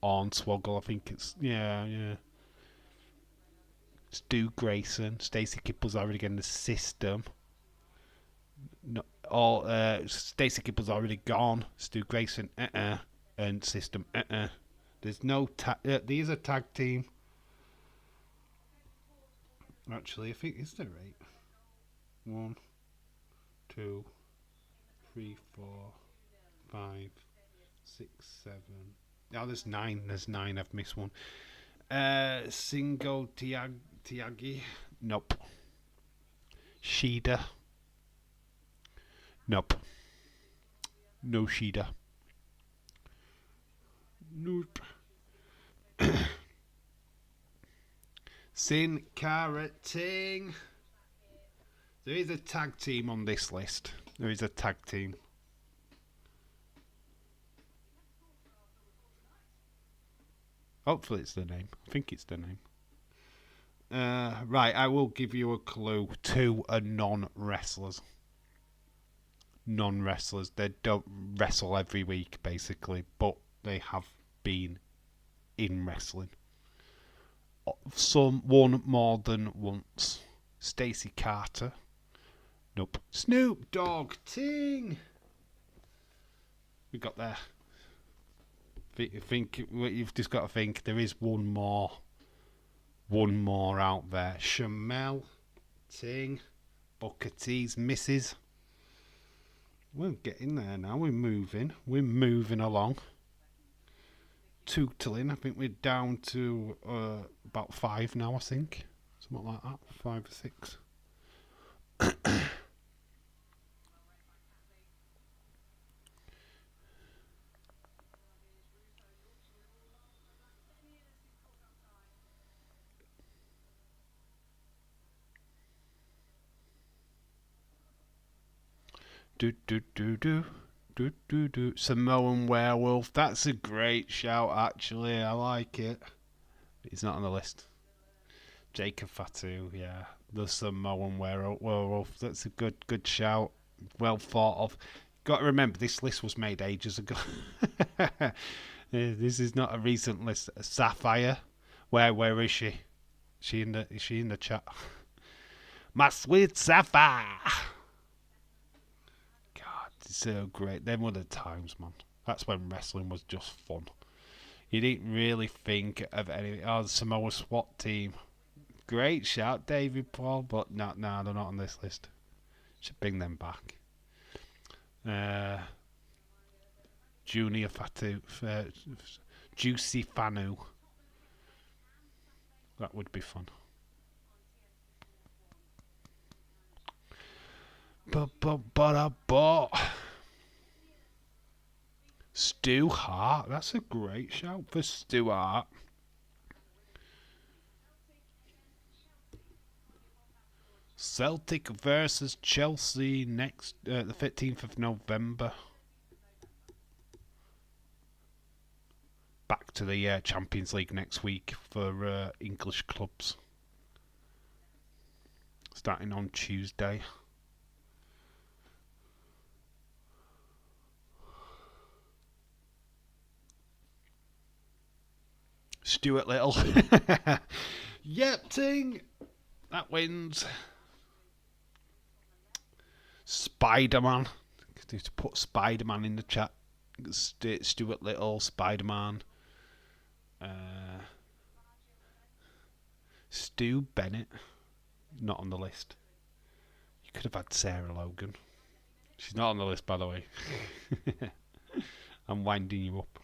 on Swoggle. I think it's yeah. Stu Grayson, Stacey Kipple's already getting the system. No, all Stacey Kipple's already gone. Stu Grayson, and system, There's no these are tag team. Actually, I think is there 8? 1, 2, 3, 4, 5, 6, 7. Oh, there's 9. There's 9. I've missed one. Single Tiagi. Nope. Shida. Nope. No Shida. Nope. Sin Cara Ting. There is a tag team on this list. There is a tag team. Hopefully it's the name. I think it's the name. Right, I will give you a clue. 2 are non-wrestlers. Non-wrestlers. They don't wrestle every week, basically, but they have been in wrestling. One more than once. Stacey Carter. Nope. Snoop Dogg Ting. We got there. Think you've just got to think there is one more out there. Shamel Ting, Booker T's misses. We're getting there now. We're moving along. Tootling. I think we're down to about 5 now. I think something like that. 5 or 6. Samoan Werewolf. That's a great shout, actually. I like it. He's not on the list. Jacob Fatu, yeah. The Samoan Werewolf. That's a good shout. Well thought of. Got to remember, this list was made ages ago. This is not a recent list. Sapphire. Where is she? Is she in the chat? My sweet Sapphire. So great. Them were the times, man. That's when wrestling was just fun. You didn't really think of anything. Oh, the Samoa SWAT team. Great shout, David Paul, but no, they're not on this list. Should bring them back. Junior Fatu. Juicy Fanu. That would be fun. But Stu Hart. That's a great shout for Stu Hart. Celtic versus Chelsea next the 15th of November. Back to the Champions League next week for English clubs. Starting on Tuesday. Stuart Little. Yep, Ting. That wins. Spider-Man. Need to put Spider-Man in the chat. Stuart Little, Spider-Man. Stu Bennett. Not on the list. You could have had Sarah Logan. She's not on the list, by the way. I'm winding you up.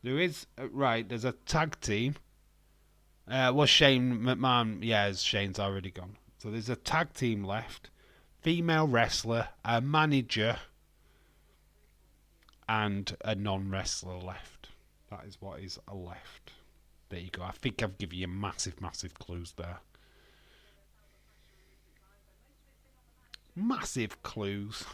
There is, right, there's a tag team. Well, Shane McMahon, yeah, Shane's already gone. So there's a tag team left. Female wrestler, a manager, and a non-wrestler left. That is what is left. There you go. I think I've given you massive, massive clues there. Massive clues.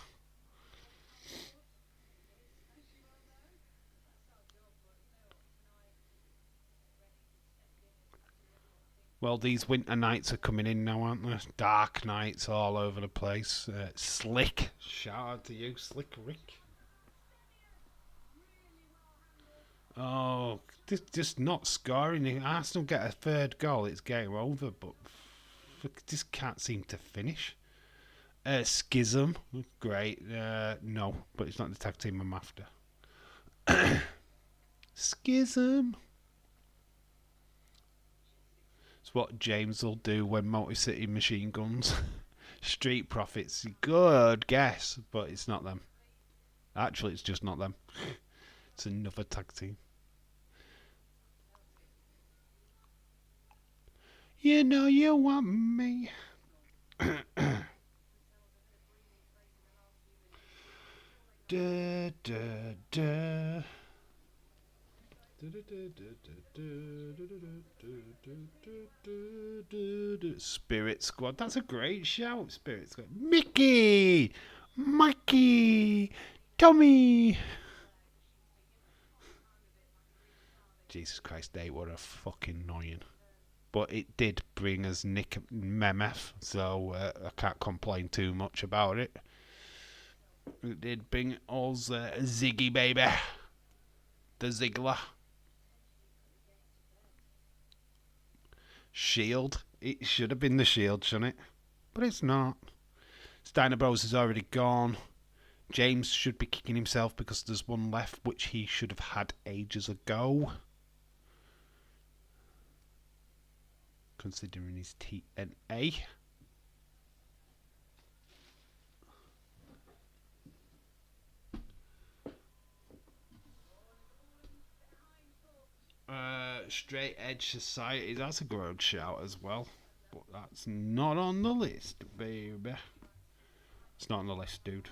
Well, these winter nights are coming in now, aren't they? Dark nights all over the place. Slick. Shout out to you, Slick Rick. Oh, just not scoring. If Arsenal get a third goal, it's game over, but just can't seem to finish. Schism. Great. No, but it's not the tag team I'm after. Schism. It's what James will do when Multi-City Machine Guns. Street Profits. Good guess, but it's not them. Actually, it's just not them. It's another tag team. You know you want me. Da, da, da. Spirit Squad. That's a great shout, Spirit Squad. Mickey! Mikey! Tommy! Jesus Christ, they were a fucking annoying. But it did bring us Nick Memeth, so I can't complain too much about it. It did bring us Ziggy, baby. The Ziggler. Shield. It should have been the Shield, shouldn't it? But it's not. Steiner Bros is already gone. James should be kicking himself because there's one left, which he should have had ages ago. Considering his TNA. Straight Edge Society, that's a good shout as well. But that's not on the list, baby. It's not on the list, dude.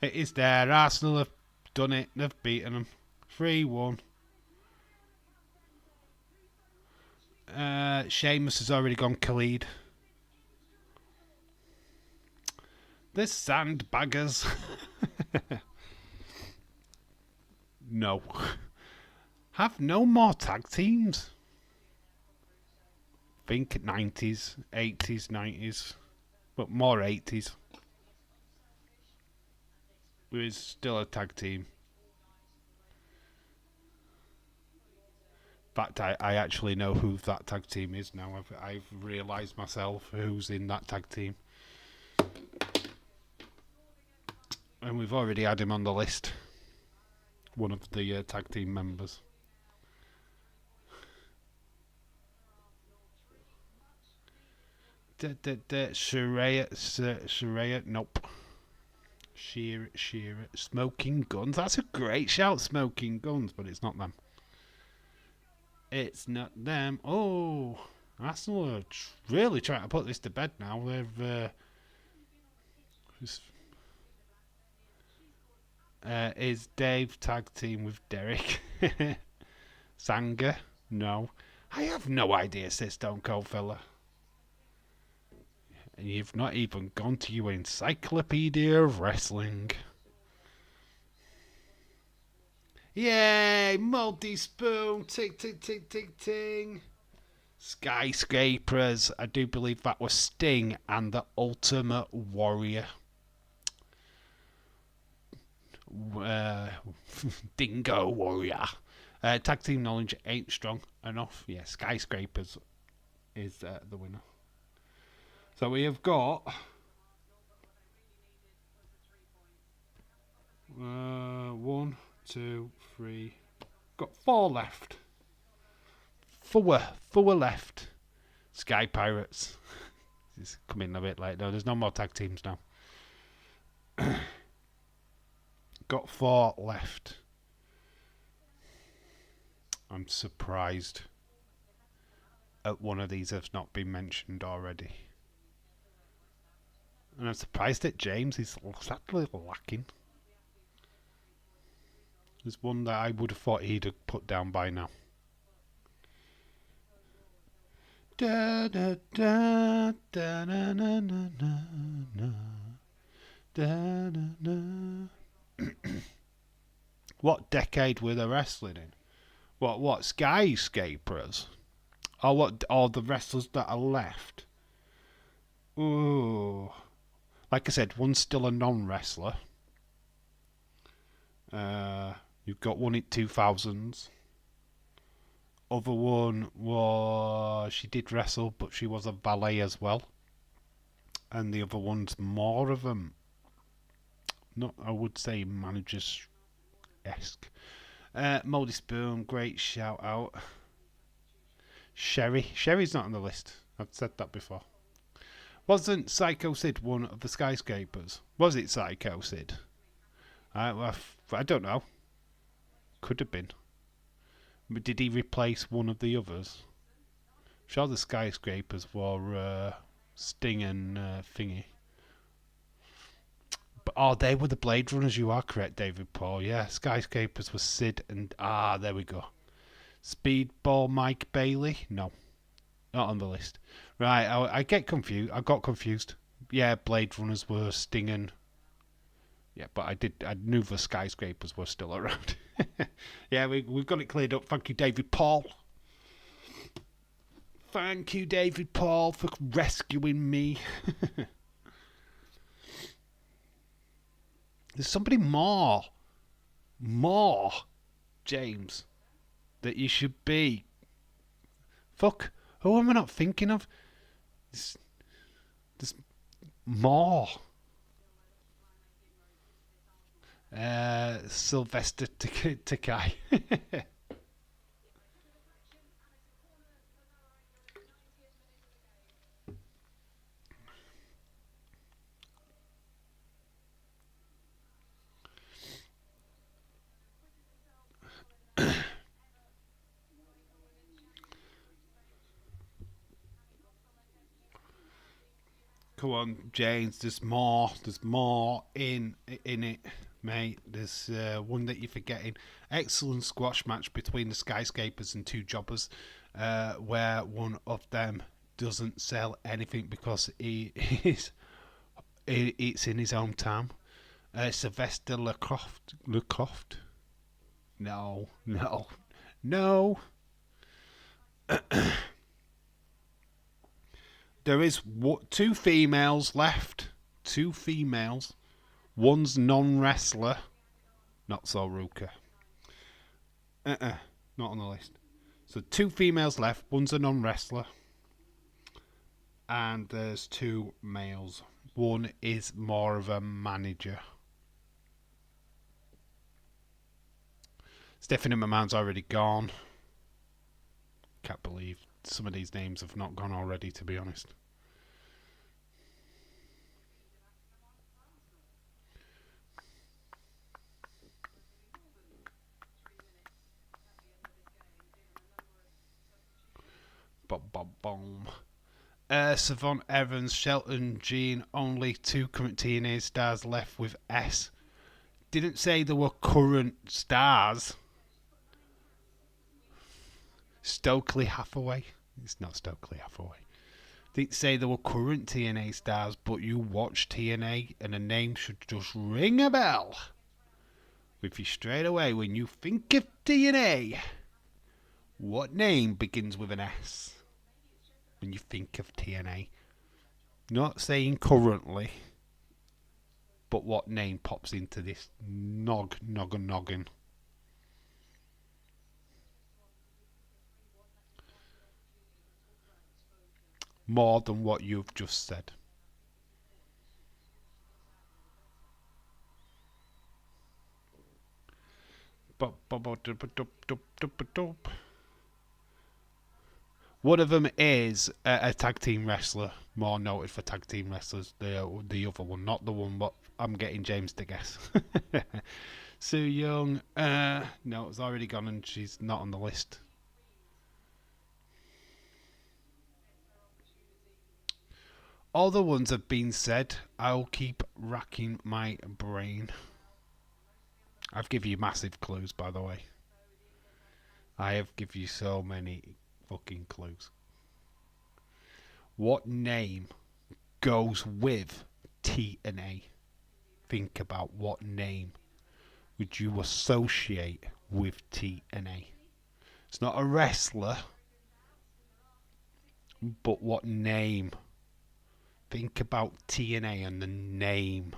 It is there. Arsenal have done it. They've beaten them. 3-1. Sheamus has already gone Khalid. The Sandbaggers. No. Have no more tag teams. Think 90s, 80s, 90s. But more 80s. There is still a tag team. In fact, I actually know who that tag team is now. I've realised myself who's in that tag team. And we've already had him on the list. One of the tag team members. Sharia, nope. Shearer, Smoking Guns. That's a great shout, Smoking Guns, but it's not them. It's not them. Oh, Arsenal are really trying to put this to bed now. They've is Dave tag team with Derek? Sanger? No. I have no idea, says Stone Cold Fella. And you've not even gone to your encyclopedia of wrestling. Yay! Multi-spoon! Tick, tick, tick, tick, ting! Skyscrapers. I do believe that was Sting and the Ultimate Warrior. uh, Dingo Warrior. Tag team knowledge ain't strong enough. Yeah, Skyscrapers is the winner. So we have got 1, 2, 3. Got 4 left. 4 left. Sky Pirates. It's coming a bit late. No, there's no more tag teams now. Got 4 left. I'm surprised at one of these has not been mentioned already. And I'm surprised that James is sadly lacking. There's one that I would have thought he'd have put down by now. Da da da da na na na na da da da. What decade were they wrestling in? What Skyscrapers? Or what? Or the wrestlers that are left? Ooh, like I said, one's still a non-wrestler. You've got one in 2000s. Other one was she did wrestle, but she was a valet as well. And the other one's more of a, not I would say managers-esque. Moldy Spoon, great shout out. Sherry's not on the list. I've said that before. Wasn't Psycho Sid one of the Skyscrapers? Was it Psycho Sid? I don't know. Could have been. But did he replace one of the others? I'm sure the Skyscrapers were Sting and Thingy. But they were the Blade Runners. You are correct, David Paul. Yeah, Skyscrapers was Sid and there we go. Speedball Mike Bailey? No, not on the list. Right, I get confused. I got confused. Yeah, Blade Runners were Sting and. Yeah, but I knew the Skyscrapers were still around. Yeah, we've got it cleared up. Thank you, David Paul. Thank you, David Paul, for rescuing me. There's somebody more, James, that you should be. Fuck, who am I not thinking of? There's more. Sylvester Takai. Come on, James. There's more. There's more in it, mate. There's one that you're forgetting. Excellent squash match between the Skyscrapers and 2 jobbers, where one of them doesn't sell anything because it's in his hometown. Sylvester Lecroft. No. There is 2 females left. 2 females. One's non-wrestler. Not so Ruka. Not on the list. So 2 females left. One's a non-wrestler. And there's 2 males. One is more of a manager. Stephanie McMahon's already gone. Can't believe some of these names have not gone already, to be honest. Boom. Savant Evans, Shelton Jean, only 2 current TNA stars left with S. Didn't say there were current stars. Stokely Hathaway. It's not Stokely Hathaway. Didn't say there were current TNA stars, but you watch TNA and a name should just ring a bell with you straight away when you think of TNA. What name begins with an S when you think of TNA? Not saying currently. But what name pops into this noggin? More than what you've just said. One of them is a tag team wrestler, more noted for tag team wrestlers. The other one, not the one, but I'm getting James to guess. Sue Young, no, it's already gone and she's not on the list. All the ones have been said. I'll keep racking my brain. I've given you massive clues, by the way. I have given you so many fucking clues. What name goes with TNA? Think about what name would you associate with TNA? It's not a wrestler, but what name? Think about TNA and the name.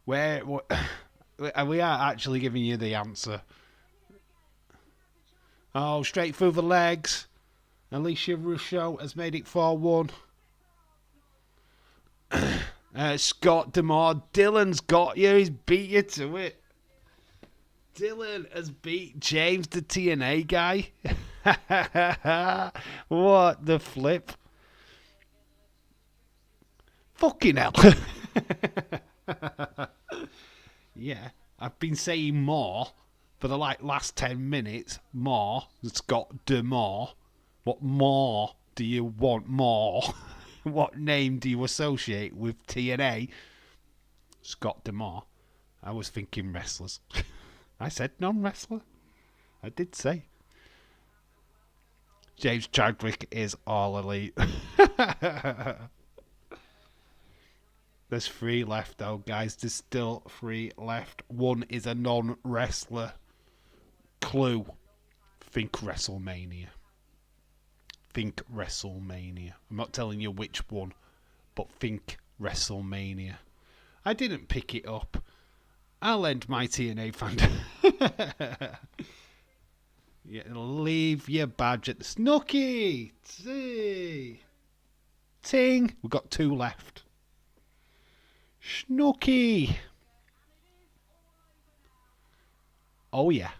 Where? What? We are actually giving you the answer. Oh, straight through the legs. Alicia Russo has made it 4-1. Scott Demore. Dylan's got you. He's beat you to it. Dylan has beat James, the TNA guy. What the flip? Fucking hell. Yeah, I've been saying more for the last 10 minutes. More. Scott Demore. What more do you want more? What name do you associate with TNA? Scott Demore. I was thinking wrestlers. I said non-wrestler. I did say. James Chadwick is all elite. There's 3 left though, guys. There's still 3 left. 1 is a non-wrestler. Clue. Think WrestleMania. Think WrestleMania. I'm not telling you which one, but think WrestleMania. I didn't pick it up. I'll end my TNA fan. Yeah, leave your badge at the Snooky. Ting. We've got 2 left. Snooky. Oh yeah.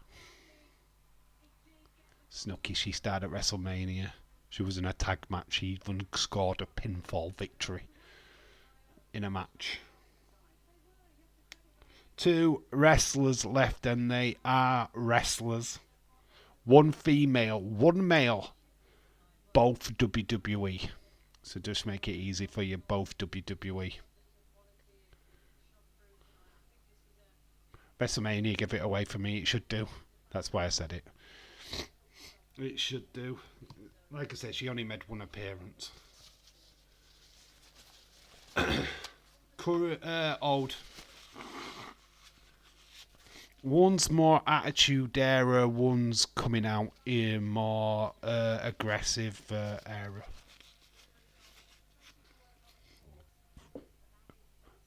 Snooky, she starred at WrestleMania. She was in a tag match. She even scored a pinfall victory in a match. 2 wrestlers left, and they are wrestlers. 1 female, 1 male. Both WWE. So just make it easy for you, both WWE. WrestleMania, give it away for me. It should do. That's why I said it. It should do. Like I said, she only made 1 appearance. Old. One's more attitude era, one's coming out in more aggressive era.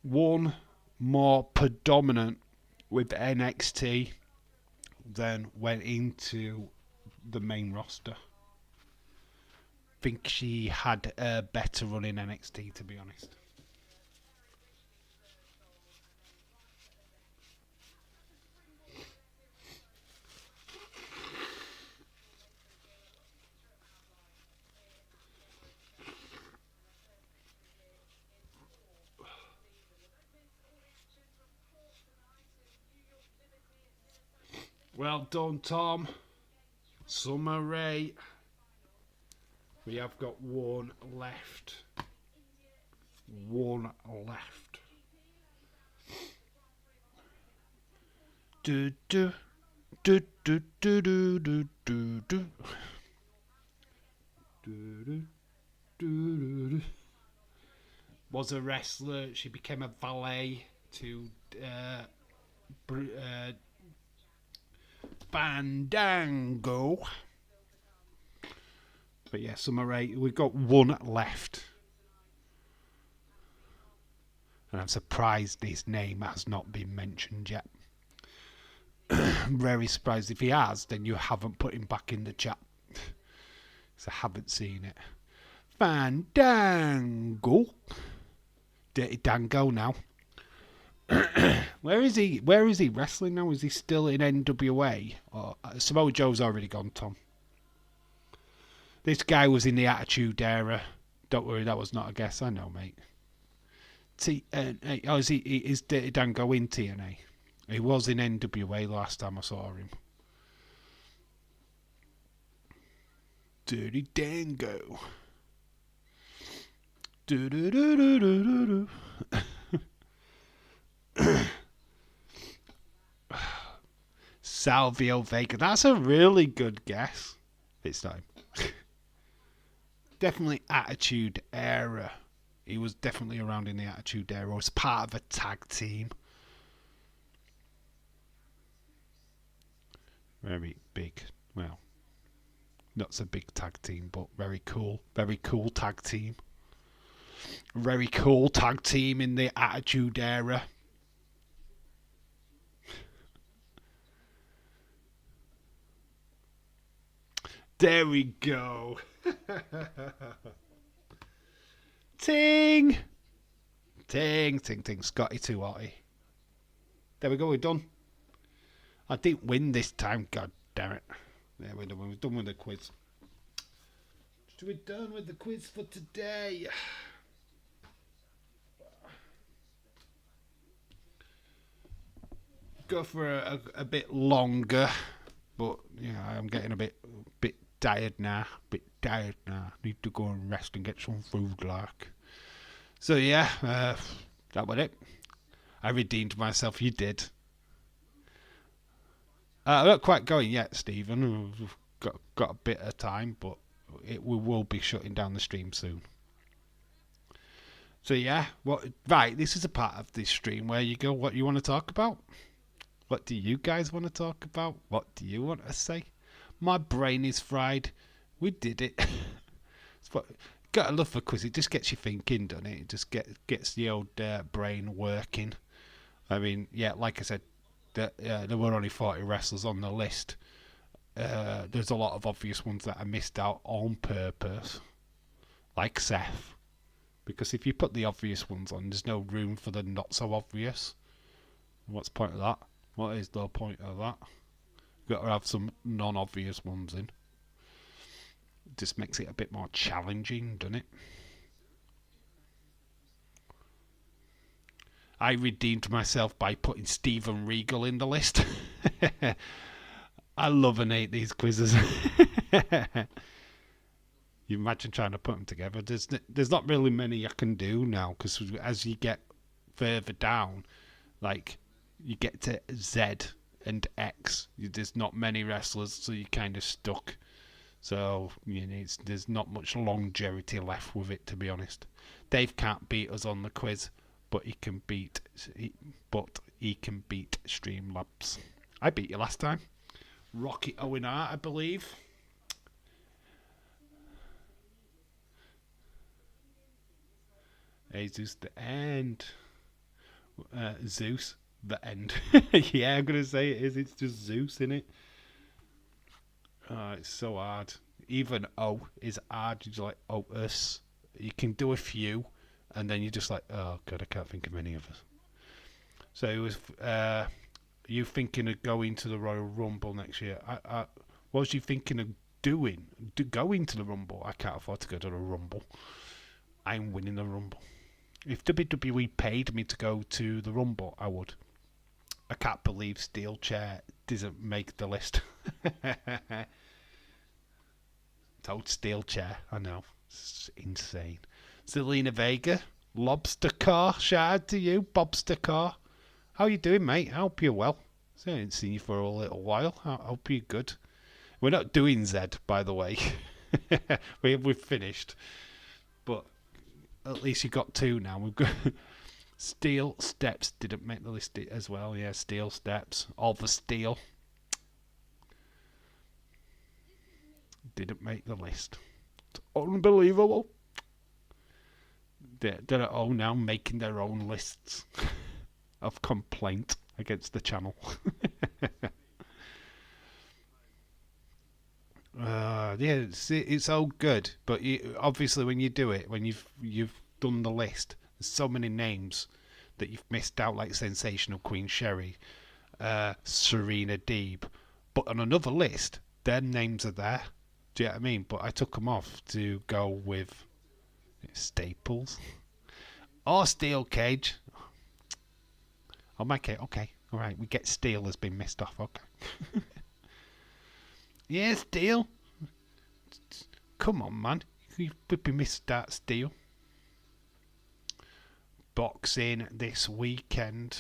One more predominant with NXT, then went into the main roster. Think she had a better run in NXT, to be honest. Well done, Tom. Summer Rae. We have got 1 left. 1 left. Do do do do do do do do do do. Was a wrestler. She became a valet to Fandango. But yeah, Summer Rae. We've got 1 left. And I'm surprised his name has not been mentioned yet. Very surprised. If he has, then you haven't put him back in the chat. So I haven't seen it. Fandango. Dirty Dango now. Where is he? Where is he wrestling now? Is he still in NWA? Or Samoa Joe's already gone, Tom. This guy was in the Attitude Era. Don't worry, that was not a guess. I know, mate. TNA. Oh, is Dirty Dango in TNA? He was in NWA last time I saw him. Dirty Dango. Do do do do do do. Salvio Vega. That's a really good guess this time. Definitely Attitude Era. He was definitely around in the Attitude Era as part of a tag team. Very big. Well, not so big tag team, but very cool. Very cool tag team. Very cool tag team in the Attitude Era. There we go. Ting! Ting, ting, ting. Scotty too hotty. There we go, we're done. I didn't win this time, god damn it. There we're done. We're done with the quiz. We're done with the quiz for today. Go for a bit longer, but yeah, I'm getting a bit tired now. Need to go and rest and get some food, like. So yeah, that was it. I redeemed myself. You did. I'm not quite going yet, Stephen. We've got a bit of time, but we will be shutting down the stream soon. So yeah, right, this is a part of this stream where you go, what you want to talk about? What do you guys want to talk about? What do you want to say? My brain is fried. We did it. Got to love for quiz. It just gets you thinking, doesn't it? It just gets the old brain working. I mean, yeah, like I said, there were only 40 wrestlers on the list. There's a lot of obvious ones that I missed out on purpose, like Seth. Because if you put the obvious ones on, there's no room for the not so obvious. What's the point of that? What is the point of that? You've got to have some non-obvious ones in. It just makes it a bit more challenging, doesn't it? I redeemed myself by putting Steven Regal in the list. I love and hate these quizzes. You imagine trying to put them together. There's not really many I can do now, because as you get further down, like you get to Z and X, there's not many wrestlers, so you're kind of stuck. So there's not much longevity left with it, to be honest. Dave can't beat us on the quiz, but he can beat Streamlabs. I beat you last time. Rocky Owen Hart, I believe. Jesus the End. Zeus the End. Yeah, I'm gonna say it is. It's just Zeus, innit? It's so hard. Even O is hard. You're like Otis. You can do a few, and then you're just like, oh god, I can't think of any of us. So it was. You thinking of going to the Royal Rumble next year? What was you thinking of doing? Going to the Rumble? I can't afford to go to the Rumble. I'm winning the Rumble. If WWE paid me to go to the Rumble, I would. I can't believe Steel Chair doesn't make the list. Told Steel Chair, I know. It's insane. Zelina Vega, Lobster Car, shout out to you, Bobster Car. How you doing, mate? I hope you're well. I haven't seen you for a little while. I hope you're good. We're not doing Z, by the way. We've finished. But at least you got two now. We've got Steel Steps didn't make the list as well. Yeah, Steel Steps. All the Steel didn't make the list. It's unbelievable. They're at home now making their own lists of complaint against the channel. Yeah, it's all good, but obviously when you do it, when you've done the list, there's so many names that you've missed out, like Sensational Queen Sherry, Serena Deeb. But on another list, their names are there. Do you know what I mean? But I took them off to go with Staples or Steel Cage. Oh, my case. Okay, all right. We get Steel has been missed off. Okay. Yeah, Steel. Come on, man. We've been missed that Steel. Boxing this weekend.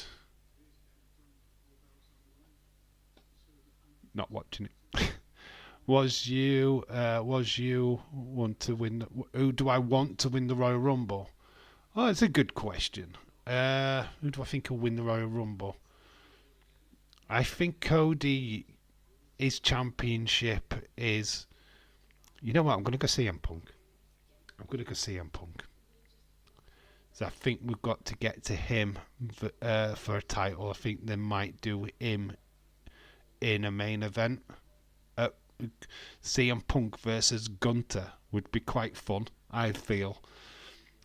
Not watching it. Was you want to win? Who do I want to win the Royal Rumble? Oh, it's a good question. Who do I think will win the Royal Rumble? I think Cody, his championship is. You know what? I'm going to go CM Punk. So I think we've got to get to him for a title. I think they might do him in a main event. CM Punk versus Gunter would be quite fun, I feel.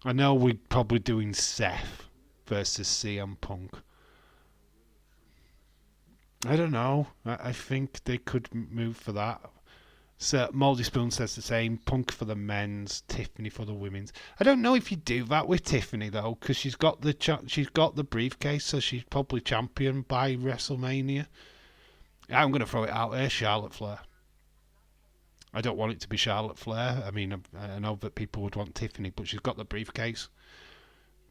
I know we're probably doing Seth versus CM Punk. I don't know. I think they could move for that. So Moldy Spoon says the same. Punk for the men's, Tiffany for the women's. I don't know if you do that with Tiffany though, because she's got the briefcase, so she's probably champion by WrestleMania. I'm going to throw it out there, Charlotte Flair. I don't want it to be Charlotte Flair. I mean, I know that people would want Tiffany, but she's got the briefcase.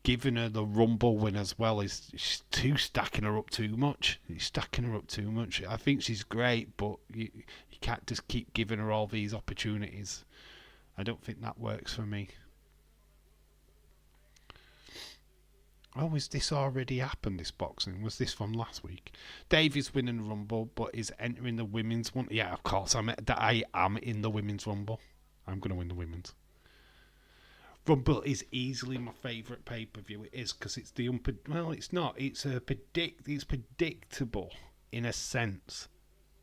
Giving her the Rumble win as well is stacking her up too much. I think she's great, but you can't just keep giving her all these opportunities. I don't think that works for me. Oh, is this already happened, this boxing? Was this from last week? Dave is winning the Rumble, but is entering the women's one. Yeah, of course. I am in the women's Rumble. I'm going to win the women's. Rumble is easily my favourite pay-per-view. It is, because it's the well, it's not. It's predictable in a sense,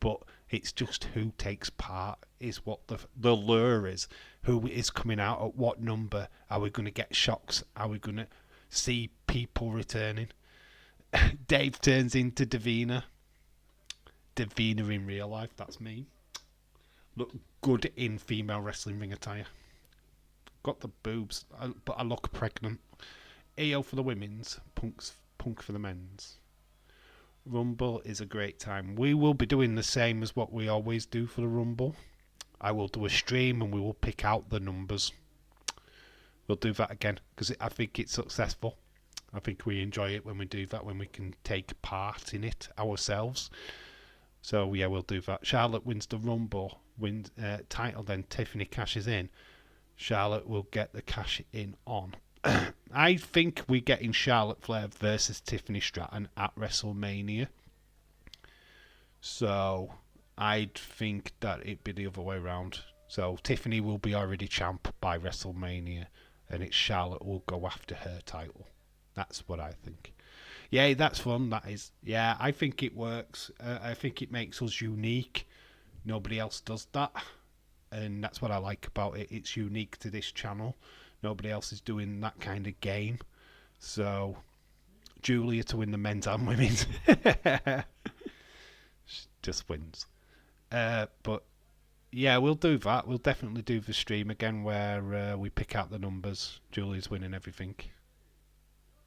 but it's just who takes part is what the lure is. Who is coming out at what number? Are we going to get shocks? Are we going to see people returning? Dave turns into Davina. Davina in real life, that's me. Look good in female wrestling ring attire. Got the boobs, but I look pregnant. AO for the women's, Punk for the men's. Rumble is a great time. We will be doing the same as what we always do for the Rumble. I will do a stream and we will pick out the numbers. We'll do that again because I think it's successful. I think we enjoy it when we do that, when we can take part in it ourselves. So yeah, we'll do that. Charlotte wins the Rumble, wins title, then Tiffany cashes in. Charlotte will get the cash in on. I think we're getting Charlotte Flair versus Tiffany Stratton at WrestleMania. So I'd think that it'd be the other way around. So Tiffany will be already champ by WrestleMania, and it's Charlotte will go after her title. That's what I think. Yeah, that's fun. That is. Yeah, I think it works. I think it makes us unique. Nobody else does that. And that's what I like about it. It's unique to this channel. Nobody else is doing that kind of game. So, Julia to win the men's and women's. She just wins. But, yeah, we'll do that. We'll definitely do the stream again where we pick out the numbers. Julia's winning everything.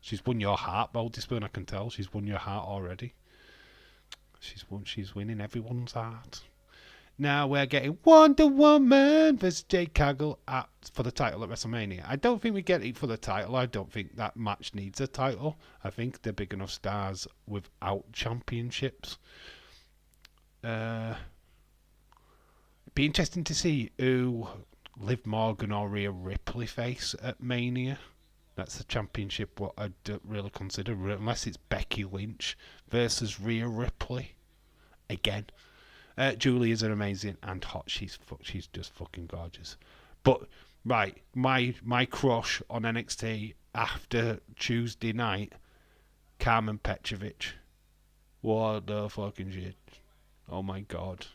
She's won your heart, Baldy Spoon, I can tell. She's won your heart already. She's winning everyone's heart. Now we're getting Wonder Woman versus Jade Cargill for the title at WrestleMania. I don't think we get it for the title. I don't think that match needs a title. I think they're big enough stars without championships. It'd be interesting to see who Liv Morgan or Rhea Ripley face at Mania. That's a championship what I don't really consider, unless it's Becky Lynch versus Rhea Ripley. Again. Julie is an amazing and hot. She's just fucking gorgeous. But Right, my crush on NXT after Tuesday night, Carmen Petrovic. What the fucking shit? Oh my god.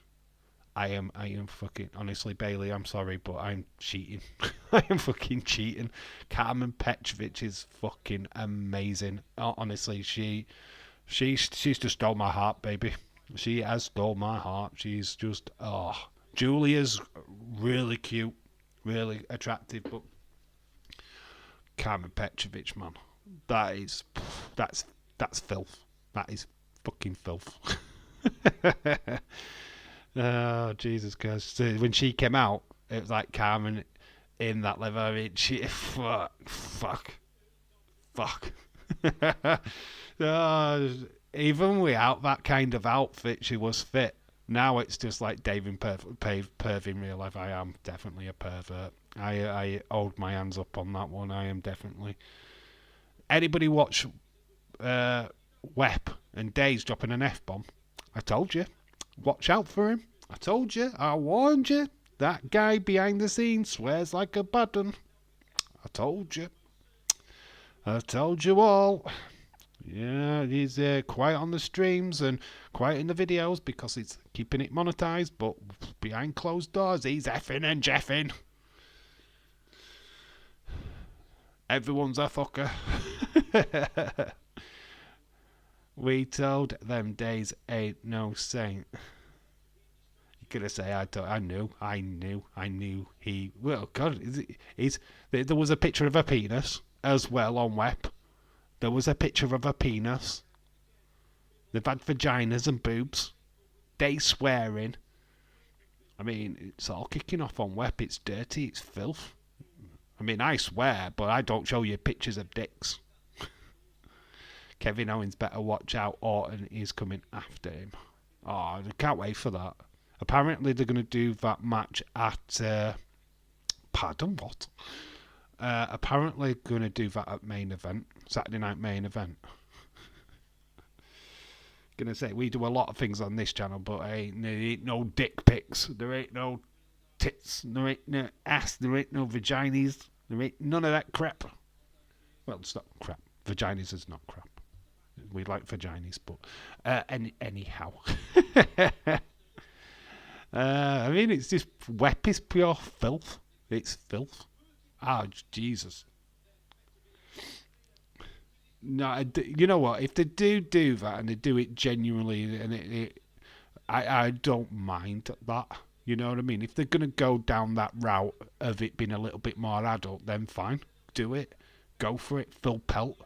I am fucking honestly, Bailey, I'm sorry, but I'm cheating. I am fucking cheating. Carmen Petrovic is fucking amazing. Honestly, she's just stole my heart, baby. She has stole my heart. She's just Julia's really cute, really attractive, but Carmen Petrovic, man, that's that's filth. That is fucking filth. Oh, Jesus Christ. So when she came out, it was like Carmen in that level. I mean, fuck. Oh, even without that kind of outfit, she was fit. Now it's just like Dave in perv in real life. I am definitely a pervert. I hold my hands up on that one. I am definitely. Anybody watch Wep and Days dropping an F-bomb? I told you. Watch out for him. I told you. I warned you. That guy behind the scenes swears like a button. I told you. I told you all. Yeah, he's quiet on the streams and quiet in the videos because he's keeping it monetized, but behind closed doors, he's effing and jeffing. Everyone's a fucker. We told them Days ain't no saint. You're gonna say I knew he. Well, God, there was a picture of a penis as well on Web. There was a picture of a penis. They've had vaginas and boobs. They swearing. I mean, it's all kicking off on Web. It's dirty. It's filth. I mean, I swear, but I don't show you pictures of dicks. Kevin Owens better watch out. Orton is coming after him. Oh, I can't wait for that. Apparently, they're going to do that match at... pardon, what? Apparently, going to do that at main event. Saturday night main event. Gonna say, we do a lot of things on this channel, but there ain't no dick pics. There ain't no tits. There ain't no ass. There ain't no vaginas. There ain't none of that crap. Well, it's not crap. Vaginas is not crap. We like vaginas, but anyhow. I mean, it's just Wep is pure filth. It's filth. Ah, Jesus. No, you know what? If they do that and they do it genuinely, and I don't mind that. You know what I mean? If they're gonna go down that route of it being a little bit more adult, then fine, do it, go for it, full pelt.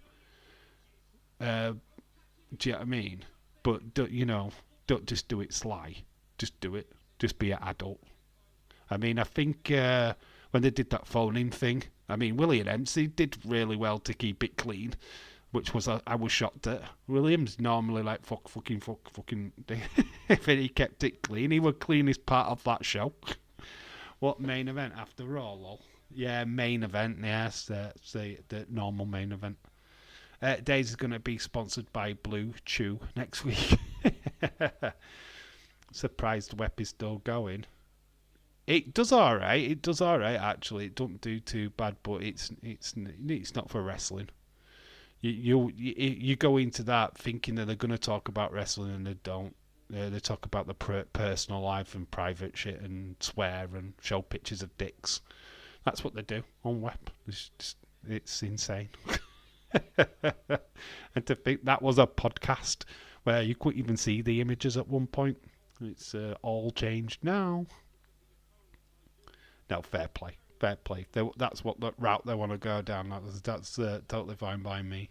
Do you know what I mean? But don't just do it sly. Just do it. Just be an adult. I mean, I think when they did that phone-in thing, I mean, William Dempsey did really well to keep it clean, which was I was shocked at. William's normally like fucking. If he kept it clean, he would cleanest part of that show. What main event after all? Lol. Yeah, main event. Yes, the normal main event. Days is going to be sponsored by Blue Chew next week. Surprised Web is still going. It does all right. It does all right actually. It don't do too bad, but it's not for wrestling. You go into that thinking that they're going to talk about wrestling and they don't. They talk about the personal life and private shit and swear and show pictures of dicks. That's what they do on Web. It's insane. And to think that was a podcast where you couldn't even see the images at one point. It's all changed now. No, fair play. That's what the route they want to go down. That's totally fine by me.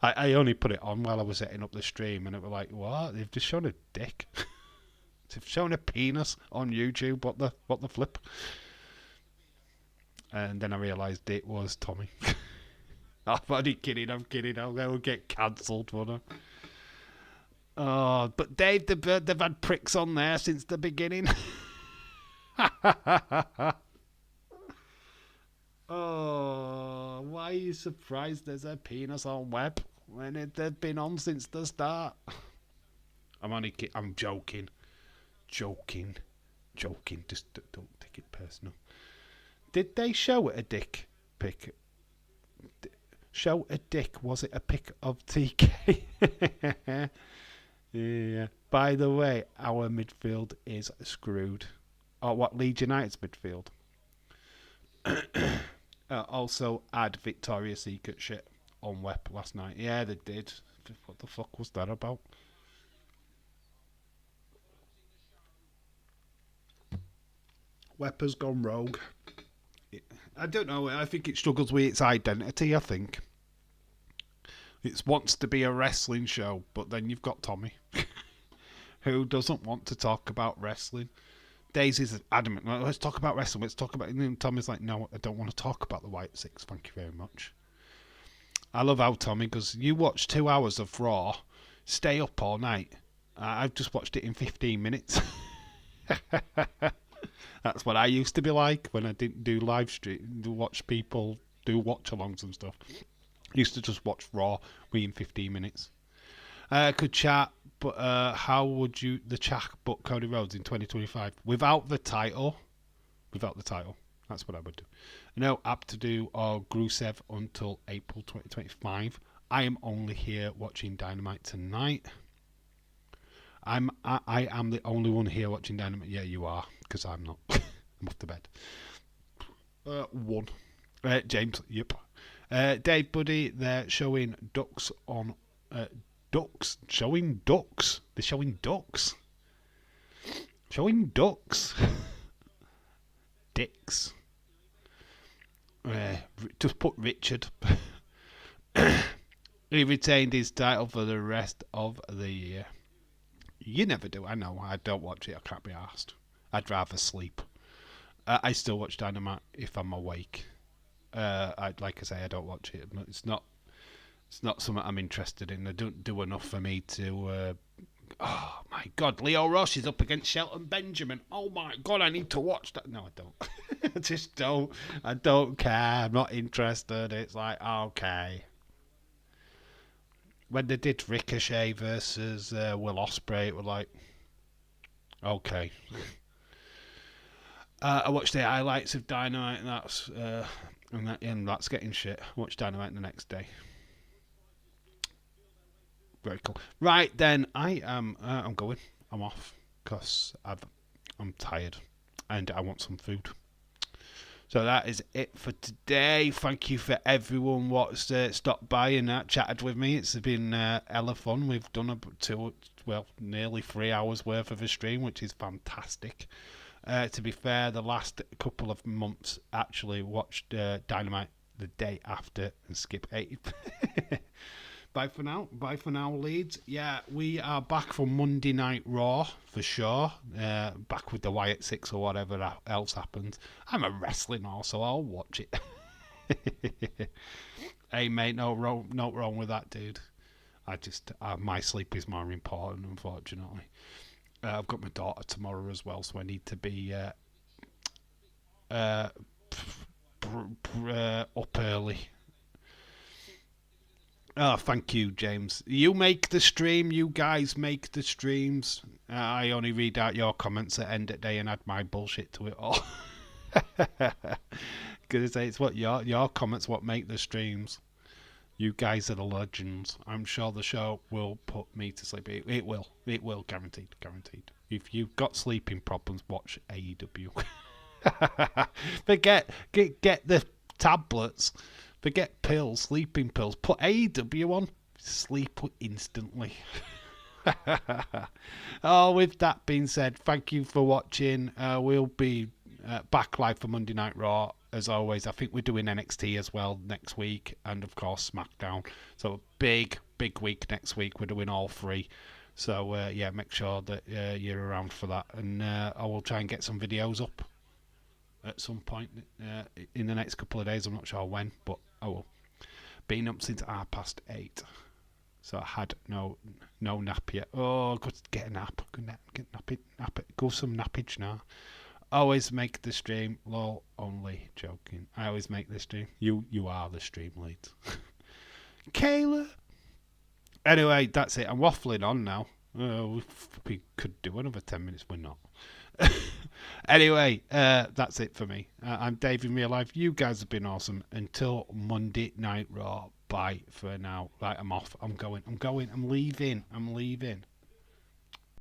I only put it on while I was setting up the stream, and it was like, what? They've just shown a dick. They've shown a penis on YouTube. What the flip? And then I realised it was Tommy. I'm only kidding. I'm kidding. I'll get cancelled, won't I? Oh, but Dave, they've had pricks on there since the beginning. Oh, why are you surprised there's a penis on Web when they've been on since the start? I'm joking. Just don't take it personal. Did they show a dick pic? Show a dick? Was it a pic of TK? Yeah. By the way, our midfield is screwed. Oh, what, Leeds United's midfield? Also, add Victoria's Secret shit on Web last night. Yeah, they did. What the fuck was that about? Web has gone rogue. I don't know. I think it struggles with its identity, I think. It wants to be a wrestling show, but then you've got Tommy, who doesn't want to talk about wrestling. Daisy's adamant. Well, let's talk about wrestling. Let's talk about. And then Tommy's like, no, I don't want to talk about the White Six. Thank you very much. I love how Tommy, because you watch 2 hours of Raw, stay up all night. I've just watched it in 15 minutes. That's what I used to be like when I didn't do live stream, watch people do watch-alongs and stuff. I used to just watch Raw within 15 minutes. Could chat, but how would you the chat book Cody Rhodes in 2025 without the title? Without the title, that's what I would do. No app to do or Grusev until April 2025. I am only here watching Dynamite tonight. I am the only one here watching Dynamite. Yeah, you are, because I'm not. I'm off to bed. One. James, yep. Dave Buddy, they're showing ducks on... ducks? Showing ducks? They're showing ducks? Showing ducks? Dicks. Just put Richard. He retained his title for the rest of the year. You never do. I know. I don't watch it. I can't be arsed. I'd rather sleep. I still watch Dynamite if I'm awake. Like I say, I don't watch it. It's not something I'm interested in. They don't do enough for me to... oh, my God. Leo Rush is up against Shelton Benjamin. Oh, my God. I need to watch that. No, I don't. I just don't. I don't care. I'm not interested. It's like, okay. When they did Ricochet versus Will Ospreay, it was like, okay. I watched the highlights of Dynamite, and that's getting shit. I watched Dynamite the next day. Very cool. Right then, I'm going. I'm off because I'm tired and I want some food. So that is it for today. Thank you for everyone what's stopped by and chatted with me. It's been hella fun. We've done nearly 3 hours worth of a stream, which is fantastic. To be fair, the last couple of months actually watched Dynamite the day after and skip 8. Bye for now. Bye for now, Leeds. Yeah, we are back for Monday Night Raw for sure. Back with the Wyatt Six or whatever else happens. I'm a wrestling also. I'll watch it. Hey mate, no wrong with that, dude. I just my sleep is more important, unfortunately. I've got my daughter tomorrow as well, so I need to be up early. Oh, thank you, James. You make the stream. You guys make the streams. I only read out your comments at end of day and add my bullshit to it all. Because it's what your comments what make the streams. You guys are the legends. I'm sure the show will put me to sleep. It will. It will. Guaranteed. Guaranteed. If you've got sleeping problems, watch AEW. Get the tablets. Forget pills, sleeping pills. Put AEW on. Sleep instantly. Oh, with that being said, thank you for watching. We'll be back live for Monday Night Raw. As always, I think we're doing NXT as well next week. And, of course, SmackDown. So, big week next week. We're doing all three. So, yeah, make sure that you're around for that. And I will try and get some videos up at some point in the next couple of days. I'm not sure when, but I will. Been up since 8:30, so I had no nap yet. Oh, got to get a nap. Get nap it. Go some nappage now. Always make the stream. Lol, only joking. I always make the stream. You are the stream lead. Kayla. Anyway, that's it. I'm waffling on now. We could do another 10 minutes. We're not. Anyway, that's it for me. I'm Dave in real life. You guys have been awesome. Until Monday Night Raw. Bye for now. Right, I'm off. I'm going. I'm leaving.